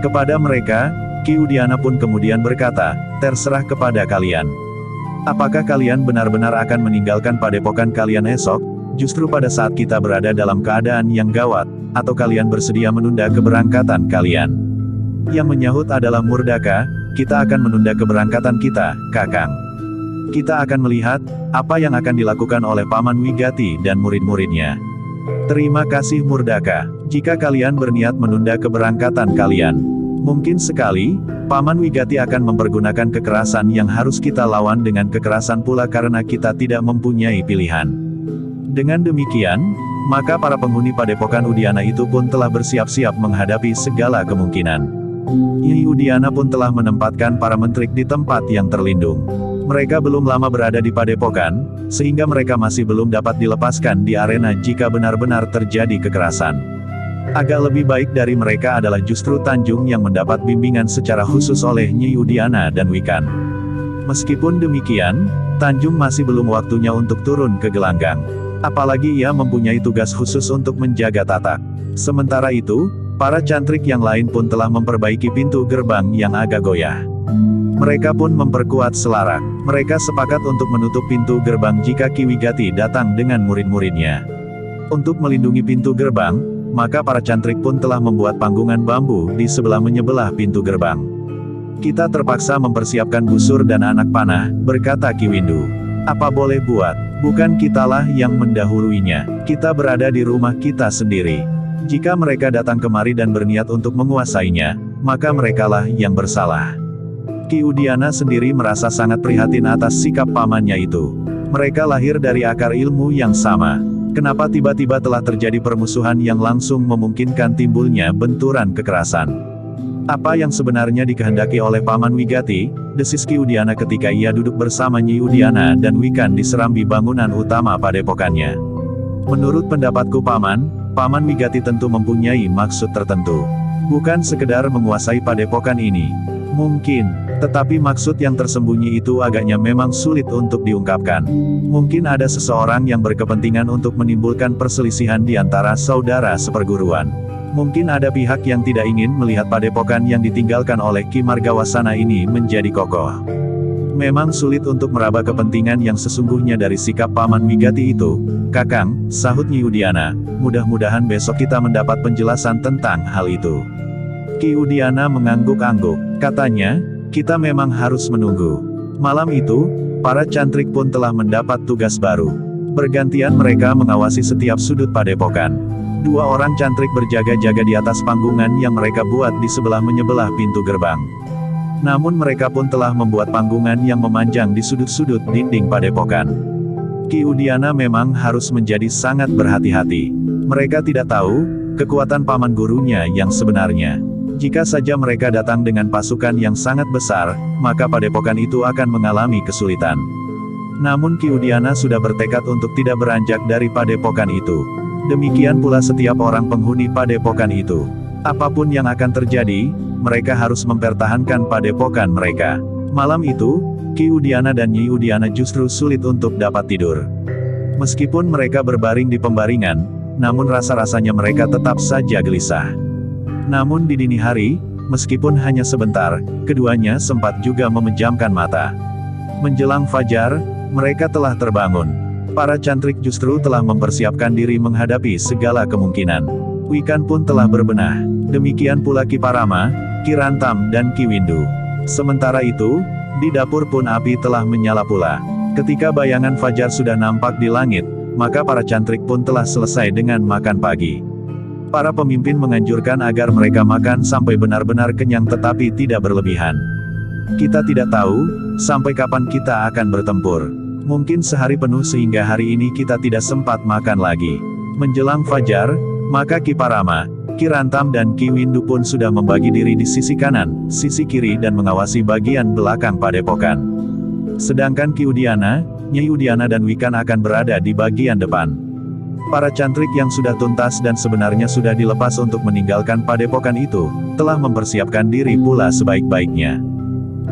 Kepada mereka, Ki Udiana pun kemudian berkata, "Terserah kepada kalian. Apakah kalian benar-benar akan meninggalkan padepokan kalian esok, justru pada saat kita berada dalam keadaan yang gawat, atau kalian bersedia menunda keberangkatan kalian?" Yang menyahut adalah Murdaka, "Kita akan menunda keberangkatan kita, Kakang. Kita akan melihat, apa yang akan dilakukan oleh Paman Wigati dan murid-muridnya." "Terima kasih Murdaka. Jika kalian berniat menunda keberangkatan kalian, mungkin sekali, Paman Wigati akan mempergunakan kekerasan yang harus kita lawan dengan kekerasan pula karena kita tidak mempunyai pilihan." Dengan demikian, maka para penghuni padepokan Udiana itu pun telah bersiap-siap menghadapi segala kemungkinan. Nyi Udiana pun telah menempatkan para menteri di tempat yang terlindung. Mereka belum lama berada di padepokan, sehingga mereka masih belum dapat dilepaskan di arena jika benar-benar terjadi kekerasan. Agak lebih baik dari mereka adalah justru Tanjung yang mendapat bimbingan secara khusus oleh Nyi Udiana dan Wikan. Meskipun demikian, Tanjung masih belum waktunya untuk turun ke gelanggang. Apalagi ia mempunyai tugas khusus untuk menjaga tatak. Sementara itu, para cantrik yang lain pun telah memperbaiki pintu gerbang yang agak goyah. Mereka pun memperkuat selarak. Mereka sepakat untuk menutup pintu gerbang jika Ki Wigati datang dengan murid-muridnya. Untuk melindungi pintu gerbang, maka para cantrik pun telah membuat panggungan bambu di sebelah menyebelah pintu gerbang. "Kita terpaksa mempersiapkan busur dan anak panah," berkata Ki Windu. "Apa boleh buat, bukan kitalah yang mendahuluinya. Kita berada di rumah kita sendiri. Jika mereka datang kemari dan berniat untuk menguasainya, maka merekalah yang bersalah." Ki Udiana sendiri merasa sangat prihatin atas sikap pamannya itu. Mereka lahir dari akar ilmu yang sama. Kenapa tiba-tiba telah terjadi permusuhan yang langsung memungkinkan timbulnya benturan kekerasan? Apa yang sebenarnya dikehendaki oleh Paman Wigati, desis Ki Udiana ketika ia duduk bersama Nyi Udiana dan Wikan di serambi bangunan utama padepokannya. Menurut pendapatku Paman, Paman Wigati tentu mempunyai maksud tertentu. Bukan sekedar menguasai padepokan ini. Mungkin, tetapi maksud yang tersembunyi itu agaknya memang sulit untuk diungkapkan. Mungkin ada seseorang yang berkepentingan untuk menimbulkan perselisihan di antara saudara seperguruan. Mungkin ada pihak yang tidak ingin melihat padepokan yang ditinggalkan oleh Ki Margawasana ini menjadi kokoh. Memang sulit untuk meraba kepentingan yang sesungguhnya dari sikap Paman Wigati itu, Kakang, sahut Nyi Udiana, mudah-mudahan besok kita mendapat penjelasan tentang hal itu. Ki Udiana mengangguk-angguk, katanya, kita memang harus menunggu. Malam itu, para cantrik pun telah mendapat tugas baru. Bergantian mereka mengawasi setiap sudut padepokan. 2 orang cantrik berjaga-jaga di atas panggungan yang mereka buat di sebelah menyebelah pintu gerbang. Namun mereka pun telah membuat panggungan yang memanjang di sudut-sudut dinding padepokan. Ki Udiana memang harus menjadi sangat berhati-hati. Mereka tidak tahu kekuatan paman gurunya yang sebenarnya. Jika saja mereka datang dengan pasukan yang sangat besar, maka padepokan itu akan mengalami kesulitan. Namun Ki Udiana sudah bertekad untuk tidak beranjak dari padepokan itu. Demikian pula setiap orang penghuni padepokan itu. Apapun yang akan terjadi, mereka harus mempertahankan padepokan mereka. Malam itu, Ki Udiana dan Nyi Udiana justru sulit untuk dapat tidur. Meskipun mereka berbaring di pembaringan, namun rasa-rasanya mereka tetap saja gelisah. Namun di dini hari, meskipun hanya sebentar, keduanya sempat juga memejamkan mata. Menjelang fajar, mereka telah terbangun. Para cantrik justru telah mempersiapkan diri menghadapi segala kemungkinan. Wikan pun telah berbenah. Demikian pula Ki Parama, Ki Rantam dan Ki Windu. Sementara itu, di dapur pun api telah menyala pula. Ketika bayangan fajar sudah nampak di langit, maka para cantrik pun telah selesai dengan makan pagi. Para pemimpin menganjurkan agar mereka makan sampai benar-benar kenyang tetapi tidak berlebihan. Kita tidak tahu, sampai kapan kita akan bertempur. Mungkin sehari penuh sehingga hari ini kita tidak sempat makan lagi. Menjelang fajar, maka Ki Parama, Ki Rantam dan Ki Windu pun sudah membagi diri di sisi kanan, sisi kiri dan mengawasi bagian belakang padepokan. Sedangkan Ki Udiana, Nyi Udiana dan Wikan akan berada di bagian depan. Para cantrik yang sudah tuntas dan sebenarnya sudah dilepas untuk meninggalkan padepokan itu, telah mempersiapkan diri pula sebaik-baiknya.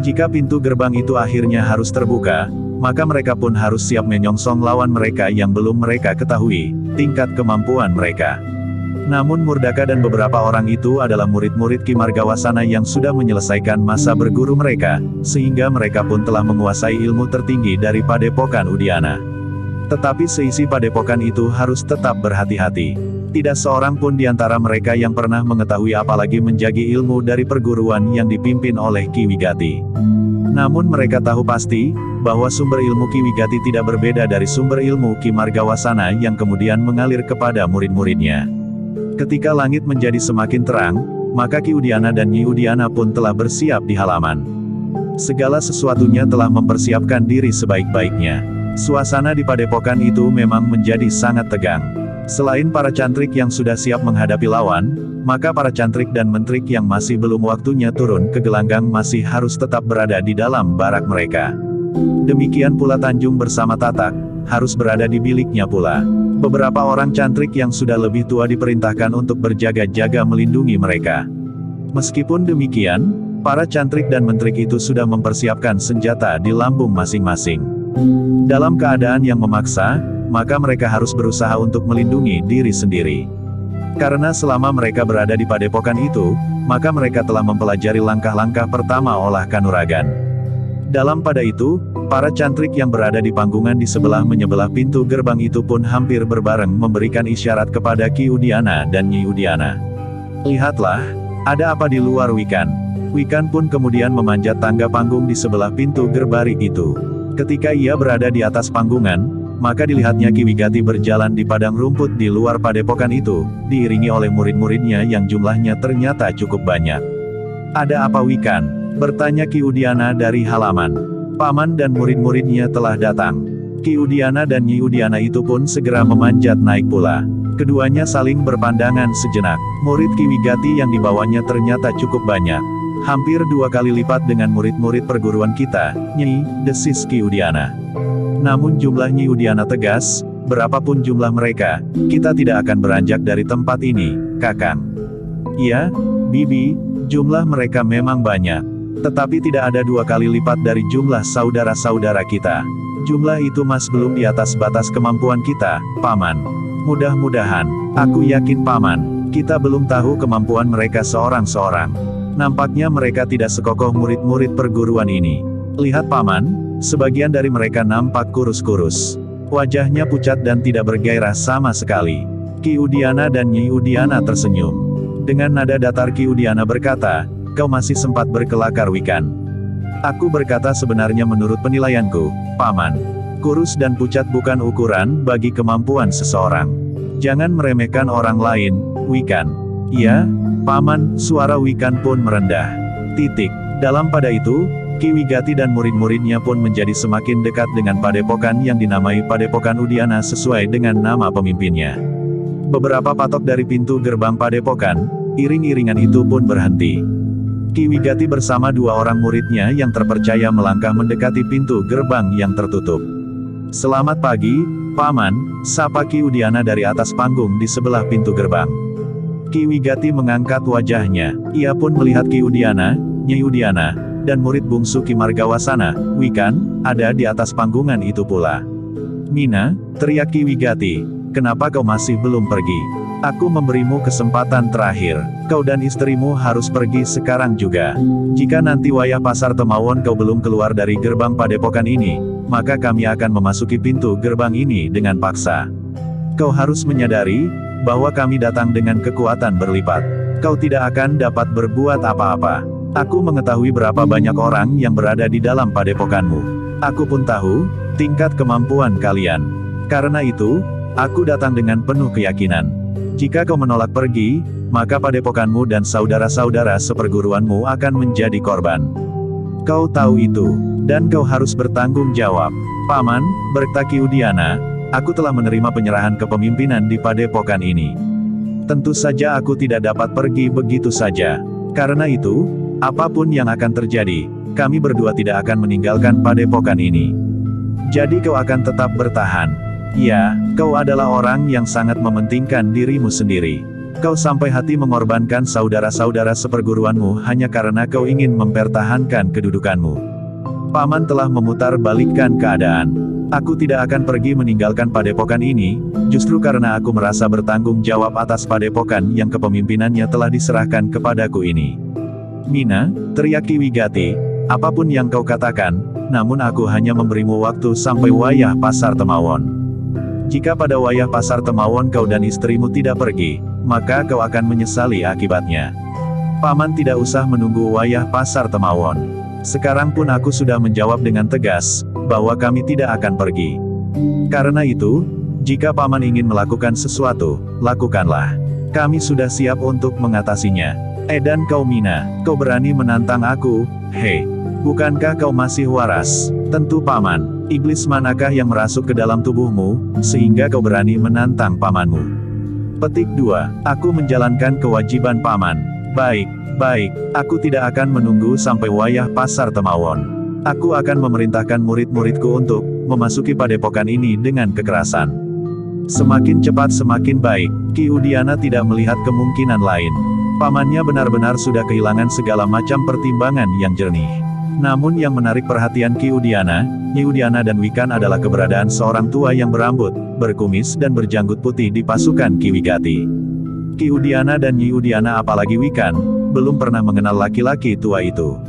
Jika pintu gerbang itu akhirnya harus terbuka, maka mereka pun harus siap menyongsong lawan mereka yang belum mereka ketahui tingkat kemampuan mereka. Namun Murdaka dan beberapa orang itu adalah murid-murid Ki Margawasana yang sudah menyelesaikan masa berguru mereka, sehingga mereka pun telah menguasai ilmu tertinggi dari padepokan Udiana. Tetapi seisi padepokan itu harus tetap berhati-hati. Tidak seorang pun di antara mereka yang pernah mengetahui apalagi menjagi ilmu dari perguruan yang dipimpin oleh Ki Wigati. Namun mereka tahu pasti, bahwa sumber ilmu Ki Wigati tidak berbeda dari sumber ilmu Ki Margawasana yang kemudian mengalir kepada murid-muridnya. Ketika langit menjadi semakin terang, maka Ki Udiana dan Nyi Udiana pun telah bersiap di halaman. Segala sesuatunya telah mempersiapkan diri sebaik-baiknya. Suasana di padepokan itu memang menjadi sangat tegang. Selain para cantrik yang sudah siap menghadapi lawan, maka para cantrik dan mentrik yang masih belum waktunya turun ke gelanggang masih harus tetap berada di dalam barak mereka. Demikian pula Tanjung bersama Tatak, harus berada di biliknya pula. Beberapa orang cantrik yang sudah lebih tua diperintahkan untuk berjaga-jaga melindungi mereka. Meskipun demikian, para cantrik dan mentrik itu sudah mempersiapkan senjata di lambung masing-masing. Dalam keadaan yang memaksa, maka mereka harus berusaha untuk melindungi diri sendiri. Karena selama mereka berada di padepokan itu, maka mereka telah mempelajari langkah-langkah pertama olah kanuragan. Dalam pada itu, para cantrik yang berada di panggungan di sebelah menyebelah pintu gerbang itu pun hampir berbareng memberikan isyarat kepada Ki Udiana dan Nyi Udiana. Lihatlah, ada apa di luar Wikan? Wikan pun kemudian memanjat tangga panggung di sebelah pintu gerbari itu. Ketika ia berada di atas panggungan, maka dilihatnya Ki Wigati berjalan di padang rumput di luar padepokan itu, diiringi oleh murid-muridnya yang jumlahnya ternyata cukup banyak. Ada apa Wikan? Bertanya Ki Udiana dari halaman. Paman dan murid-muridnya telah datang. Ki Udiana dan Nyi Udiana itu pun segera memanjat naik pula. Keduanya saling berpandangan sejenak. Murid Ki Wigati yang dibawanya ternyata cukup banyak. Hampir 2 kali lipat dengan murid-murid perguruan kita, Nyi, desis Ki Udiana. Namun jumlah Nyi Udiana tegas, berapapun jumlah mereka, kita tidak akan beranjak dari tempat ini, Kakang. Iya, Bibi, jumlah mereka memang banyak. Tetapi tidak ada 2 kali lipat dari jumlah saudara-saudara kita. Jumlah itu masih belum di atas batas kemampuan kita, Paman. Mudah-mudahan, aku yakin Paman, kita belum tahu kemampuan mereka seorang-seorang. Nampaknya mereka tidak sekokoh murid-murid perguruan ini. Lihat Paman, sebagian dari mereka nampak kurus-kurus. Wajahnya pucat dan tidak bergairah sama sekali. Ki Udiana dan Nyi Udiana tersenyum. Dengan nada datar Ki Udiana berkata, kau masih sempat berkelakar Wikan. Aku berkata sebenarnya menurut penilaianku, Paman. Kurus dan pucat bukan ukuran bagi kemampuan seseorang. Jangan meremehkan orang lain, Wikan. Iya, Paman, suara Wikan pun merendah. Titik. Dalam pada itu, Ki Wigati dan murid-muridnya pun menjadi semakin dekat dengan padepokan yang dinamai Padepokan Udiana sesuai dengan nama pemimpinnya. Beberapa patok dari pintu gerbang padepokan, iring-iringan itu pun berhenti. Ki Wigati bersama 2 orang muridnya yang terpercaya melangkah mendekati pintu gerbang yang tertutup. Selamat pagi, Paman, sapa Ki Udiana dari atas panggung di sebelah pintu gerbang. Ki Wigati mengangkat wajahnya, ia pun melihat Ki Udiana, Nyi Udiana, dan murid bungsu Ki Margawasana, Wikan, ada di atas panggungan itu pula. Mina, teriak Ki Wigati, kenapa kau masih belum pergi? Aku memberimu kesempatan terakhir, kau dan istrimu harus pergi sekarang juga. Jika nanti wayah pasar Temawon kau belum keluar dari gerbang padepokan ini, maka kami akan memasuki pintu gerbang ini dengan paksa. Kau harus menyadari, bahwa kami datang dengan kekuatan berlipat. Kau tidak akan dapat berbuat apa-apa. Aku mengetahui berapa banyak orang yang berada di dalam padepokanmu. Aku pun tahu, tingkat kemampuan kalian. Karena itu, aku datang dengan penuh keyakinan. Jika kau menolak pergi, maka padepokanmu dan saudara-saudara seperguruanmu akan menjadi korban. Kau tahu itu, dan kau harus bertanggung jawab. Paman, berkata Ki Udiana, aku telah menerima penyerahan kepemimpinan di padepokan ini. Tentu saja aku tidak dapat pergi begitu saja. Karena itu, apapun yang akan terjadi, kami berdua tidak akan meninggalkan padepokan ini. Jadi kau akan tetap bertahan. Ya, kau adalah orang yang sangat mementingkan dirimu sendiri. Kau sampai hati mengorbankan saudara-saudara seperguruanmu hanya karena kau ingin mempertahankan kedudukanmu. Paman telah memutar balikkan keadaan. Aku tidak akan pergi meninggalkan padepokan ini, justru karena aku merasa bertanggung jawab atas padepokan yang kepemimpinannya telah diserahkan kepadaku ini. Mina, teriak Ki Wigati, apapun yang kau katakan, namun aku hanya memberimu waktu sampai wayah pasar Temawon. Jika pada wayah pasar Temawon kau dan istrimu tidak pergi, maka kau akan menyesali akibatnya. Paman tidak usah menunggu wayah pasar Temawon. Sekarang pun aku sudah menjawab dengan tegas, bahwa kami tidak akan pergi. Karena itu, jika Paman ingin melakukan sesuatu, lakukanlah. Kami sudah siap untuk mengatasinya. Dan kau Mina, kau berani menantang aku, hei. Bukankah kau masih waras? Tentu Paman, iblis manakah yang merasuk ke dalam tubuhmu, sehingga kau berani menantang Pamanmu? Petik 2, aku menjalankan kewajiban Paman. Baik. Baik, aku tidak akan menunggu sampai wayah pasar Temawon. Aku akan memerintahkan murid-muridku untuk memasuki padepokan ini dengan kekerasan. Semakin cepat semakin baik. Ki Udiana tidak melihat kemungkinan lain. Pamannya benar-benar sudah kehilangan segala macam pertimbangan yang jernih. Namun yang menarik perhatian Ki Udiana, Nyi Udiana dan Wikan adalah keberadaan seorang tua yang berambut, berkumis dan berjanggut putih di pasukan Ki Wigati. Ki Udiana dan Nyi Udiana apalagi Wikan, belum pernah mengenal laki-laki tua itu.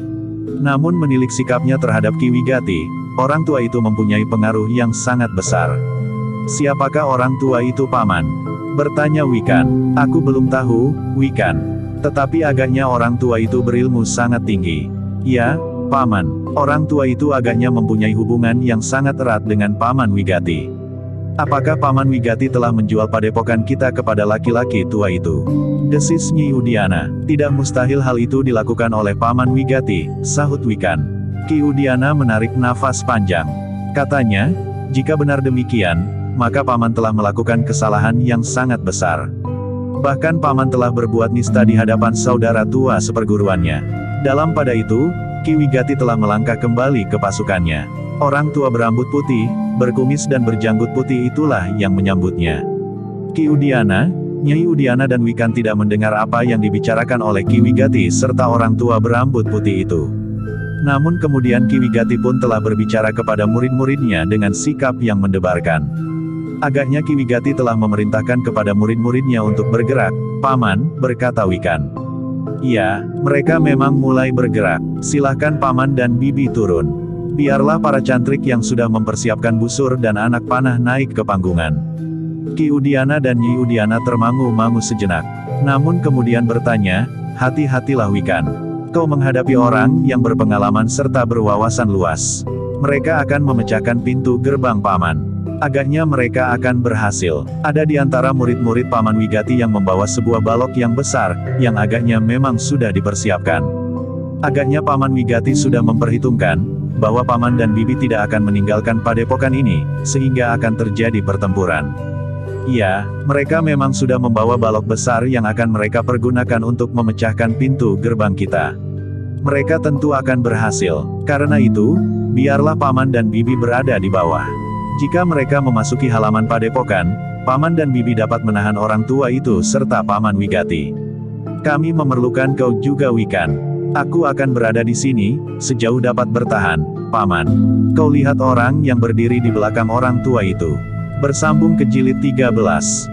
Namun menilik sikapnya terhadap Ki Wigati, orang tua itu mempunyai pengaruh yang sangat besar. Siapakah orang tua itu Paman? Bertanya Wikan. Aku belum tahu, Wikan. Tetapi agaknya orang tua itu berilmu sangat tinggi. Ya, Paman, orang tua itu agaknya mempunyai hubungan yang sangat erat dengan Paman Wigati. Apakah Paman Wigati telah menjual padepokan kita kepada laki-laki tua itu? Desis Nyi Udiana. Tidak mustahil hal itu dilakukan oleh Paman Wigati, sahut Wikan. Ki Udiana menarik nafas panjang. Katanya, jika benar demikian, maka paman telah melakukan kesalahan yang sangat besar. Bahkan paman telah berbuat nista di hadapan saudara tua seperguruannya. Dalam pada itu, Ki Wigati telah melangkah kembali ke pasukannya. Orang tua berambut putih, berkumis dan berjanggut putih itulah yang menyambutnya. Ki Udiana, Nyai Udiana dan Wikan tidak mendengar apa yang dibicarakan oleh Ki Wigati serta orang tua berambut putih itu. Namun kemudian Ki Wigati pun telah berbicara kepada murid-muridnya dengan sikap yang mendebarkan. Agaknya Ki Wigati telah memerintahkan kepada murid-muridnya untuk bergerak. "Paman," berkata Wikan. "Iya, mereka memang mulai bergerak. Silahkan paman dan bibi turun. Biarlah para cantrik yang sudah mempersiapkan busur dan anak panah naik ke panggungan." Ki Udiana dan Nyi Udiana termangu-mangu sejenak. Namun kemudian bertanya, "Hati-hatilah Wikan. Kau menghadapi orang yang berpengalaman serta berwawasan luas. Mereka akan memecahkan pintu gerbang paman. Agaknya mereka akan berhasil." Ada di antara murid-murid Paman Wigati yang membawa sebuah balok yang besar, yang agaknya memang sudah dipersiapkan. Agaknya Paman Wigati sudah memperhitungkan, bahwa paman dan bibi tidak akan meninggalkan padepokan ini, sehingga akan terjadi pertempuran. Iya, mereka memang sudah membawa balok besar yang akan mereka pergunakan untuk memecahkan pintu gerbang kita. Mereka tentu akan berhasil. Karena itu, biarlah paman dan bibi berada di bawah. Jika mereka memasuki halaman padepokan, paman dan bibi dapat menahan orang tua itu serta Paman Wigati. "Kami memerlukan kau juga Wikan. Aku akan berada di sini, sejauh dapat bertahan, paman." Kau lihat orang yang berdiri di belakang orang tua itu. Bersambung ke jilid 13.